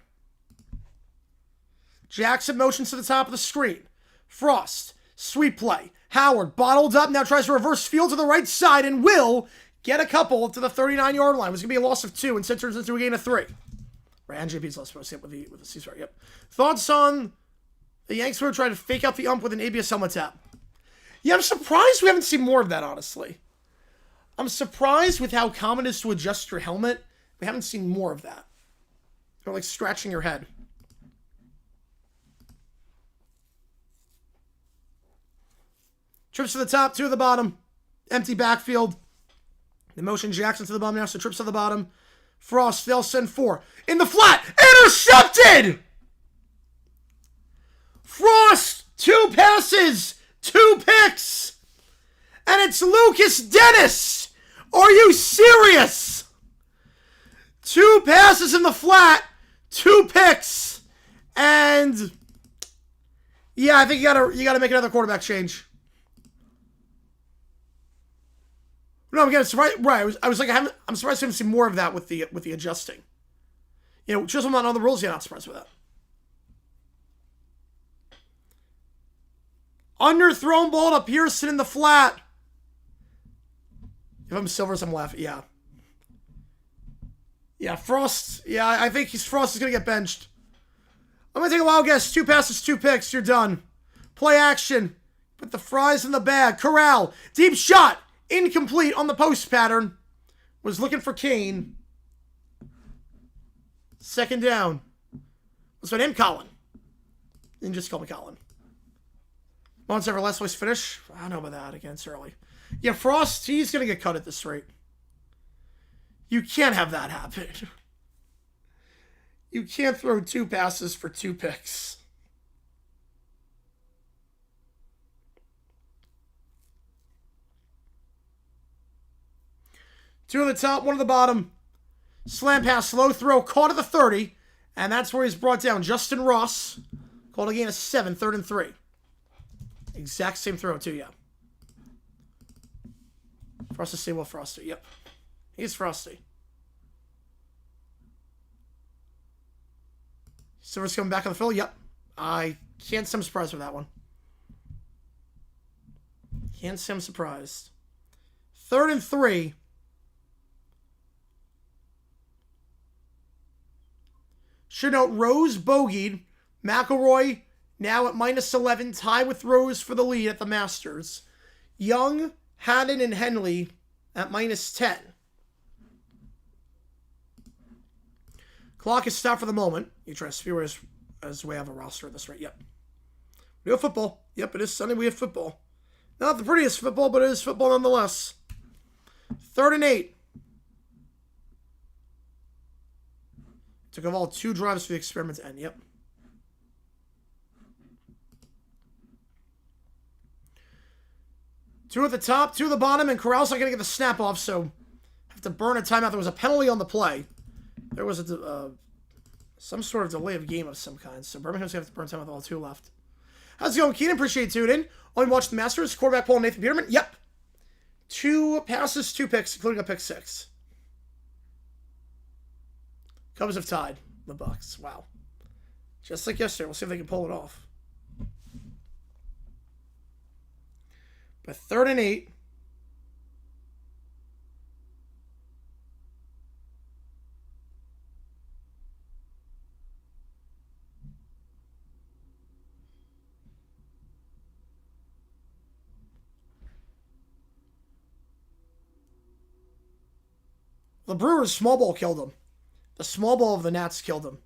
Jackson motions to the top of the screen. Frost, sweep play. Howard, bottled up, now tries to reverse field to the right side and will get a couple to the 39-yard line. It was going to be a loss of 2, and instead turns into a gain of 3. Right, and JP's last supposed to hit with the C-star, yep. Thoughts on the Yanks were trying to fake out the ump with an ABS helmet tap? Yeah, I'm surprised we haven't seen more of that, honestly. I'm surprised with how common it is to adjust your helmet. We haven't seen more of that. Or like scratching your head. Trips to the top, 2 to the bottom. Empty backfield. The motion Jackson to the bottom now, so trips to the bottom. Frost, they'll send 4. In the flat! Intercepted! Frost, 2 passes, 2 picks! And it's Lucas Dennis! Are you serious? 2 passes in the flat, 2 picks, and... Yeah, I think you gotta make another quarterback change. No, I'm getting surprised. Right, I was like, I'm surprised I haven't seen more of that with the adjusting. You know, just I'm not on the rules yet. I'm not surprised with that. Underthrown ball to Pearson in the flat. If I'm Silvers, I'm laughing. Yeah. Yeah, Frost. Yeah, I think Frost is gonna get benched. I'm gonna take a wild guess. 2 passes, 2 picks. You're done. Play action. Put the fries in the bag. Corral. Deep shot. Incomplete on the post pattern. Was looking for Kane. 2nd down. What's my name? Colin. You can just call me Colin. Once ever last place finish. I don't know about that. Again, it's early. Yeah, Frost, he's going to get cut at this rate. You can't have that happen. You can't throw 2 passes for 2 picks. Two at the top, 1 at the bottom. Slam pass, slow throw, caught at the 30. And that's where he's brought down. Justin Ross called a gain of 7, 3rd and 3. Exact same throw, too, yeah. Frosty, say well, Frosty. Yep. He's Frosty. Silver's coming back on the field. Yep. I can't say I'm surprised with that one. Can't say I'm surprised. 3rd and 3. Should note, Rose bogeyed. McElroy now at -11, tied with Rose for the lead at the Masters. Young, Haddon, and Henley at -10. Clock is stopped for the moment. You try to spear as we have a roster at this rate. Yep. We have football. Yep, it is Sunday. We have football. Not the prettiest football, but it is football nonetheless. 3rd and 8. Took of all 2 drives for the experiment to end. Yep. Two at the top, 2 at the bottom, and Corral's not going to get the snap off, so have to burn a timeout. There was a penalty on the play. There was some sort of delay of game of some kind, so Birmingham's going to have to burn time with all 2 left. How's it going, Keenan? Appreciate you tuning in. Only watched the Masters. Quarterback poll, Nathan Peterman. Yep. 2 passes, 2 picks, including a pick 6. Cubs have tied the Bucks. Wow. Just like yesterday. We'll see if they can pull it off. But 3rd and 8. The Brewers' small ball killed him. The small ball of the Nats killed him.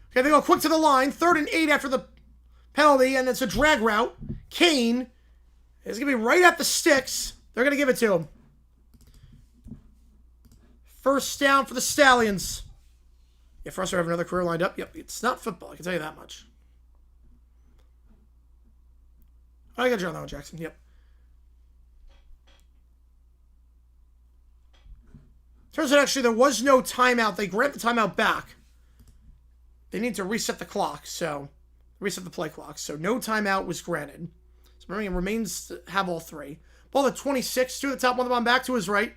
Okay, they go quick to the line. 3rd and 8 after the penalty, and it's a drag route. Kane is going to be right at the sticks. They're going to give it to him. First down for the Stallions. Yeah, for us to have another career lined up. Yep, it's not football. I can tell you that much. Oh, I got you on that one, Jackson. Yep. Turns out, actually, there was no timeout. They grant the timeout back. They need to reset the clock, so... Reset the play clock. So, no timeout was granted. So, Birmingham remains to have all 3. Ball at 26. 2 at the top, 1 the bottom, back to his right.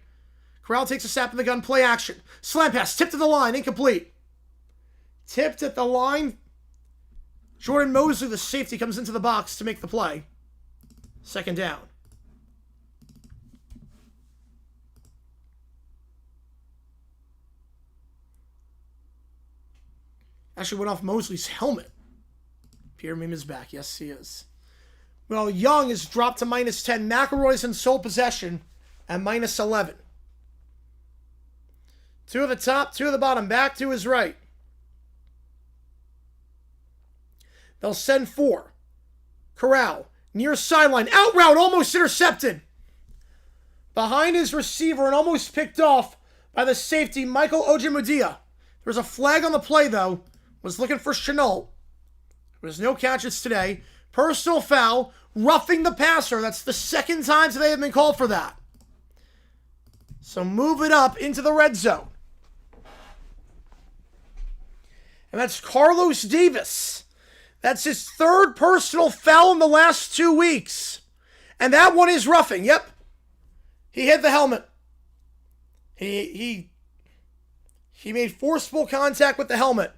Corral takes a snap in the gun. Play action. Slam pass. Tipped to the line. Incomplete. Tipped at the line. Jordan Mosley, the safety, comes into the box to make the play. 2nd down. Actually went off Mosley's helmet. Pierre Meme is back. Yes, he is. Well, Young is dropped to -10. McElroy's in sole possession at -11. 2 at the top, 2 at the bottom. Back to his right. They'll send 4. Corral. Near sideline. Out route. Almost intercepted. Behind his receiver and almost picked off by the safety, Michael Ojemudia. There was a flag on the play, though. Was looking for Chenault. There was no catches today. Personal foul. Roughing the passer. That's the 2nd time today have been called for that. So move it up into the red zone. And that's Carlos Davis. That's his 3rd personal foul in the last 2 weeks. And that one is roughing. Yep. He hit the helmet. He made forceful contact with the helmet.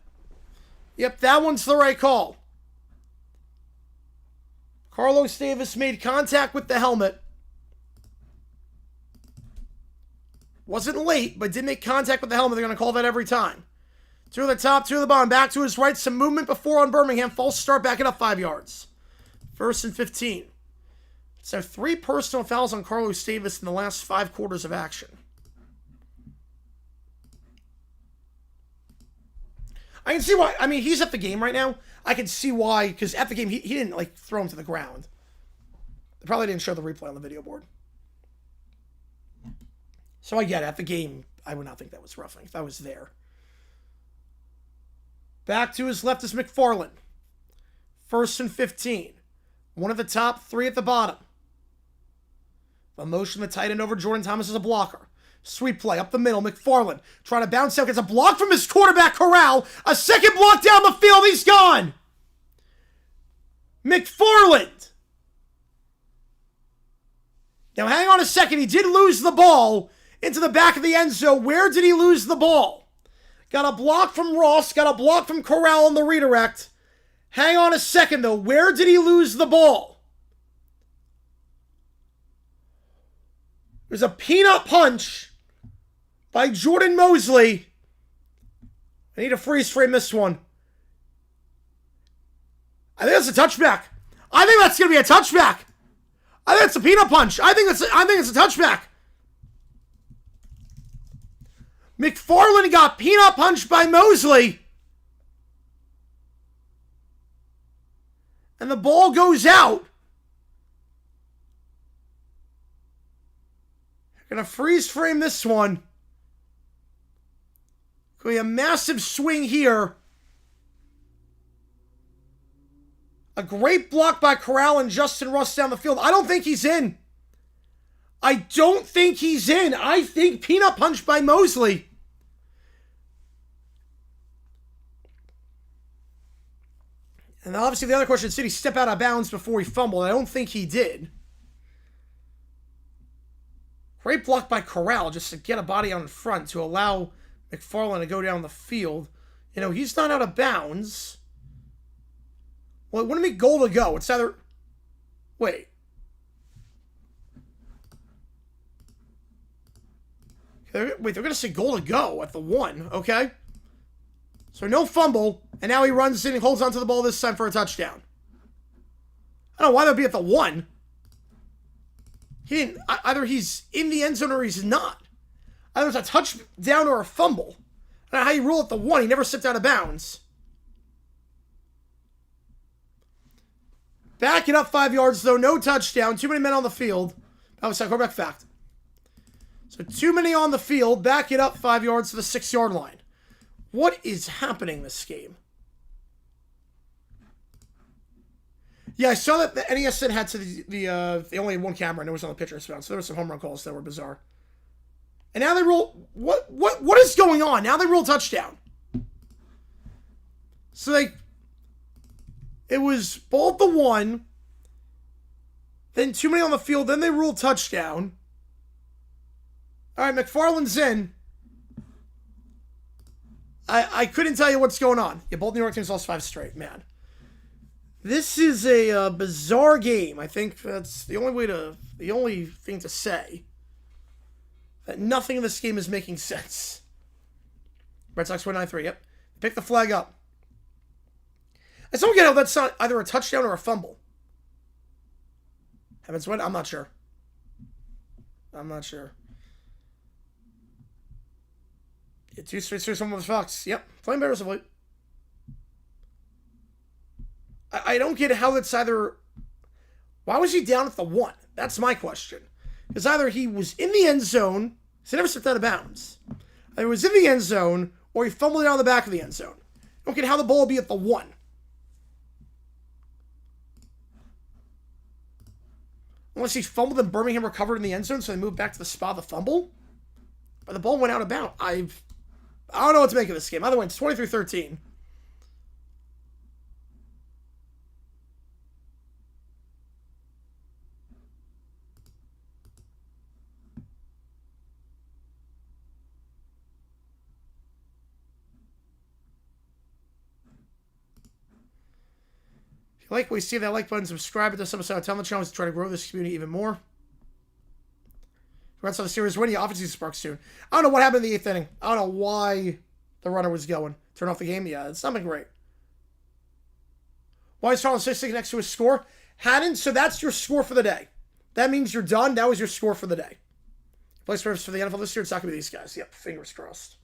Yep, that one's the right call. Carlos Davis made contact with the helmet. Wasn't late, but did make contact with the helmet. They're going to call that every time. 2 at the top, 2 at the bottom. Back to his right. Some movement before on Birmingham. False start, backing up 5 yards. 1st and 15. So 3 personal fouls on Carlos Davis in the last 5 quarters of action. I can see why. I mean, he's at the game right now. I can see why, because at the game, he didn't, like, throw him to the ground. They probably didn't show the replay on the video board. So I get it. At the game, I would not think that was roughing if I was there. Back to his left is McFarland. 1st and 15. 1 at the top, 3 at the bottom. The motion the tight end over Jordan Thomas as a blocker. Sweep play up the middle. McFarland trying to bounce out. Gets a block from his quarterback, Corral. A 2nd block down the field. He's gone. McFarland. Now, hang on a second. He did lose the ball into the back of the end zone. Where did he lose the ball? Got a block from Ross. Got a block from Corral on the redirect. Hang on a second, though. Where did he lose the ball? There's a peanut punch by Jordan Mosley. I need to freeze frame this one. I think that's a touchback. I think that's going to be a touchback. I think it's a peanut punch. I think it's a touchback. McFarland got peanut punched by Mosley. And the ball goes out. Gonna freeze frame this one. Could be a massive swing here. A great block by Corral and Justin Russ down the field. I don't think he's in. I think peanut punch by Mosley. And obviously the other question is, did he step out of bounds before he fumbled? I don't think he did. Great block by Corral just to get a body out in front to allow McFarland to go down the field. You know, he's not out of bounds. Well, it wouldn't be goal to go. It's either... Wait. Wait, they're going to say goal to go at the 1, okay? So no fumble, and now he runs in and holds onto the ball this time for a touchdown. I don't know why that would be at the 1. He didn't... Either he's in the end zone or he's not. Either it's a touchdown or a fumble. I don't know how you rule at the 1. He never stepped out of bounds. Back it up 5 yards, though. No touchdown. Too many men on the field. That was a quarterback fact. So too many on the field. Back it up 5 yards to the 6-yard line. What is happening this game? Yeah, I saw that the NESN had to they only had one camera and it was on the pitcher's bound, so there were some home run calls that were bizarre. And now they roll... What is going on? Now they roll touchdown. So it was ball at the 1, then too many on the field, then they rule touchdown. All right, McFarland's in. I couldn't tell you what's going on. Yeah, both New York teams lost 5 straight, man. This is a bizarre game. I think that's the only thing to say. That nothing in this game is making sense. Red Sox win 9-3. Yep. Pick the flag up. I still don't get how that's not either a touchdown or a fumble. Heavens, what? I'm not sure. Yeah, 2 straight series from the Fox. Yep. Playing better as of late. I don't get how that's either... Why was he down at the 1? That's my question. Because either he was in the end zone, so he never stepped out of bounds. Either he was in the end zone, or he fumbled down the back of the end zone. I don't get how the ball would be at the 1. Unless he fumbled and Birmingham recovered in the end zone, so they moved back to the spot of the fumble. But the ball went out of bounds. I don't know what to make of this game. Either way, it's 23-13. If you like what you see, that like button, subscribe to this episode, tell the channel to try to grow this community even more. Congrats on the series win. You obviously spark soon. I don't know what happened in the 8th inning. I don't know why the runner was going. Turn off the game? Yeah, it's something great. Why is Charles sitting next to his score? Hadn't, so that's your score for the day. That means you're done. That was your score for the day. Place for the NFL this year, it's not going to be these guys. Yep, fingers crossed.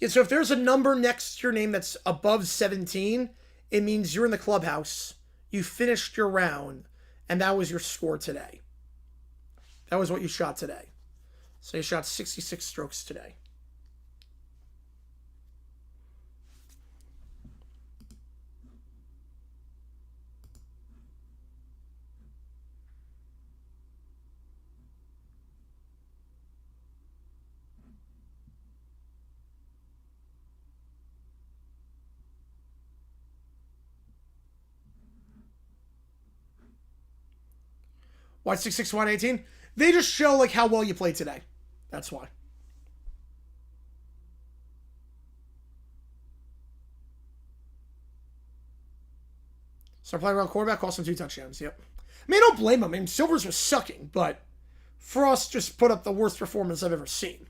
Yeah, so if there's a number next to your name that's above 17, it means you're in the clubhouse, you finished your round, and that was your score today. That was what you shot today. So you shot 66 strokes today. Why 66, 118? They just show like how well you played today. That's why. Start playing around quarterback, cost him 2 touchdowns. Yep. I mean, I don't blame him. I mean, Silvers was sucking, but Frost just put up the worst performance I've ever seen.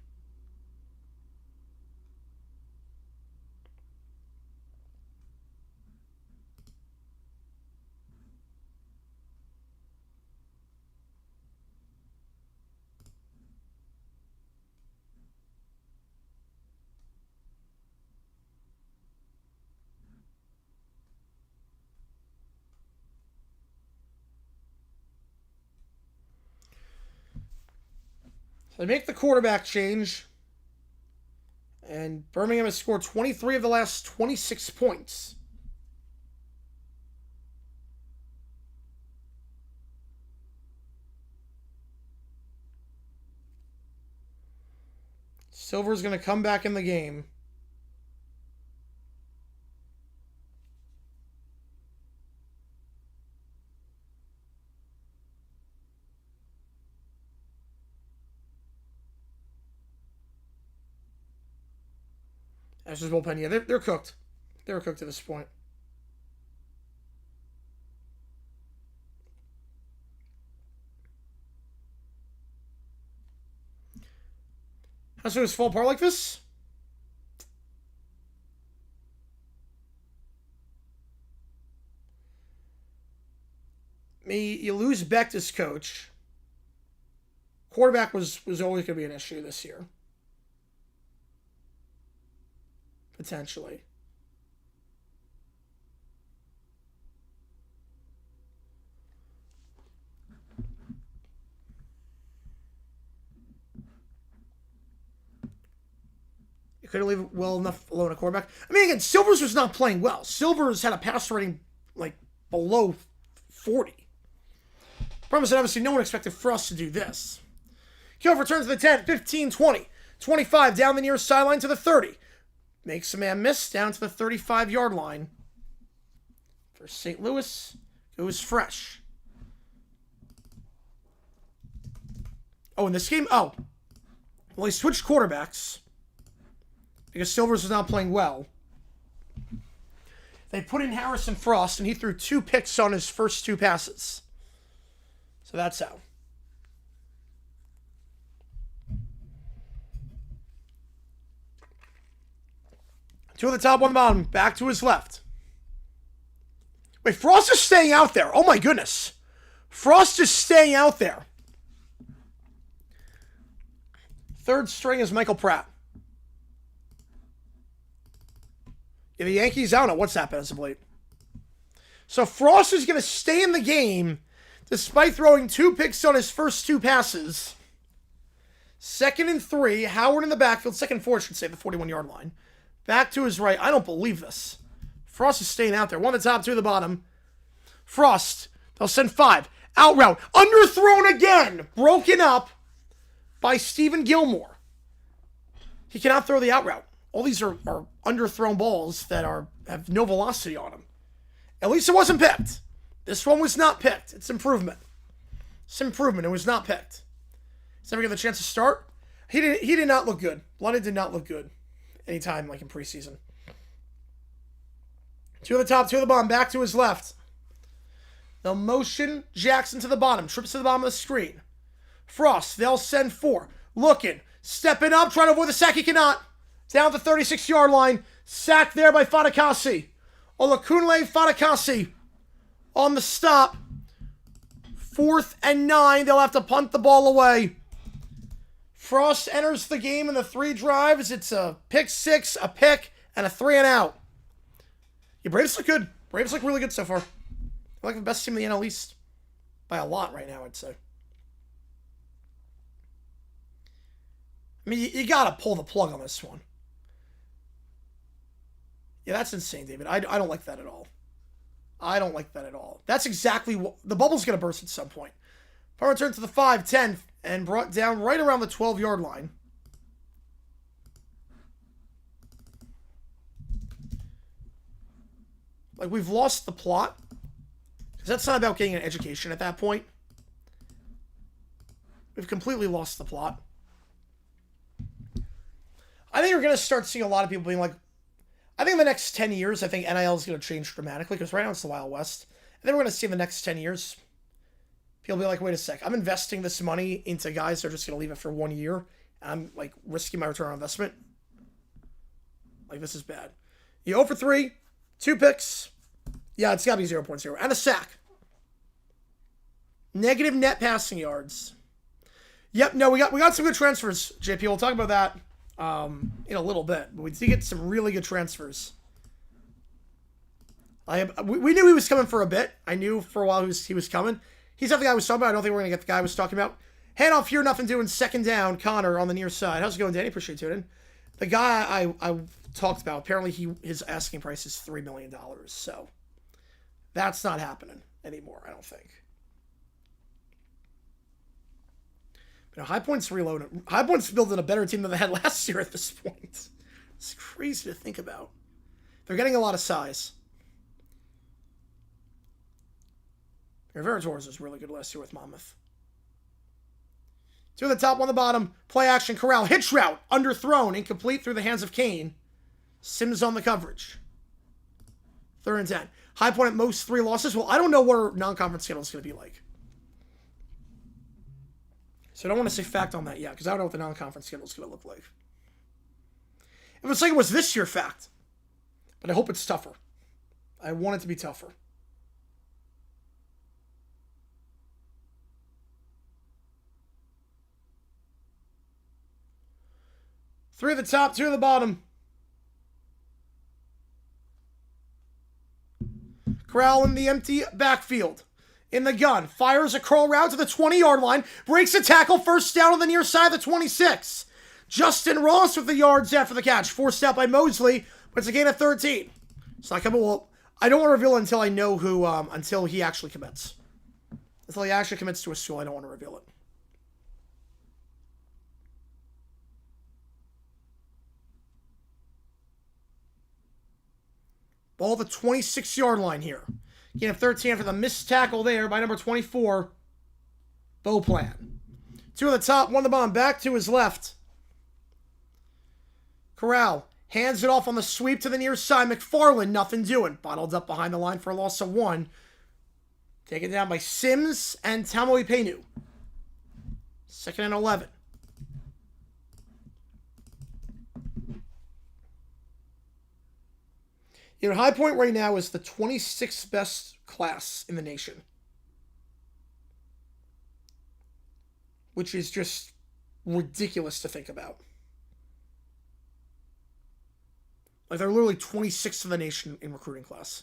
So they make the quarterback change. And Birmingham has scored 23 of the last 26 points. Silver's going to come back in the game. That's just bullpen. Yeah, they're cooked. They're cooked at this point. How soon does fall apart like this? You lose Beck as coach. Quarterback was always going to be an issue this year. Potentially. You couldn't leave it well enough alone a quarterback. I mean, again, Silvers was not playing well. Silvers had a passer rating like below 40. Problem is that obviously no one expected Frost to do this. Keel returns to the 10, 15, 20. 25 down the near sideline to the 30. Makes a man miss down to the 35-yard line. For St. Louis, goes fresh. Oh, in this game, well, he switched quarterbacks because Silvers was not playing well. They put in Harrison Frost, and he threw 2 picks on his first 2 passes. So that's how. Two on the top, one on the bottom. Back to his left. Wait, Frost is staying out there. Oh my goodness. Frost is staying out there. Third string is Michael Pratt. Yeah, the Yankees, I don't know what's happened as of late. So Frost is going to stay in the game despite throwing 2 picks on his first 2 passes. 2nd and 3. Howard in the backfield. 2nd and 4, I should say, the 41-yard line. Back to his right. I don't believe this. Frost is staying out there. 1 at the top, 2 at the bottom. Frost. They'll send 5. Out route. Underthrown again. Broken up by Stephen Gilmore. He cannot throw the out route. All these are underthrown balls that have no velocity on them. At least it wasn't picked. This one was not picked. It's improvement. It's improvement. It was not picked. He's never given the chance to start. He did not look good. London did not look good anytime like in preseason. 2 at the top, 2 at the bottom. Back to his left. They'll motion Jackson to the bottom. Trips to the bottom of the screen. Frost. They'll send 4. Looking. Stepping up. Trying to avoid the sack. He cannot. Down the 36-yard line. Sacked there by Fatukasi. Olakunle Fatukasi on the stop. 4th and 9. They'll have to punt the ball away. Frost enters the game in the 3 drives. It's a pick 6, a pick, and a 3 and out. Yeah, Braves look good. Braves look really good so far. They're like the best team in the NL East. By a lot right now, I'd say. I mean, you got to pull the plug on this one. Yeah, that's insane, David. I don't like that at all. I don't like that at all. That's exactly what... The bubble's going to burst at some point. Power return to the 5, 10, and brought down right around the 12-yard line. Like, we've lost the plot. Because that's not about getting an education at that point. We've completely lost the plot. I think we're going to start seeing a lot of people being like, I think in the next 10 years, I think NIL is going to change dramatically because right now it's the Wild West. And then we're going to see in the next 10 years, people be like, wait a sec, I'm investing this money into guys that are just going to leave it for 1 year. And I'm like risking my return on investment. Like, this is bad. You 0 for 3, 2 picks. Yeah, it's got to be 0.0. And a sack. Negative net passing yards. Yep, no, we got some good transfers, JP. We'll talk about that in a little bit. But we did get some really good transfers. We knew he was coming for a bit. I knew for a while he was coming. He's not the guy I was talking about. I don't think we're going to get the guy I was talking about. Hand off here, nothing doing. 2nd down, Connor on the near side. How's it going, Danny? Appreciate you tuning in. The guy I talked about, apparently his asking price is $3 million. So that's not happening anymore, I don't think. But High Point's reloading. High Point's building a better team than they had last year at this point. It's crazy to think about. They're getting a lot of size. Rivera Torres was really good last year with Monmouth. 2 at the top, 1 at the bottom. Play action, corral. Hitch route. Underthrown. Incomplete through the hands of Kane. Sims on the coverage. 3rd and 10. High Point at most 3 losses. Well, I don't know what our non-conference schedule is going to be like. So I don't want to say fact on that yet, because I don't know what the non-conference schedule is going to look like. If it's like it was this year, fact. But I hope it's tougher. I want it to be tougher. Three at the top, 2 at the bottom. Corral in the empty backfield. In the gun. Fires a curl route to the 20-yard line. Breaks a tackle. First down on the near side of the 26. Justin Ross with the yards after the catch. Forced out by Mosley. But it's a gain of 13. It's not coming. Well, I don't want to reveal it until I know who, until he actually commits. Until he actually commits to a school, I don't want to reveal it. Ball at the 26-yard line here. Gain of 13 after the missed tackle there by number 24, Beauplan. 2 at the top, 1 at the bottom. Back to his left. Corral hands it off on the sweep to the near side. McFarland, nothing doing. Bottled up behind the line for a loss of 1. Taken down by Sims and Tamoipenu. 2nd and 11. You know, High Point right now is the 26th best class in the nation. Which is just ridiculous to think about. Like, they're literally 26th in the nation in recruiting class.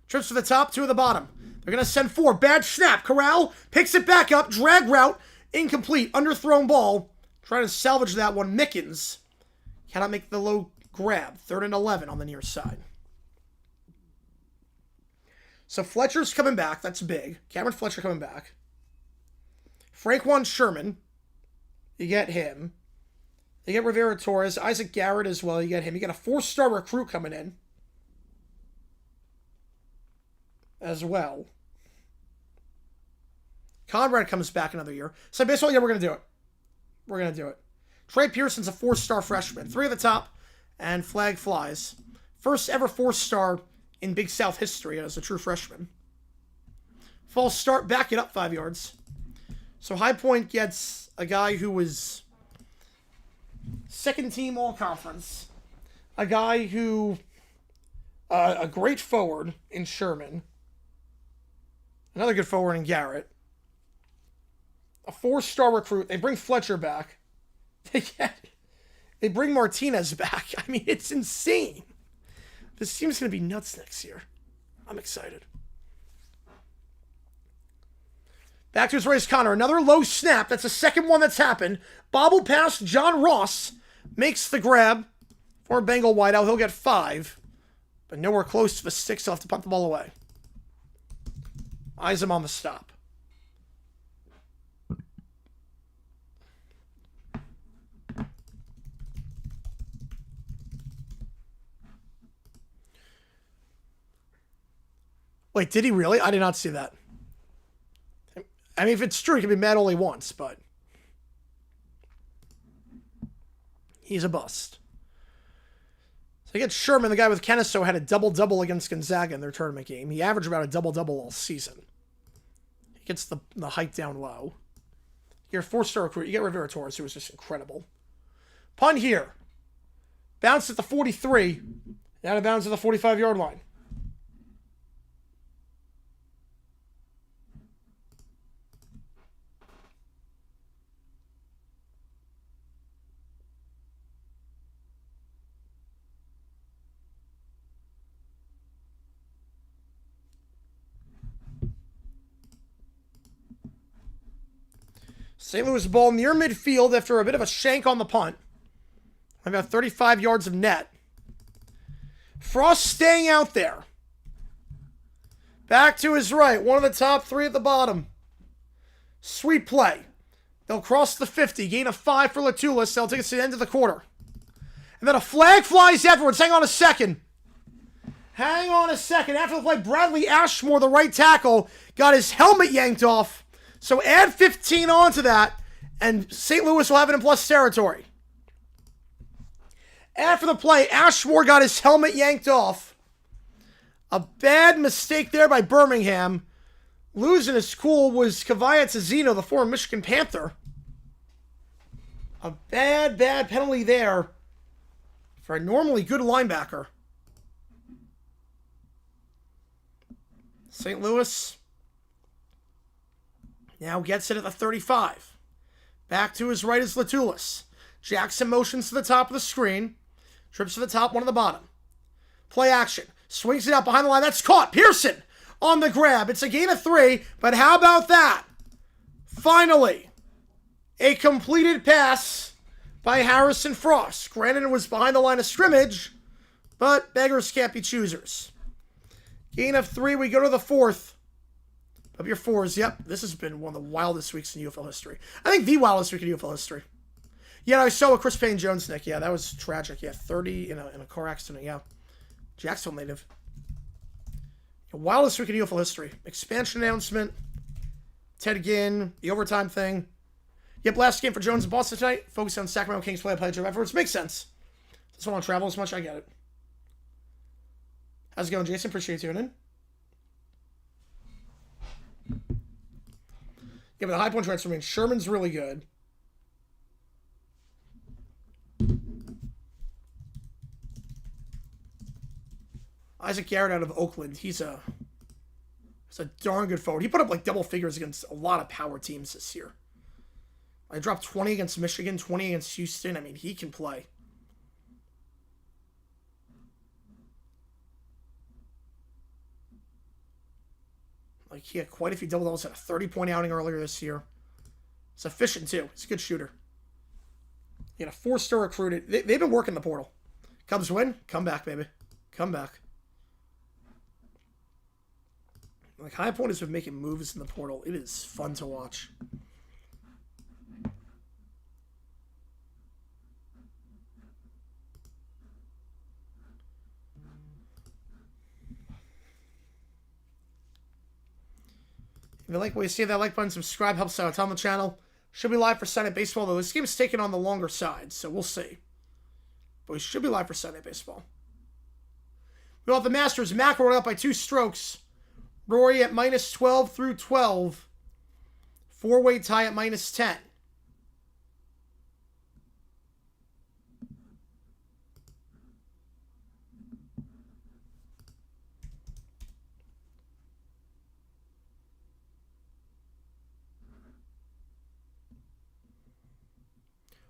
Trips to the top, 2 at the bottom. They're going to send 4. Bad snap. Corral picks it back up. Drag route. Incomplete. Underthrown ball. Trying to salvage that one. Mickens cannot make the low grab. 3rd and 11 on the near side. So Fletcher's coming back. That's big. Cameron Fletcher coming back. Franquan Sherman. You get him. You get Rivera Torres. Isaac Garrett as well. You get him. You get a 4-star recruit coming in as well. Conrad comes back another year. So basically, yeah, we're going to do it. We're going to do it. Trey Pearson's a 4-star freshman. 3 at the top, and flag flies. First ever 4-star in Big South history as a true freshman. False start, back it up 5 yards. So High Point gets a guy who was 2nd team all-conference. A guy who, a great forward in Sherman. Another good forward in Garrett. A 4-star recruit. They bring Fletcher back. They bring Martinez back. I mean, it's insane. This team's going to be nuts next year. I'm excited. Back to his race, Connor. Another low snap. That's the second one that's happened. Bobble pass. John Ross makes the grab for Bengal wideout. He'll get 5. But nowhere close to the 6. He'll have to punt the ball away. Eyes him on the stop. Wait, did he really? I did not see that. I mean, if it's true, he can be mad only once, but he's a bust. So you get Sherman, the guy with Kennesaw, had a double-double against Gonzaga in their tournament game. He averaged about a double-double all season. He gets the height down low. You're a 4-star recruit. You get Rivera Torres, who was just incredible. Punt here. Bounce at the 43. Out of bounds at the 45-yard line. St. Louis ball near midfield after a bit of a shank on the punt. About 35 yards of net. Frost staying out there. Back to his right. 1 of the top, 3 at the bottom. Sweet play. They'll cross the 50. Gain of 5 for Latulis. They'll take us to the end of the quarter. And then a flag flies afterwards. Hang on a second. Hang on a second. After the play, Bradley Ashmore, the right tackle, got his helmet yanked off. So add 15 onto that, and St. Louis will have it in plus territory. After the play, Ashmore got his helmet yanked off. A bad mistake there by Birmingham. Losing his cool was Kavaya Tazino, the former Michigan Panther. A bad penalty there for a normally good linebacker. St. Louis now gets it at the 35. Back to his right is Latulis. Jackson motions to the top of the screen. Trips to the top, one on the bottom. Play action. Swings it out behind the line. That's caught. Pearson on the grab. It's a gain of 3, but how about that? Finally, a completed pass by Harrison Frost. Granted, it was behind the line of scrimmage, but beggars can't be choosers. Gain of 3. We go to the 4th. Of your 4s. Yep, this has been one of the wildest weeks in UFL history. I think the wildest week in UFL history. Yeah, I saw with Chris Payne Jones, Nick. Yeah, that was tragic. Yeah, 30 in a car accident. Yeah. Jacksonville native. The wildest week in UFL history. Expansion announcement. Ted Ginn. The overtime thing. Yep, last game for Jones in Boston tonight. Focus on Sacramento Kings play job efforts. Makes sense. Just want to travel as much. I get it. How's it going, Jason? Appreciate you tuning in. Yeah, but the high point transfer means Sherman's really good. Isaac Garrett out of Oakland. He's a darn good forward. He put up like double figures against a lot of power teams this year. I dropped 20 against Michigan, 20 against Houston. I mean, he can play. Like, he had quite a few double doubles. Had a 30-point outing earlier this year. He's efficient, too. He's a good shooter. He had a 4-star recruited. They've been working the portal. Cubs win. Come back, baby. Come back. Like, High Point has been making moves in the portal. It is fun to watch. If you like what you see, that like button, subscribe, helps out on the channel. Should be live for Sunday Baseball, though this game is taking on the longer side, so we'll see. But we should be live for Sunday Baseball. We have the Masters. McElroy up by 2 strokes. Rory at minus 12 through 12. 4-way tie at minus 10.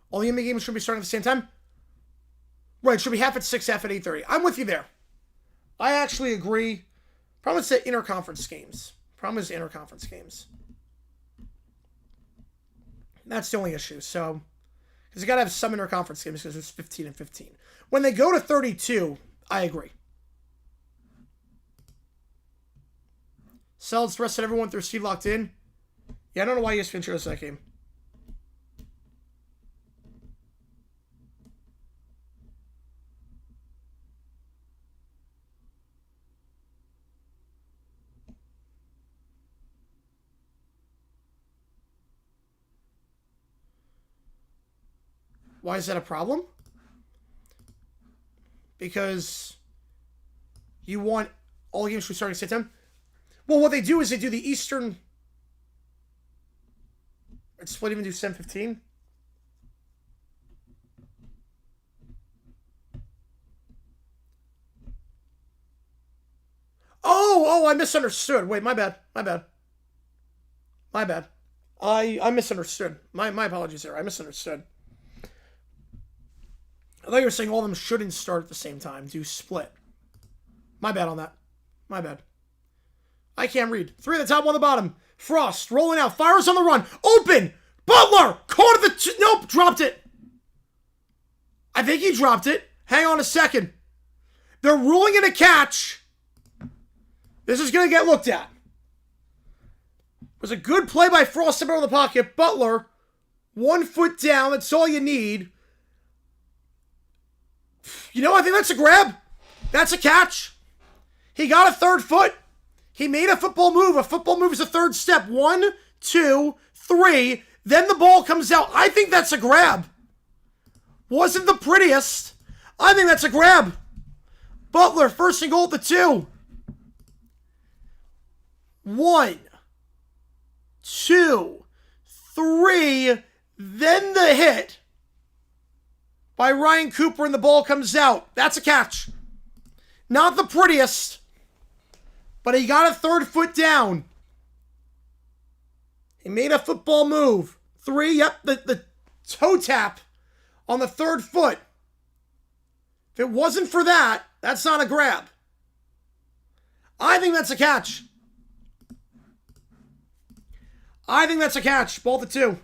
All the NBA games should be starting at the same time? Right, should be half at 6, half at 8:30. I'm with you there. I actually agree. Problem is the interconference games. That's the only issue. So, because you got to have some interconference games because there's 15 and 15. When they go to 32, I agree. Sells rested everyone through Steve locked in. Yeah, I don't know why ESPN chose that game. Why is that a problem? Because you want all games to be starting at the same time? Well, what they do is they do the Eastern... It's split even do 7:15. Oh, I misunderstood. Wait, my bad. I misunderstood. My apologies there. I misunderstood. I thought you were saying all of them shouldn't start at the same time. Do split. My bad on that. My bad. I can't read. 3 at the top, 1 at the bottom. Frost rolling out. Fires on the run. Open. Butler. Caught at the... Nope. Dropped it. I think he dropped it. Hang on a second. They're ruling it a catch. This is going to get looked at. It was a good play by Frost in the pocket. Butler. 1 foot down. That's all you need. You know, I think that's a grab. That's a catch. He got a 3rd foot. He made a football move. A football move is a 3rd step. 1, 2, 3. Then the ball comes out. I think that's a grab. Wasn't the prettiest. I think that's a grab. Butler, first and goal at the 2. 1, 2, 3. Then the hit by Ryan Cooper and the ball comes out. That's a catch. Not the prettiest, but he got a 3rd foot down. He made a football move. 3, yep, the toe tap on the 3rd foot. If it wasn't for that, that's not a grab. I think that's a catch. I think that's a catch. Ball to 2.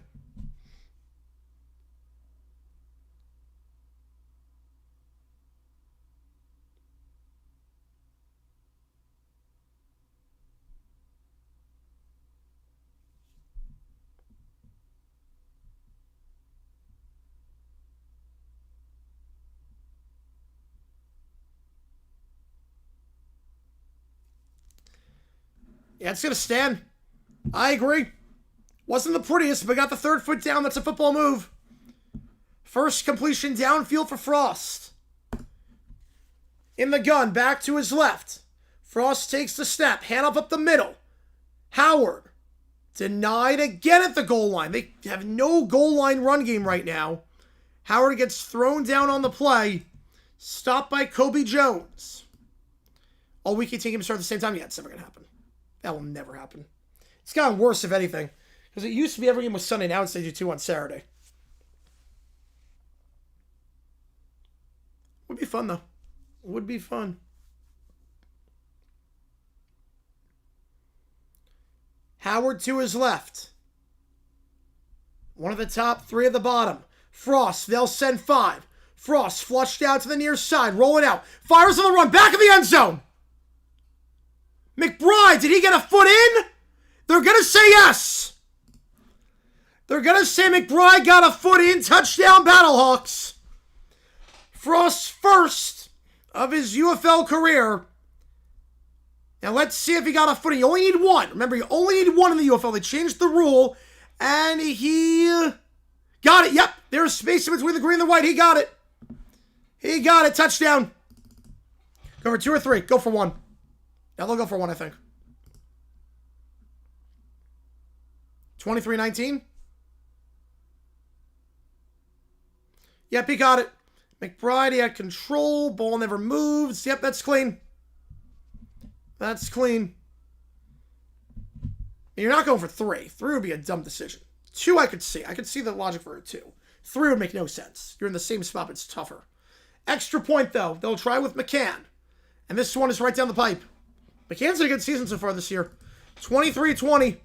Yeah, it's going to stand. I agree. Wasn't the prettiest, but got the 3rd foot down. That's a football move. First completion downfield for Frost. In the gun, back to his left. Frost takes the snap. Handoff up the middle. Howard. Denied again at the goal line. They have no goal line run game right now. Howard gets thrown down on the play. Stopped by Kobe Jones. All week you take him to start at the same time? Yeah, it's never going to happen. That will never happen. It's gotten worse, if anything. Because it used to be every game was Sunday. Now it's they do 2 on Saturday. Would be fun, though. Would be fun. Howard to his left. One of the top, 3 of the bottom. Frost, they'll send 5. Frost flushed out to the near side. Rolling out. Fires on the run. Back of the end zone. McBride, did he get a foot in? They're going to say yes. They're going to say McBride got a foot in. Touchdown, Battlehawks. Frost's first of his UFL career. Now let's see if he got a foot in. You only need 1. Remember, you only need 1 in the UFL. They changed the rule. And he got it. Yep, there's space in between the green and the white. He got it. He got it. Touchdown. Go for 2 or 3. Go for 1. Now they'll go for 1, I think. 23-19. Yep, he got it. McBride, he had control. Ball never moves. Yep, that's clean. That's clean. You're not going for 3. 3 would be a dumb decision. 2 I could see. I could see the logic for a 2. 3 would make no sense. You're in the same spot, but it's tougher. Extra point, though. They'll try with McCann. And this one is right down the pipe. McCann's had a good season so far this year. 23-20.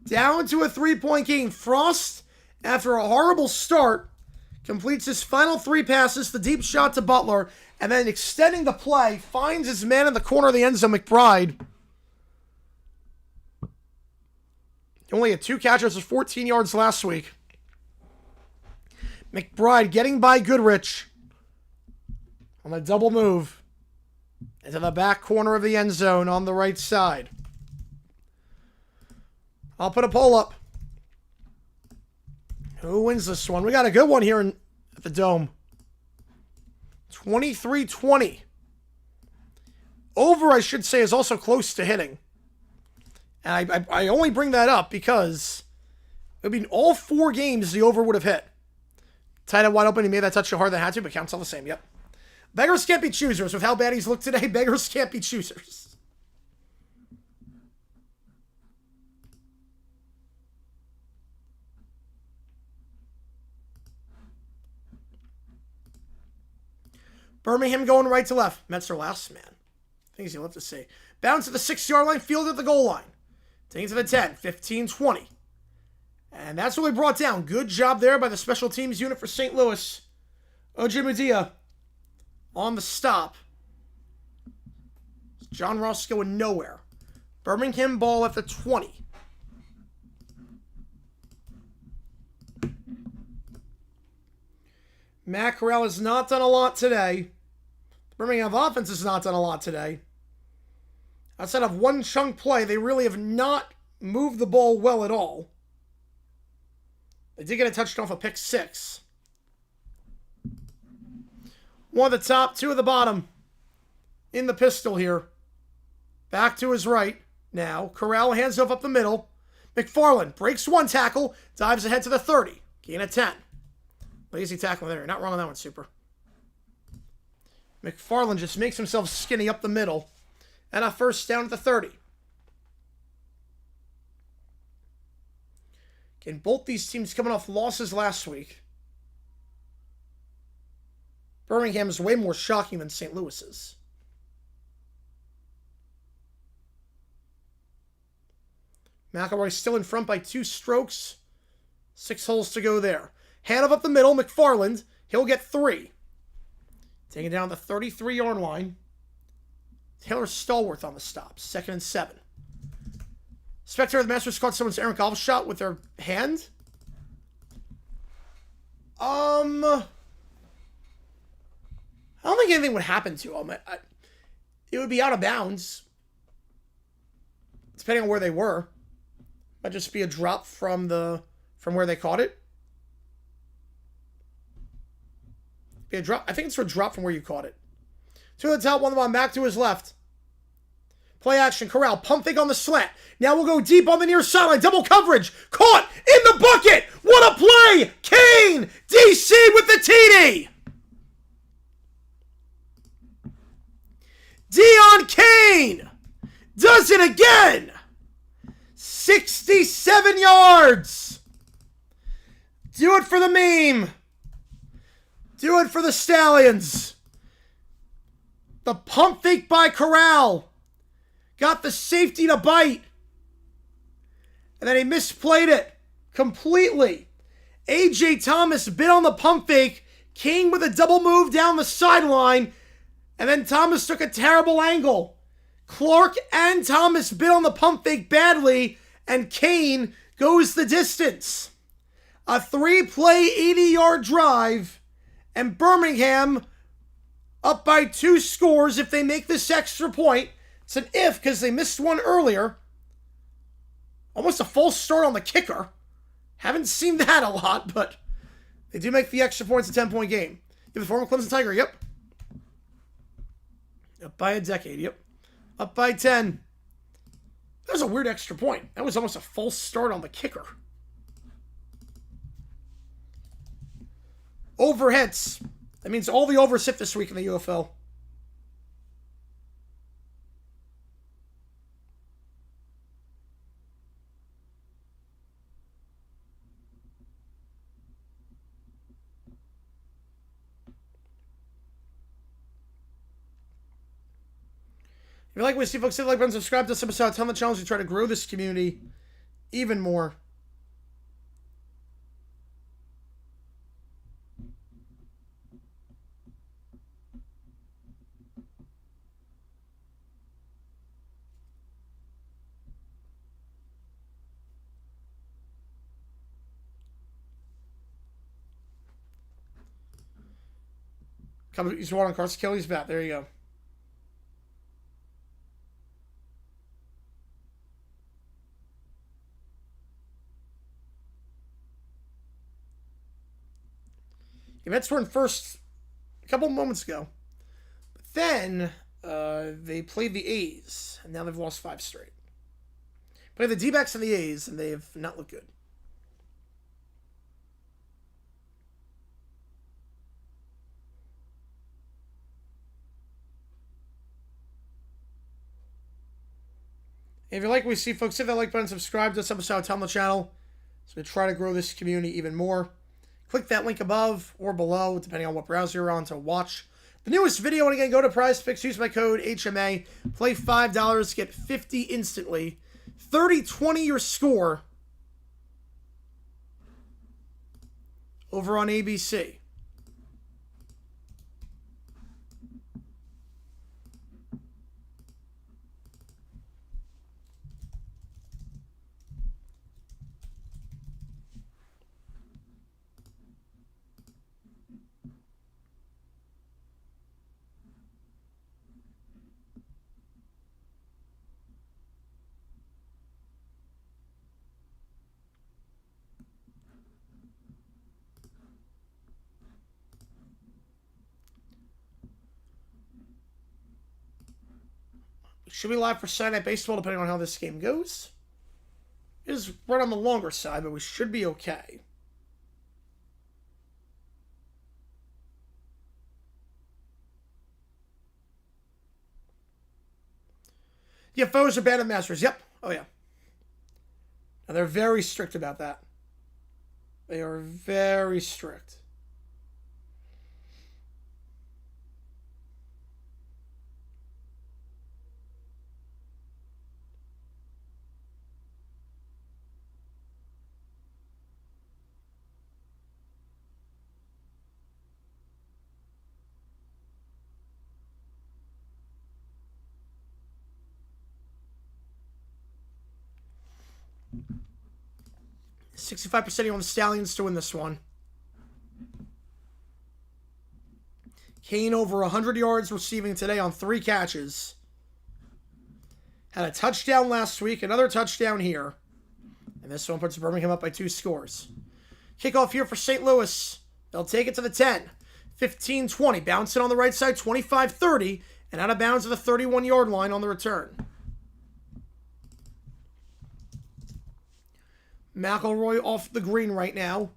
Down to a 3-point game. Frost, after a horrible start, completes his final 3 passes, the deep shot to Butler, and then extending the play, finds his man in the corner of the end zone, McBride. He only had 2 catches for 14 yards last week. McBride getting by Goodrich on a double move into the back corner of the end zone on the right side. I'll put a poll up. Who wins this one? We got a good one here at the Dome. 23-20. Over, I should say, is also close to hitting. And I only bring that up because, I mean, all 4 games the over would have hit. Tight end wide open, he made that touch so hard that had to, but counts all the same, yep. Beggars can't be choosers. With how bad he's looked today, beggars can't be choosers. Birmingham going right to left. Mets are last, man. Things you'll have to see. Bounce at the 6-yard line, field at the goal line. Taking to the 10, 15-20. And that's what we brought down. Good job there by the special teams unit for St. Louis. Ojemudia on the stop. John Ross going nowhere. Birmingham ball at the 20. Matt Corral has not done a lot today. The Birmingham offense has not done a lot today. Outside of one chunk play, they really have not moved the ball well at all. They did get a touchdown off a pick 6. One at the top, two at the bottom. In the pistol here. Back to his right. Now, Corral hands off up the middle. McFarland breaks one tackle, dives ahead to the 30. Gain of 10. Lazy tackle there. Not wrong on that one, Super. McFarland just makes himself skinny up the middle. And a first down at the 30. Again, both these teams coming off losses last week. Birmingham is way more shocking than St. Louis's. McElroy still in front by 2 strokes. 6 holes to go there. Handoff up the middle, McFarland. He'll get 3. Taking down the 33-yard line. Taylor Stallworth on the stop. 2nd and 7. Spectre of the Masters caught someone's errant golf shot with their hand. I don't think anything would happen to him. It would be out of bounds. Depending on where they were. Might just be a drop from where they caught it. Be a drop. I think it's a drop from where you caught it. 2 at the top, 1 at the bottom, back to his left. Play action, Corral, pump fake on the slant. Now we'll go deep on the near sideline. Double coverage. Caught in the bucket. What a play. Kane, DC with the TD. Deon Kane does it again. 67 yards. Do it for the meme. Do it for the Stallions. The pump fake by Corral. Got the safety to bite. And then he misplayed it completely. A.J. Thomas bit on the pump fake. King with a double move down the sideline. And then Thomas took a terrible angle. Clark and Thomas bit on the pump fake badly. And Kane goes the distance. A 3-play, 80-yard drive. And Birmingham up by 2 scores if they make this extra point. It's an if because they missed one earlier. Almost a false start on the kicker. Haven't seen that a lot, but they do make the extra points a 10-point game. You have the former Clemson Tiger, yep. Up by a decade, yep. Up by 10. That was a weird extra point. That was almost a false start on the kicker. Over hits. That means all the overs hit this week in the UFL. If you like what you see, folks, hit the like button, subscribe to this episode, tell the channel as we try to grow this community even more. Come, use water on Carson Kelly's bat. There you go. The Mets were in first a couple moments ago. But then they played the A's, and now they've lost 5 straight. Played the D-backs and the A's, and they have not looked good. If you like what we see, folks, hit that like button, subscribe to this episode, tell them the channel. So we try to grow this community even more. Click that link above or below, depending on what browser you're on, to watch the newest video. And again, go to PrizePicks, use my code HMA, play $5, get 50 instantly. 30-20 your score over on ABC. Should be live for Saturday Night Baseball depending on how this game goes. It is right on the longer side, but we should be okay. UFOs are banned at Masters. Yep. Oh, yeah. And they're very strict about that. They are very strict. %65% on the Stallions to win this one. Kane over 100 yards receiving today on 3 catches. Had a touchdown last week, another touchdown here. And this one puts Birmingham up by 2 scores. Kickoff here for St. Louis. They'll take it to the 10. 15-20. Bouncing on the right side, 25-30. And out of bounds at the 31-yard line on the return. McElroy off the green right now.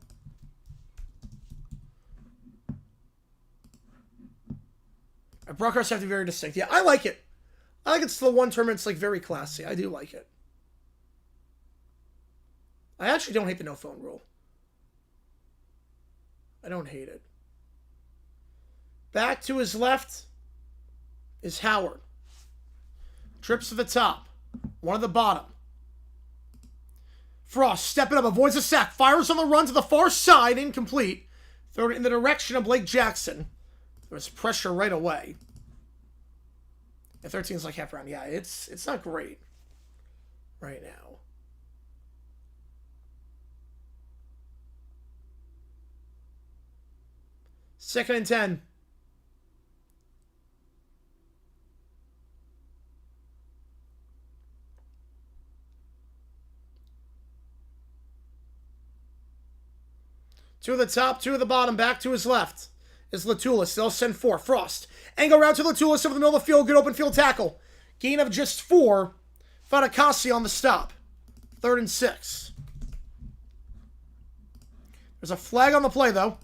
Broadcasts have to be very distinct. Yeah, I like it. I like it's the one tournament. It's like very classy. I do like it. I actually don't hate the no phone rule. I don't hate it. Back to his left is Howard. Trips to the top. One at the bottom. Frost stepping up, avoids a sack, fires on the run to the far side, incomplete. Throw it in the direction of Blake Jackson. There was pressure right away. And 13 is like half round. Yeah, it's not great right now. Second and 10. Two at the top, 2 at the bottom, back to his left is Latulis. They'll send 4. Frost. Angle route to Latulis over the middle of the field. Good open field tackle. Gain of just 4. Fadakasi on the stop. 3rd and 6. There's a flag on the play, though.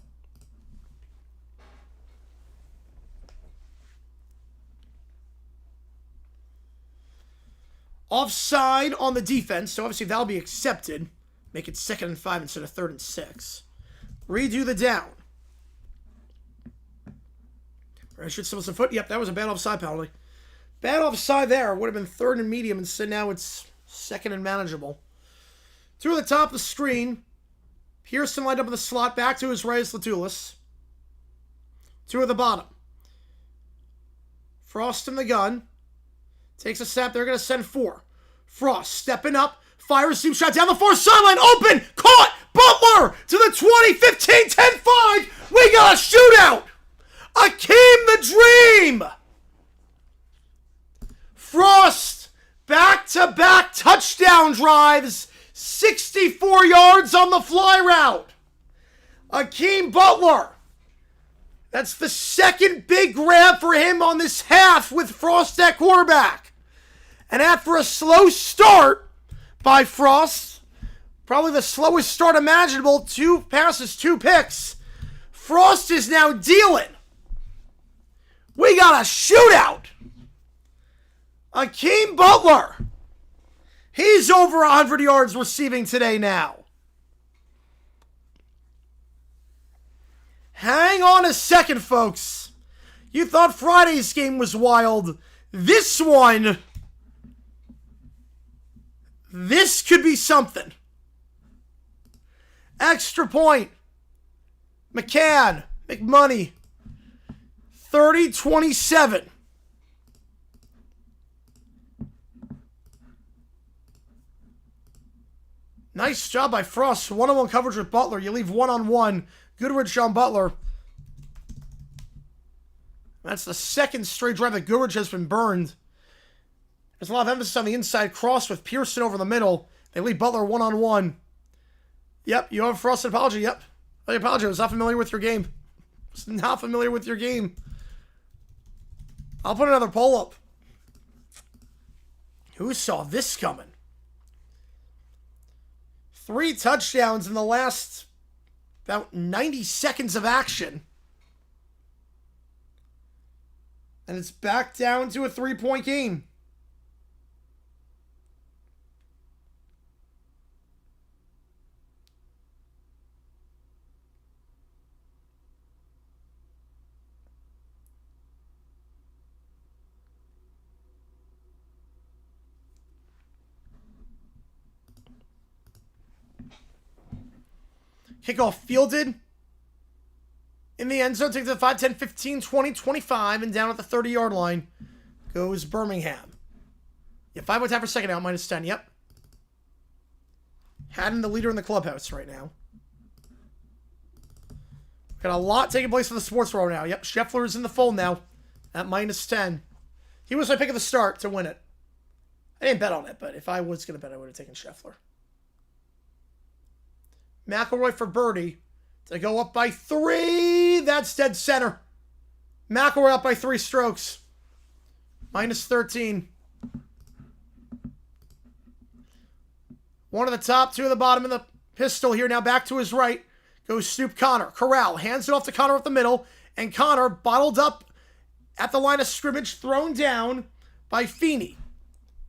Offside on the defense, so obviously that'll be accepted. Make it 2nd and 5 instead of 3rd and 6. Redo the down. I should still some foot. Yep, that was a bad offside penalty. Bad offside there. Would have been 3rd and medium, instead now it's 2nd and manageable. 2 at the top of the screen. Pearson lined up in the slot. Back to his right is Latulis. 2 at the bottom. Frost in the gun. Takes a snap. They're going to send 4. Frost stepping up. Fires deep shot down the far sideline. Open. Caught. Butler to the 20. 15. 10-5. We got a shootout. Akeem the Dream. Frost. Back-to-back touchdown drives. 64 yards on the fly route. Akeem Butler. That's the 2nd big grab for him on this half with Frost at quarterback. And after a slow start by Frost, probably the slowest start imaginable, 2 passes, 2 picks, Frost is now dealing. We got a shootout. Akeem Butler. He's over 100 yards receiving today now. Hang on a second, folks. You thought Friday's game was wild. This one, this could be something. Extra point. McMoney. 30-27. Nice job by Frost. One-on-one coverage with Butler. You leave one-on-one. Goodrich on Butler. That's the 2nd straight drive that Goodrich has been burned. There's a lot of emphasis on the inside cross with Pearson over the middle. They leave Butler one-on-one. Yep, you have Frost an apology. Yep. I apologize. I was not familiar with your game. I was not familiar with your game. I'll put another poll up. Who saw this coming? 3 touchdowns in the last about 90 seconds of action. And it's back down to a 3-point game. Kickoff fielded in the end zone. Takes it to 5, 10, 15, 20, 25, and down at the 30-yard line goes Birmingham. Yeah, 5 time for second out, minus 10. Yep. Haddon, the leader in the clubhouse right now. Got a lot taking place in the sports world now. Yep, Scheffler is in the fold now at minus 10. He was my pick at the start to win it. I didn't bet on it, but if I was going to bet, I would have taken Scheffler. McElroy for birdie to go up by 3. That's dead center. McElroy up by 3 strokes. Minus 13. 1 at the top, 2 at the bottom in the pistol here. Now back to his right goes Snoop Connor. Corral hands it off to Connor up the middle. And Connor bottled up at the line of scrimmage, thrown down by Feeney.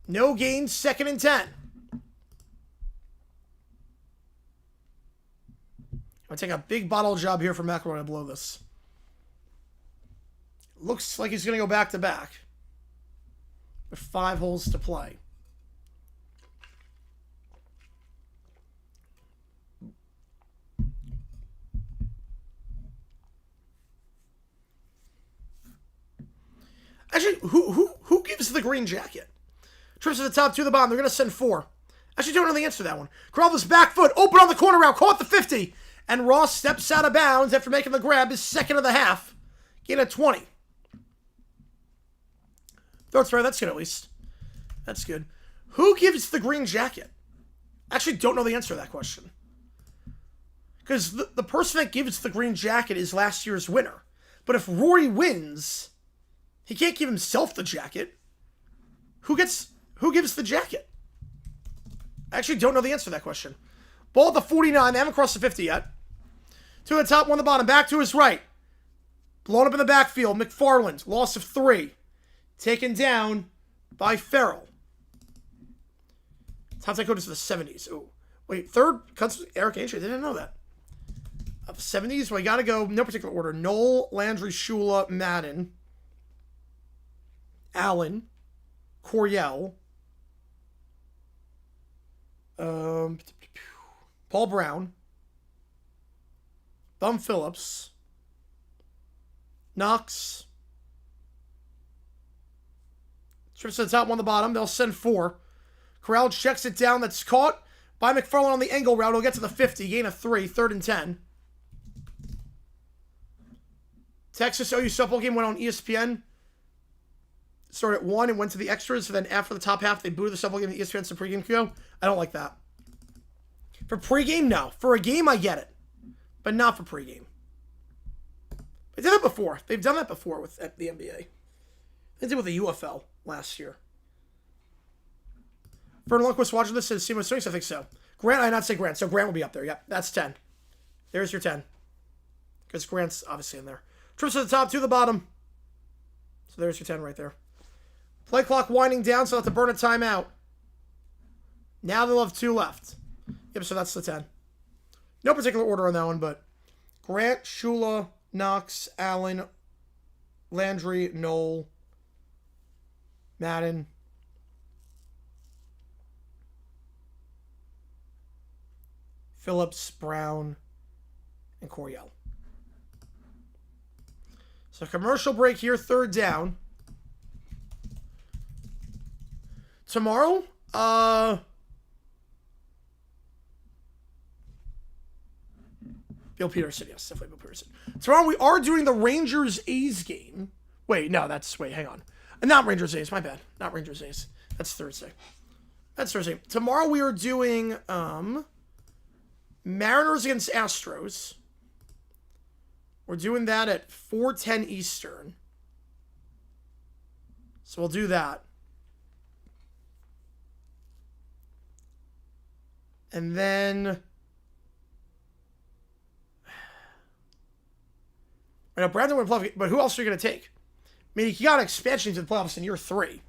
No gain, 2nd and 10. I'm going to take a big bottle job here for McElroy to blow this. Looks like he's going to go back-to-back. With 5 holes to play. Actually, who gives the green jacket? Trips to the top, 2 to the bottom. They're going to send 4. Actually, don't know the answer to that one. Corral's back foot, open on the corner route, caught the 50. And Ross steps out of bounds after making the grab, his 2nd of the half. Gain of 20. Throw fair, that's good at least. That's good. Who gives the green jacket? Actually, don't know the answer to that question. Because the person that gives the green jacket is last year's winner. But if Rory wins, he can't give himself the jacket. Who gives the jacket? I actually don't know the answer to that question. Ball at the 49. They haven't crossed the 50 yet. 2 at the top, 1 at the bottom. Back to his right. Blown up in the backfield. McFarland. Loss of 3. Taken down by Farrell. Top 10 coaches to the 70s. Oh, wait. 3rd cuts Eric Aintree. They didn't know that. Of 70s. Well, you got to go. No particular order. Knoll, Landry, Shula, Madden, Allen, Coryell, Paul Brown, Bum Phillips, Knox, trips to the top, 1 the bottom. They'll send 4. Corral checks it down. That's caught by McFarland on the angle route. He'll get to the 50. Gain of 3. 3rd and 10. Texas OU softball game went on ESPN. Started at 1 and went to the extras. So then after the top half, they booted the softball game to ESPN some pregame go. I don't like that. For pregame, no. For a game, I get it. But not for pregame. They did it before. They've done that before with the NBA. They did it with the UFL last year. Vernon Lundquist watching this says Seymour Swings. I think so. Grant, I not say Grant. So Grant will be up there. Yep, that's 10. There's your 10. Because Grant's obviously in there. Trips to the top, 2 to the bottom. So there's your 10 right there. Play clock winding down, so they'll have to burn a timeout. Now they'll have 2 left. Yep, so that's the 10. No particular order on that one, but Grant, Shula, Knox, Allen, Landry, Knoll, Madden, Phillips, Brown, and Coryell. So commercial break here, 3rd down. Tomorrow, Bill Peterson, yes, definitely Bill Peterson. Tomorrow we are doing the Rangers-A's game. Wait, hang on. Not Rangers-A's, my bad. Not Rangers-A's. That's Thursday. Tomorrow we are doing Mariners against Astros. We're doing that at 4:10 Eastern. So we'll do that. And then... I know Browns don't win playoff, but who else are you going to take? I mean, you got expansion into the playoffs in year 3.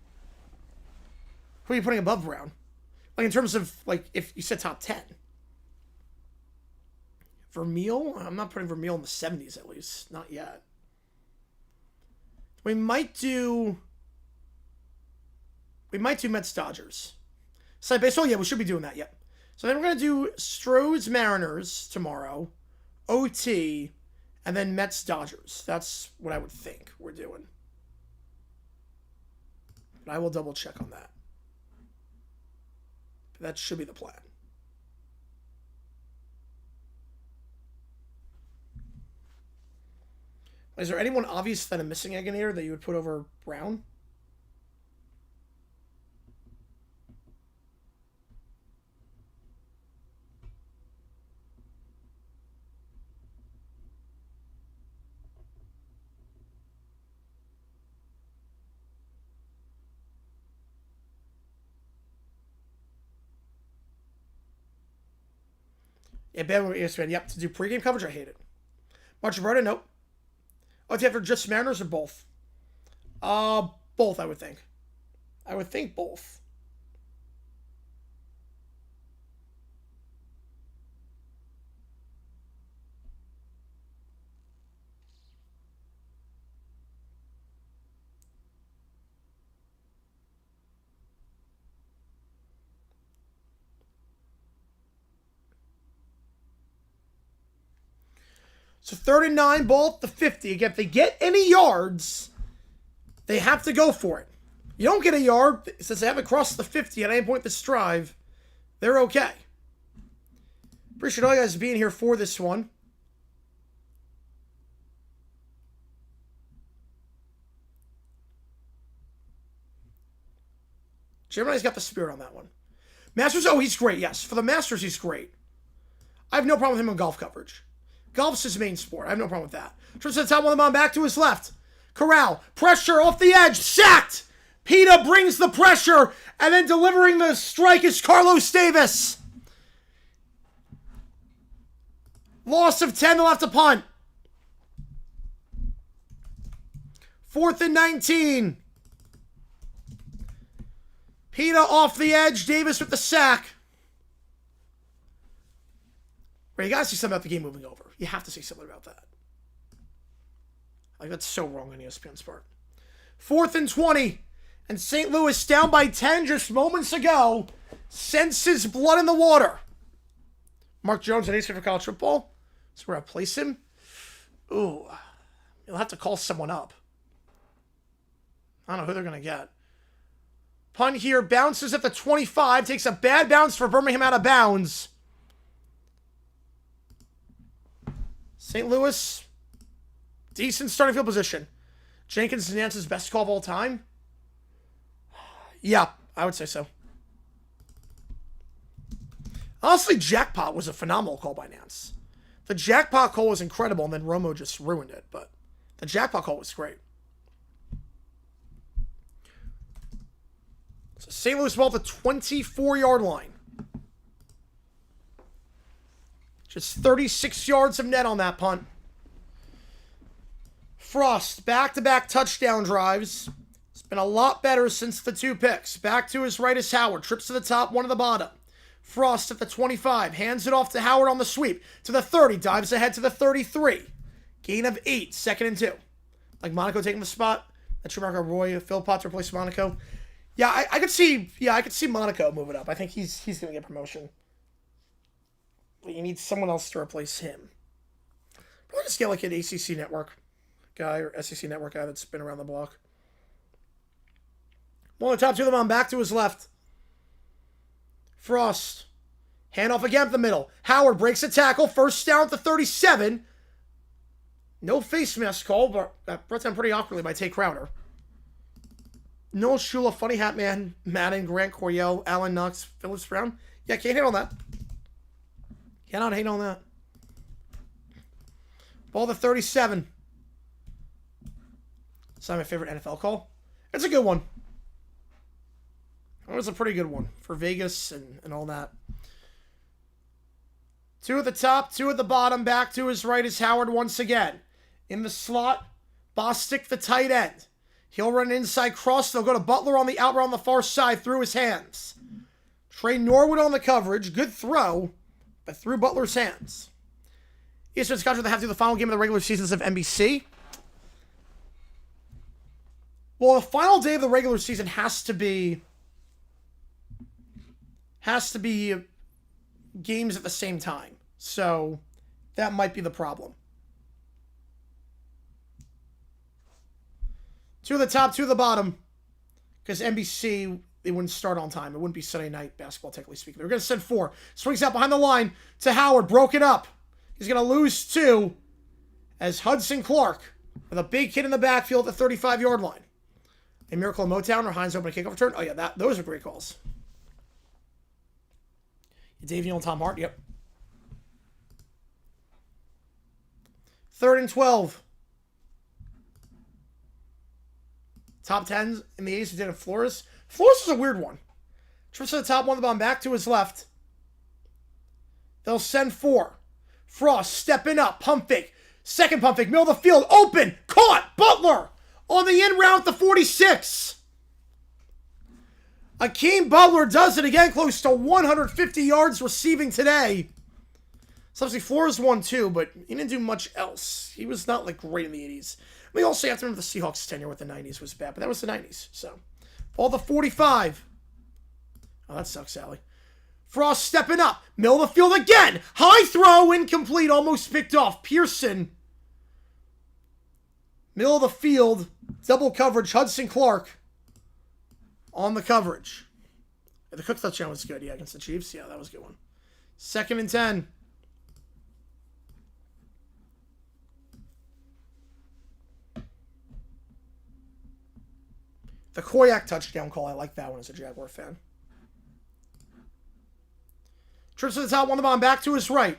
Who are you putting above Brown? Like, in terms of, like, if you said top 10. Vermeil? I'm not putting Vermeil in the 70s, at least. Not yet. We might do Mets Dodgers. Side base. Oh, yeah, we should be doing that, yep. So then we're going to do Stros Mariners tomorrow, OT, and then Mets Dodgers. That's what I would think we're doing. But I will double check on that. But that should be the plan. Is there anyone obvious that I'm missing Aganator that you would put over Brown? Yeah, bad with ESPN. Yep, to do pregame coverage, I hate it. March Roberta, nope. Oh, do you have for just Mariners or both? Both, I would think. I would think both. So 39 ball to 50. Again, if they get any yards, they have to go for it. You don't get a yard, since they haven't crossed the 50 at any point this drive, they're okay. Appreciate all you guys being here for this one. Gemini's got the spirit on that one. Masters, oh, he's great, yes. For the Masters, he's great. I have no problem with him in golf coverage. Golf's his main sport. I have no problem with that. Trips to the top, one of them on back to his left. Corral, pressure off the edge, sacked! Pita brings the pressure, and then delivering the strike is Carlos Davis. Loss of 10, they'll have to punt. 4th and 19. Pita off the edge, Davis with the sack. Right, you gotta see something about the game moving over. You have to say something about that. Like, that's so wrong on ESPN's part. 4th and 20. And St. Louis down by 10 just moments ago. Senses blood in the water. Mark Jones at ace for college football. So we're going to place him. Ooh. You'll have to call someone up. I don't know who they're going to get. Punt here. Bounces at the 25. Takes a bad bounce for Birmingham out of bounds. St. Louis. Decent starting field position. Jenkins is Nance's best call of all time. Yeah, I would say so. Honestly, Jackpot was a phenomenal call by Nance. The Jackpot call was incredible, and then Romo just ruined it. But the Jackpot call was great. So St. Louis ball at the 24-yard line. Just 36 yards of net on that punt. Frost, back-to-back touchdown drives. It's been a lot better since the 2 picks. Back to his right is Howard. Trips to the top, one to the bottom. Frost at the 25. Hands it off to Howard on the sweep. To the 30. Dives ahead to the 33. Gain of 8. 2nd and 2. Like Monaco taking the spot. That's your marker, Roy. Philpott replace Monaco. Yeah, I could see Monaco moving up. I think he's going to get promotion. But you need someone else to replace him. Probably just get like an ACC network guy or SEC network guy that's been around the block. One of the top 2 of them on back to his left. Frost. Handoff again up the middle. Howard breaks a tackle. First down at the 37. No face mask call, but that brought down pretty awkwardly by Tay Crowder. Noel Shula, Funny Hat Man, Madden, Grant Coryell, Alan Knox, Phillips Brown. Yeah, can't hate on that. Cannot hate on that. Ball to 37. It's not my favorite NFL call. It's a good one. It was a pretty good one for Vegas and all that. Two at the top, two at the bottom. Back to his right is Howard once again. In the slot, Bostic, the tight end. He'll run an inside cross. They'll go to Butler on the out route on the far side through his hands. Trey Norwood on the coverage. Good throw, but through Butler's hands. ESPN Scotch they have to do the final game of the regular seasons of NBC. Well, the final day of the regular season has to be games at the same time. So that might be the problem. Two at the top, two at the bottom. Because NBC, they wouldn't start on time. It wouldn't be Sunday night basketball, technically speaking. They're going to send 4. Swings out behind the line to Howard. Broken up. He's going to lose 2 as Hudson Clark with a big hit in the backfield at the 35-yard line. A miracle in Motown or Hines open a kickoff return. Oh, yeah, those are great calls. Dave Neal and Tom Hart, yep. 3rd and 12. Top 10s in the 80s who did it. Flores. Flores is a weird one. Trips to the top, one the bomb back to his left. They'll send 4. Frost stepping up, pump fake. Second pump fake, middle of the field, open, caught, Butler on the in route, the 46. Akeem Butler does it again, close to 150 yards receiving today. So obviously Flores won too, but he didn't do much else. He was not like great in the 80s. We also have to remember the Seahawks' tenure with the 90s was bad, but that was the 90s. So, ball the 45. Oh, that sucks, Sally. Frost stepping up. Middle of the field again. High throw, incomplete, almost picked off. Pearson. Middle of the field. Double coverage. Hudson Clark on the coverage. The Cook touchdown was good, yeah, against the Chiefs. Yeah, that was a good one. 2nd and 10. The Koyak touchdown call, I like that one as a Jaguar fan. Trips to the top, won the bomb, back to his right.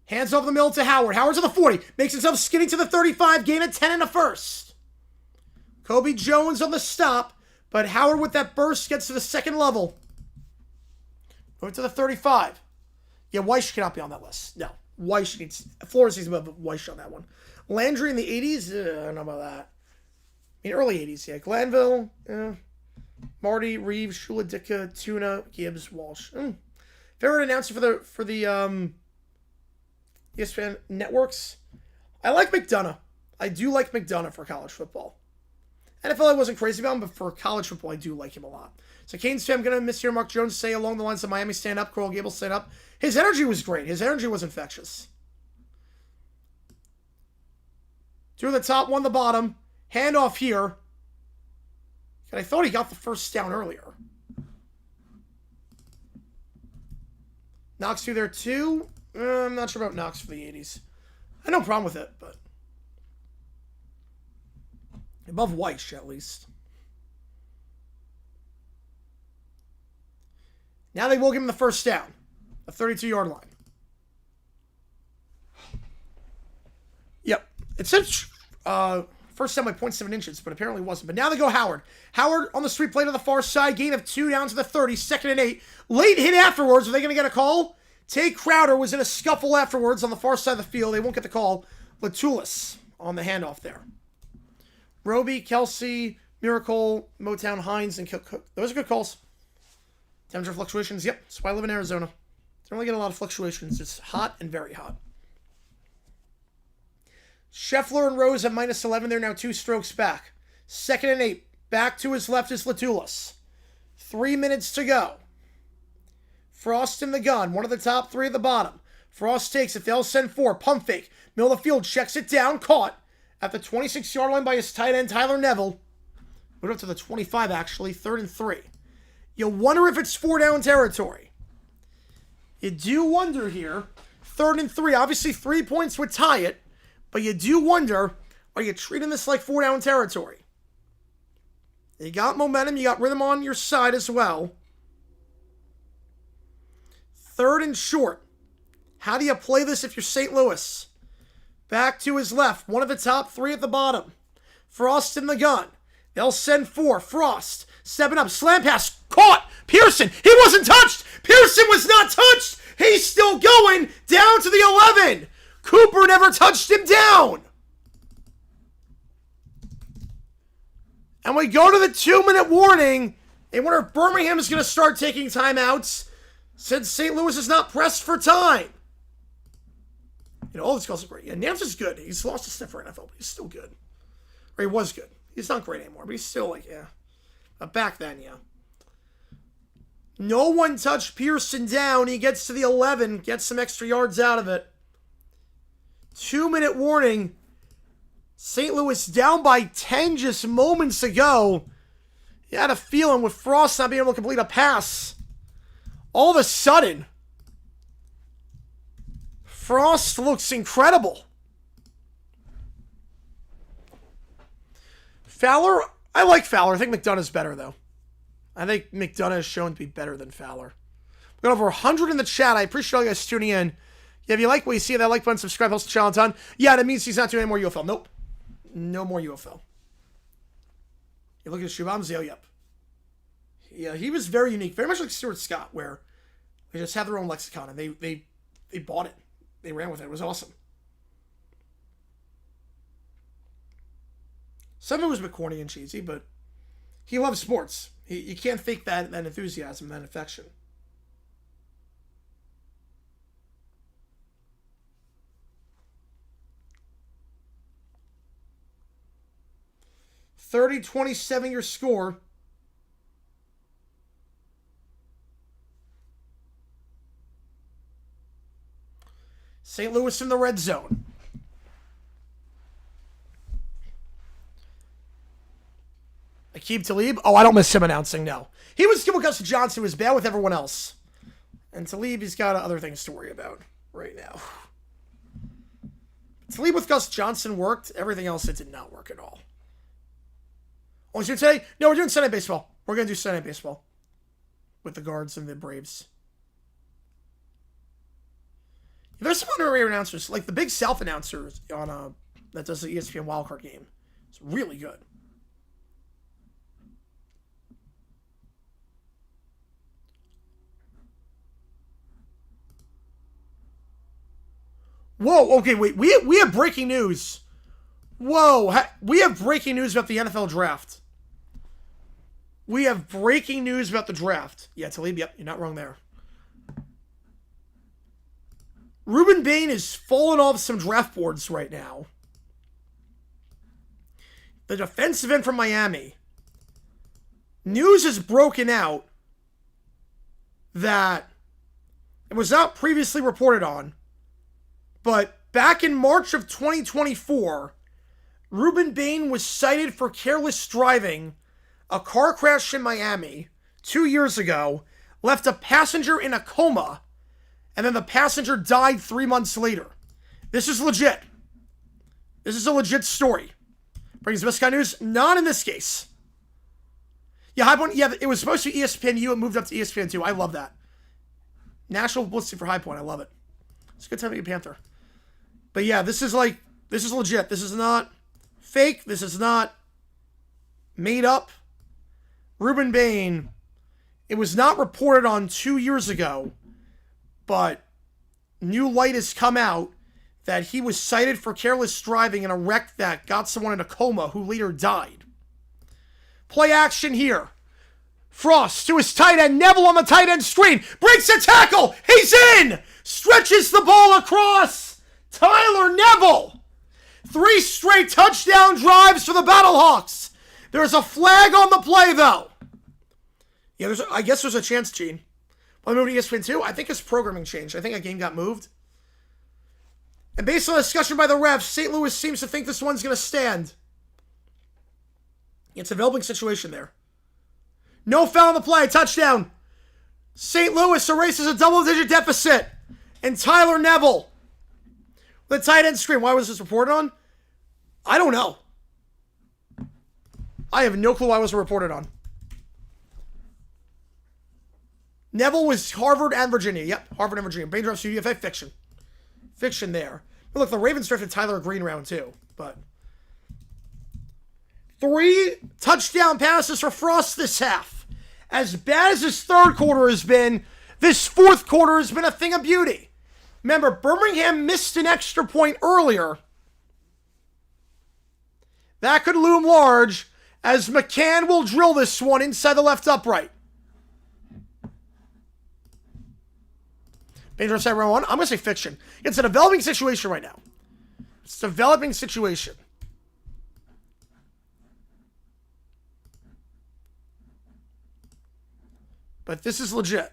Hands over the middle to Howard. Howard's at the 40. Makes himself skinny to the 35. Gain of 10 and a first. Kobe Jones on the stop. But Howard with that burst gets to the second level. Move to the 35. Yeah, Weish cannot be on that list. No. Weish needs... Flores needs above Weish on that one. Landry in the 80s? I don't know about that. I mean, early 80s, yeah. Glanville, Marty, Reeves, Shula, Dicka, Tuna, Gibbs, Walsh. Favorite announcer for the ESPN networks? I like McDonough. I do like McDonough for college football. NFL I wasn't crazy about him, but for college football, I do like him a lot. So Canes fan, I'm going to miss hearing Mark Jones say along the lines of Miami stand up, Coral Gables stand up. His energy was great. His energy was infectious. 2 at the top, 1 at the bottom. Handoff here. And I thought he got the first down earlier. Knox through there too. I'm not sure about Knox for the 80s. I have no problem with it, but above Weish at least. Now they will give him the first down. A 32-yard line. Yep. It said first down by 0.7 inches, but apparently wasn't. But now they go Howard. Howard on the sweep play to the far side. Gain of 2 down to the 30. 2nd and 8. Late hit afterwards. Are they going to get a call? Tay Crowder was in a scuffle afterwards on the far side of the field. They won't get the call. Latulis on the handoff there. Roby, Kelsey, Miracle, Motown, Hines, and Cook. Those are good calls. Temperature fluctuations. Yep, that's why I live in Arizona. Don't really get a lot of fluctuations. It's hot and very hot. Scheffler and Rose at -11. They're now 2 strokes back. 2nd and 8. Back to his left is Latulis. 3 minutes to go. Frost in the gun. 1 at the top, 3 at the bottom. Frost takes it. They'll send 4. Pump fake. Middle of the field. Checks it down. Caught at the 26-yard line by his tight end, Tyler Neville. Moved up to the 25, actually. 3rd and 3. You wonder if it's 4-down territory. You do wonder here. 3rd and 3. Obviously, 3 points would tie it. But you do wonder, are you treating this like 4-down territory? You got momentum. You got rhythm on your side as well. 3rd and short. How do you play this if you're St. Louis? Back to his left. 1 at the top, 3 at the bottom. Frost in the gun. They'll send 4. Frost stepping up. Slam pass. Caught. Pearson. He wasn't touched. Pearson was not touched. He's still going down to the 11. Cooper never touched him down. And we go to the 2-minute warning. And wonder if Birmingham is going to start taking timeouts since St. Louis is not pressed for time. You know, all these calls are great. Yeah, Nance is good. He's lost a step for NFL, but he's still good. Or he was good. He's not great anymore, but he's still like, yeah. Back then, yeah. No one touched Pearson down. He gets to the 11, gets some extra yards out of it. 2-minute warning. St. Louis down by 10 just moments ago. You had a feeling with Frost not being able to complete a pass. All of a sudden, Frost looks incredible. Fowler, I like Fowler. I think McDonough's better, though. I think McDonough is shown to be better than Fowler. We got over 100 in the chat. I appreciate all you guys tuning in. Yeah, if you like what you see, that like button, subscribe, helps the channel a ton. Yeah, that means he's not doing any more UFL. Nope. No more UFL. You look at Shubham's, oh, yep. Yeah, he was very unique. Very much like Stuart Scott, where they just have their own lexicon, and they bought it. They ran with it. It was awesome. Some of it was McCorny and cheesy, but he loves sports. You can't fake that enthusiasm, that affection. (30-27) your score. St. Louis in the red zone. Aqib Talib. Oh, I don't miss him announcing, no. He was good with Gus Johnson. He was bad with everyone else. And Talib, he's got other things to worry about right now. Talib with Gus Johnson worked. Everything else, it did not work at all. Oh, is it today? No, we're doing Sunday baseball. We're going to do Sunday baseball with the Guards and the Braves. There's some underrated announcers, like the Big South announcers on that does the ESPN wildcard game. It's really good. Whoa, okay, wait. We have breaking news. Whoa, we have breaking news about the NFL draft. We have breaking news about the draft. Yeah, Talib, yep, you're not wrong there. Ruben Bain is falling off some draft boards right now. The defensive end from Miami. News is broken out that it was not previously reported on, but back in March of 2024, Ruben Bain was cited for careless driving, a car crash in Miami 2 years ago, left a passenger in a coma, and then the passenger died 3 months later. This is legit. This is a legit story. Brings the best kind of news. Not in this case. Yeah, High Point. Yeah, it was supposed to be ESPNU. It moved up to ESPN2. I love that. National publicity for High Point. I love it. It's a good time to be a Panther. But yeah, this is legit. This is not fake. This is not made up. Ruben Bain, it was not reported on 2 years ago, but new light has come out that he was cited for careless driving in a wreck that got someone in a coma who later died. Play action here. Frost to his tight end. Neville on the tight end screen. Breaks a tackle. He's in. Stretches the ball across. Tyler Neville. 3 straight touchdown drives for the Battlehawks. There's a flag on the play, though. Yeah, I guess there's a chance, Gene. When we moved to ESPN2, I think his programming changed. I think a game got moved. And based on the discussion by the refs, St. Louis seems to think this one's going to stand. It's a developing situation there. No foul on the play. Touchdown. St. Louis erases a double-digit deficit. And Tyler Neville, the tight end screen. Why was this reported on? I don't know. I have no clue why it was reported on. Neville was Harvard and Virginia. Yep, Harvard and Virginia. Bain drops UFL fiction. Fiction there. But look, the Ravens drafted Tyler Green round 2. But 3 touchdown passes for Frost this half. As bad as his third quarter has been, This fourth quarter has been a thing of beauty. Remember, Birmingham missed an extra point earlier. That could loom large as McCann will drill this one inside the left upright. Dangerous side round one. I'm going to say fiction. It's a developing situation right now. It's a developing situation. But this is legit.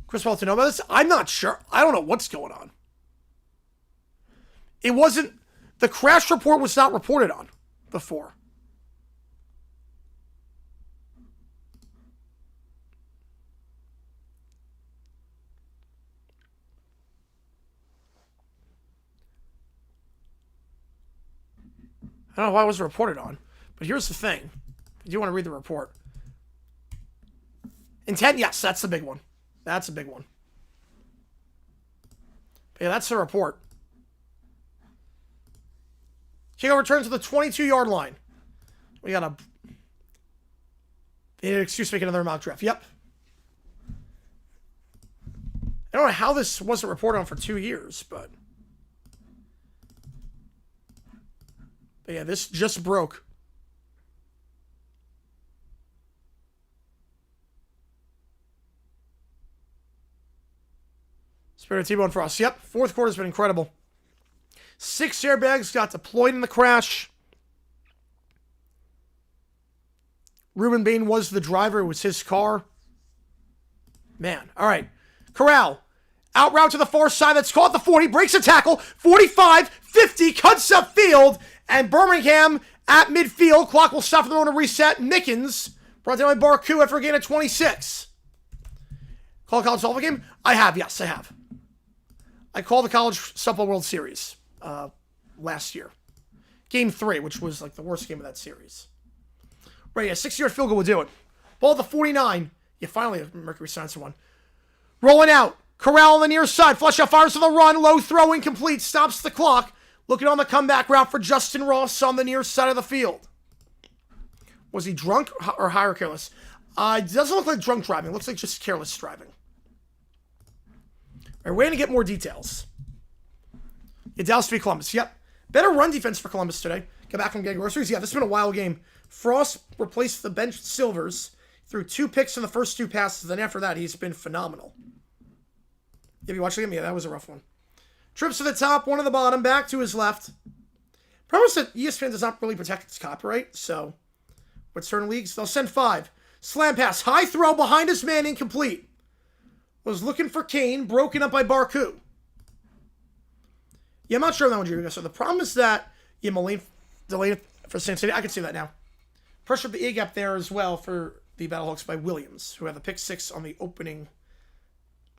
Chris Paul to know about this? I'm not sure. I don't know what's going on. It wasn't... The crash report was not reported on before. I don't know why it wasn't reported on. But here's the thing. If you want to read the report. Intent, yes, that's the big one. That's a big one. But yeah, that's the report. Kickoff returns to the 22-yard line. We got an excuse to make another mock draft. Yep. I don't know how this wasn't reported on for 2 years, but yeah, this just broke. Spirit of T-Bone Frost. Yep, fourth quarter's been incredible. 6 airbags got deployed in the crash. Ruben Bain was the driver. It was his car. Man, all right. Corral, out route to the far side. That's caught the 40. Breaks a tackle. 45, 50, cuts up field. And Birmingham at midfield. Clock will stop for the moment to reset. Mickens, brought down by Barku after a gain of 26. Call a college softball game? I have, yes, I have. I called the College Softball World Series last year. Game 3, which was like the worst game of that series. Right, yeah, 6-yard field goal will do it. Ball at the 49. Yeah, finally a Mercury Silencer one. Rolling out. Corral on the near side. Flush out, fires to the run. Low throw, incomplete. Stops the clock. Looking on the comeback route for Justin Ross on the near side of the field. Was he drunk or high or careless? It doesn't look like drunk driving. It looks like just careless driving. All right, we're going to get more details. Yeah, Dallas v. Columbus. Yep. Better run defense for Columbus today. Get back from getting groceries. Yeah, this has been a wild game. Frost replaced the bench Silvers. Threw 2 picks in the first 2 passes. Then after that, he's been phenomenal. Have you watched the game? Yeah, that was a rough one. Trips to the top, one to the bottom, back to his left. Promise that ESPN does not really protect its copyright, so with certain leagues, they'll send 5. Slam pass, high throw, behind his man, incomplete. Was looking for Kane, broken up by Barku. Yeah, I'm not sure on that one, Junior. So the problem is that, yeah, Mullane delayed for San City. I can see that now. Pressure the A-gap there as well for the Battlehawks by Williams, who had the pick 6 on the opening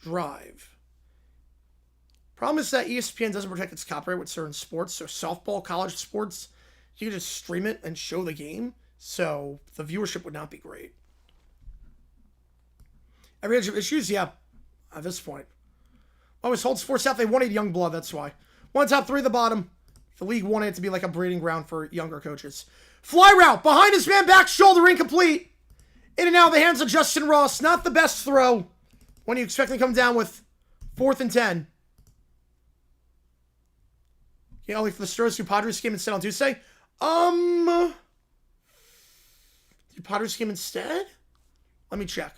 drive. Problem is that ESPN doesn't protect its copyright with certain sports. So softball, college sports, you can just stream it and show the game. So the viewership would not be great. Every edge of issues, yeah, at this point. Always hold sports out. They wanted young blood, that's why. 1 top, 3 at the bottom. The league wanted it to be like a breeding ground for younger coaches. Fly route, behind his man, back shoulder, incomplete. In and out of the hands of Justin Ross. Not the best throw when you expect him to come down with 4th and 10. You know, like for the Stros do Padres game instead on Tuesday. Do Padres game instead? Let me check.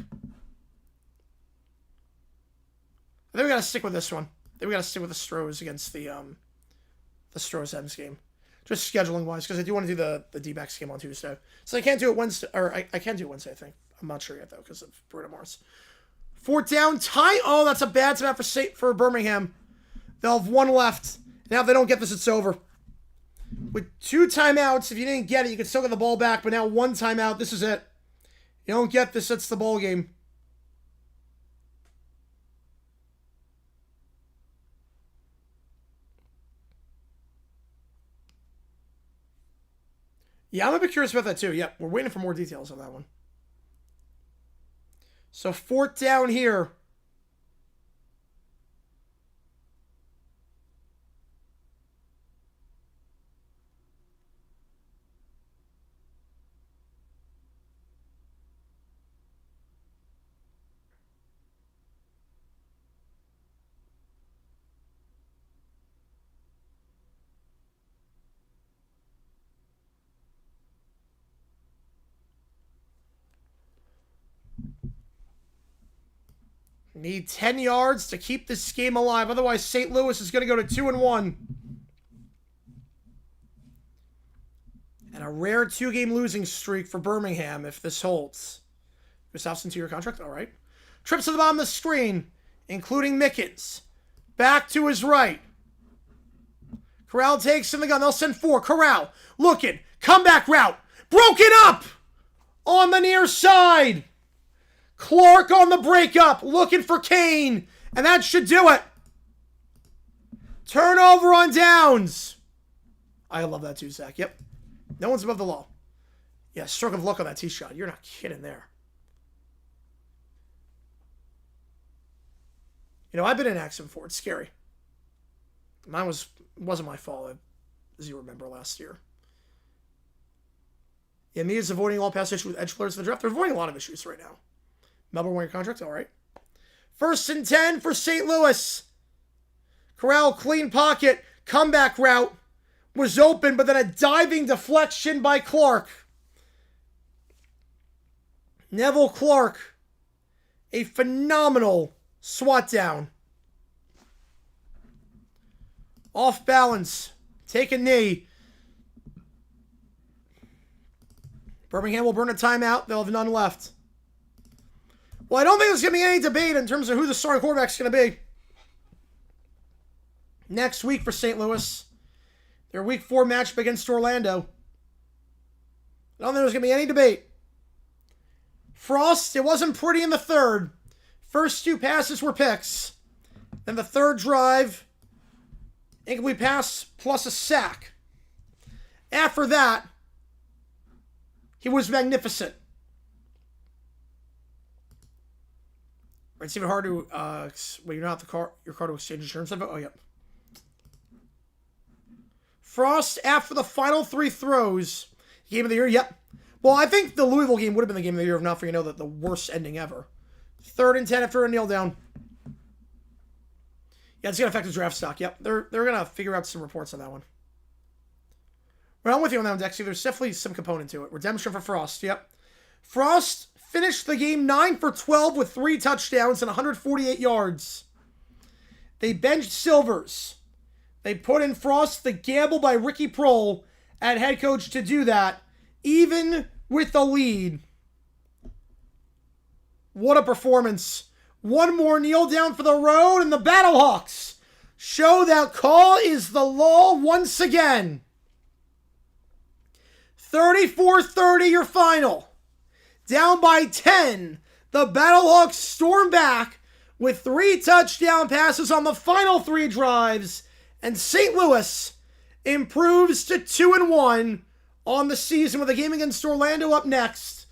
I think we gotta stick with this one. I think we gotta stick with the Stros against the Stros M's game. Just scheduling wise, because I do want to do the D-backs game on Tuesday. So I can't do it Wednesday, or I can do it Wednesday, I think. I'm not sure yet, though, because of Bruno Mars. 4th down, tie. Oh, that's a bad timeout for Birmingham. They'll have 1 left. Now, if they don't get this, it's over. With 2 timeouts, if you didn't get it, you can still get the ball back, but now 1 timeout, this is it. You don't get this, it's the ball game. Yeah, I'm a bit curious about that too. Yep, we're waiting for more details on that one. So 4th down here. Need 10 yards to keep this game alive. Otherwise, St. Louis is going to go to 2-1. And a rare 2-game losing streak for Birmingham if this holds. Gustafsson 2-year contract. All right. Trips to the bottom of the screen, including Mickens. Back to his right. Corral takes in the gun. They'll send 4. Corral looking. Comeback route. Broken up on the near side. Clark on the breakup, looking for Kane, and that should do it. Turnover on downs. I love that too, Zach. Yep. No one's above the law. Yeah, stroke of luck on that tee shot. You're not kidding there. You know, I've been in an accident before. It's scary. Mine wasn't my fault, as you remember last year. Yeah, me is avoiding all past issues with edge players in the draft. They're avoiding a lot of issues right now. Melbourne 1-year contract, all right. 1st and 10 for St. Louis. Corral, clean pocket. Comeback route was open, but then a diving deflection by Clark. Neville Clark. A phenomenal swat down. Off balance. Take a knee. Birmingham will burn a timeout. They'll have none left. Well, I don't think there's going to be any debate in terms of who the starting quarterback is going to be. Next week for St. Louis. Their Week 4 matchup against Orlando. I don't think there's going to be any debate. Frost, it wasn't pretty in the 3rd. First 2 passes were picks. Then the 3rd drive, incomplete pass plus a sack. After that, he was magnificent. It's even hard to, well, you're not your car to exchange insurance info? Oh, yep. Frost, after the final 3 throws, game of the year, yep. Well, I think the Louisville game would have been the game of the year if not for, that the worst ending ever. 3rd and 10 after a kneel down. Yeah, it's going to affect the draft stock. Yep, they're going to figure out some reports on that one. Well, I'm with you on that one, Dexy. There's definitely some component to it. Redemption for Frost, yep. Frost finished the game 9 for 12 with 3 touchdowns and 148 yards. They benched Silvers. They put in Frost, the gamble by Ricky Prohl at head coach to do that, even with the lead. What a performance. One more kneel down for the road, and the Battlehawks show that call is the law once again. 34-30 your final. Down by 10, the Battlehawks storm back with 3 touchdown passes on the final 3 drives, and St. Louis improves to 2-1 on the season with a game against Orlando up next.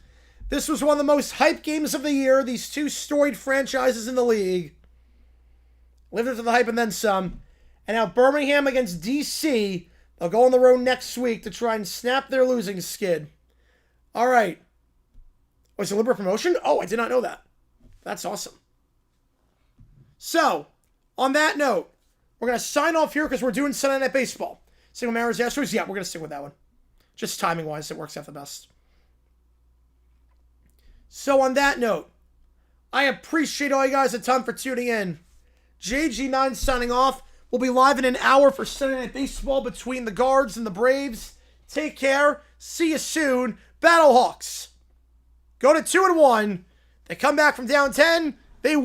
This was one of the most hyped games of the year, these 2 storied franchises in the league. Lived up to the hype and then some. And now Birmingham against DC. They'll go on the road next week to try and snap their losing skid. All right. Oh, it's a Libra promotion? Oh, I did not know that. That's awesome. So, on that note, we're going to sign off here because we're doing Sunday Night Baseball. Single Mariners Astros? Yeah, we're going to stick with that one. Just timing-wise, it works out the best. So, on that note, I appreciate all you guys a ton for tuning in. JG9 signing off. We'll be live in an hour for Sunday Night Baseball between the Guards and the Braves. Take care. See you soon. Battlehawks go to 2-1. They come back from down 10. They win.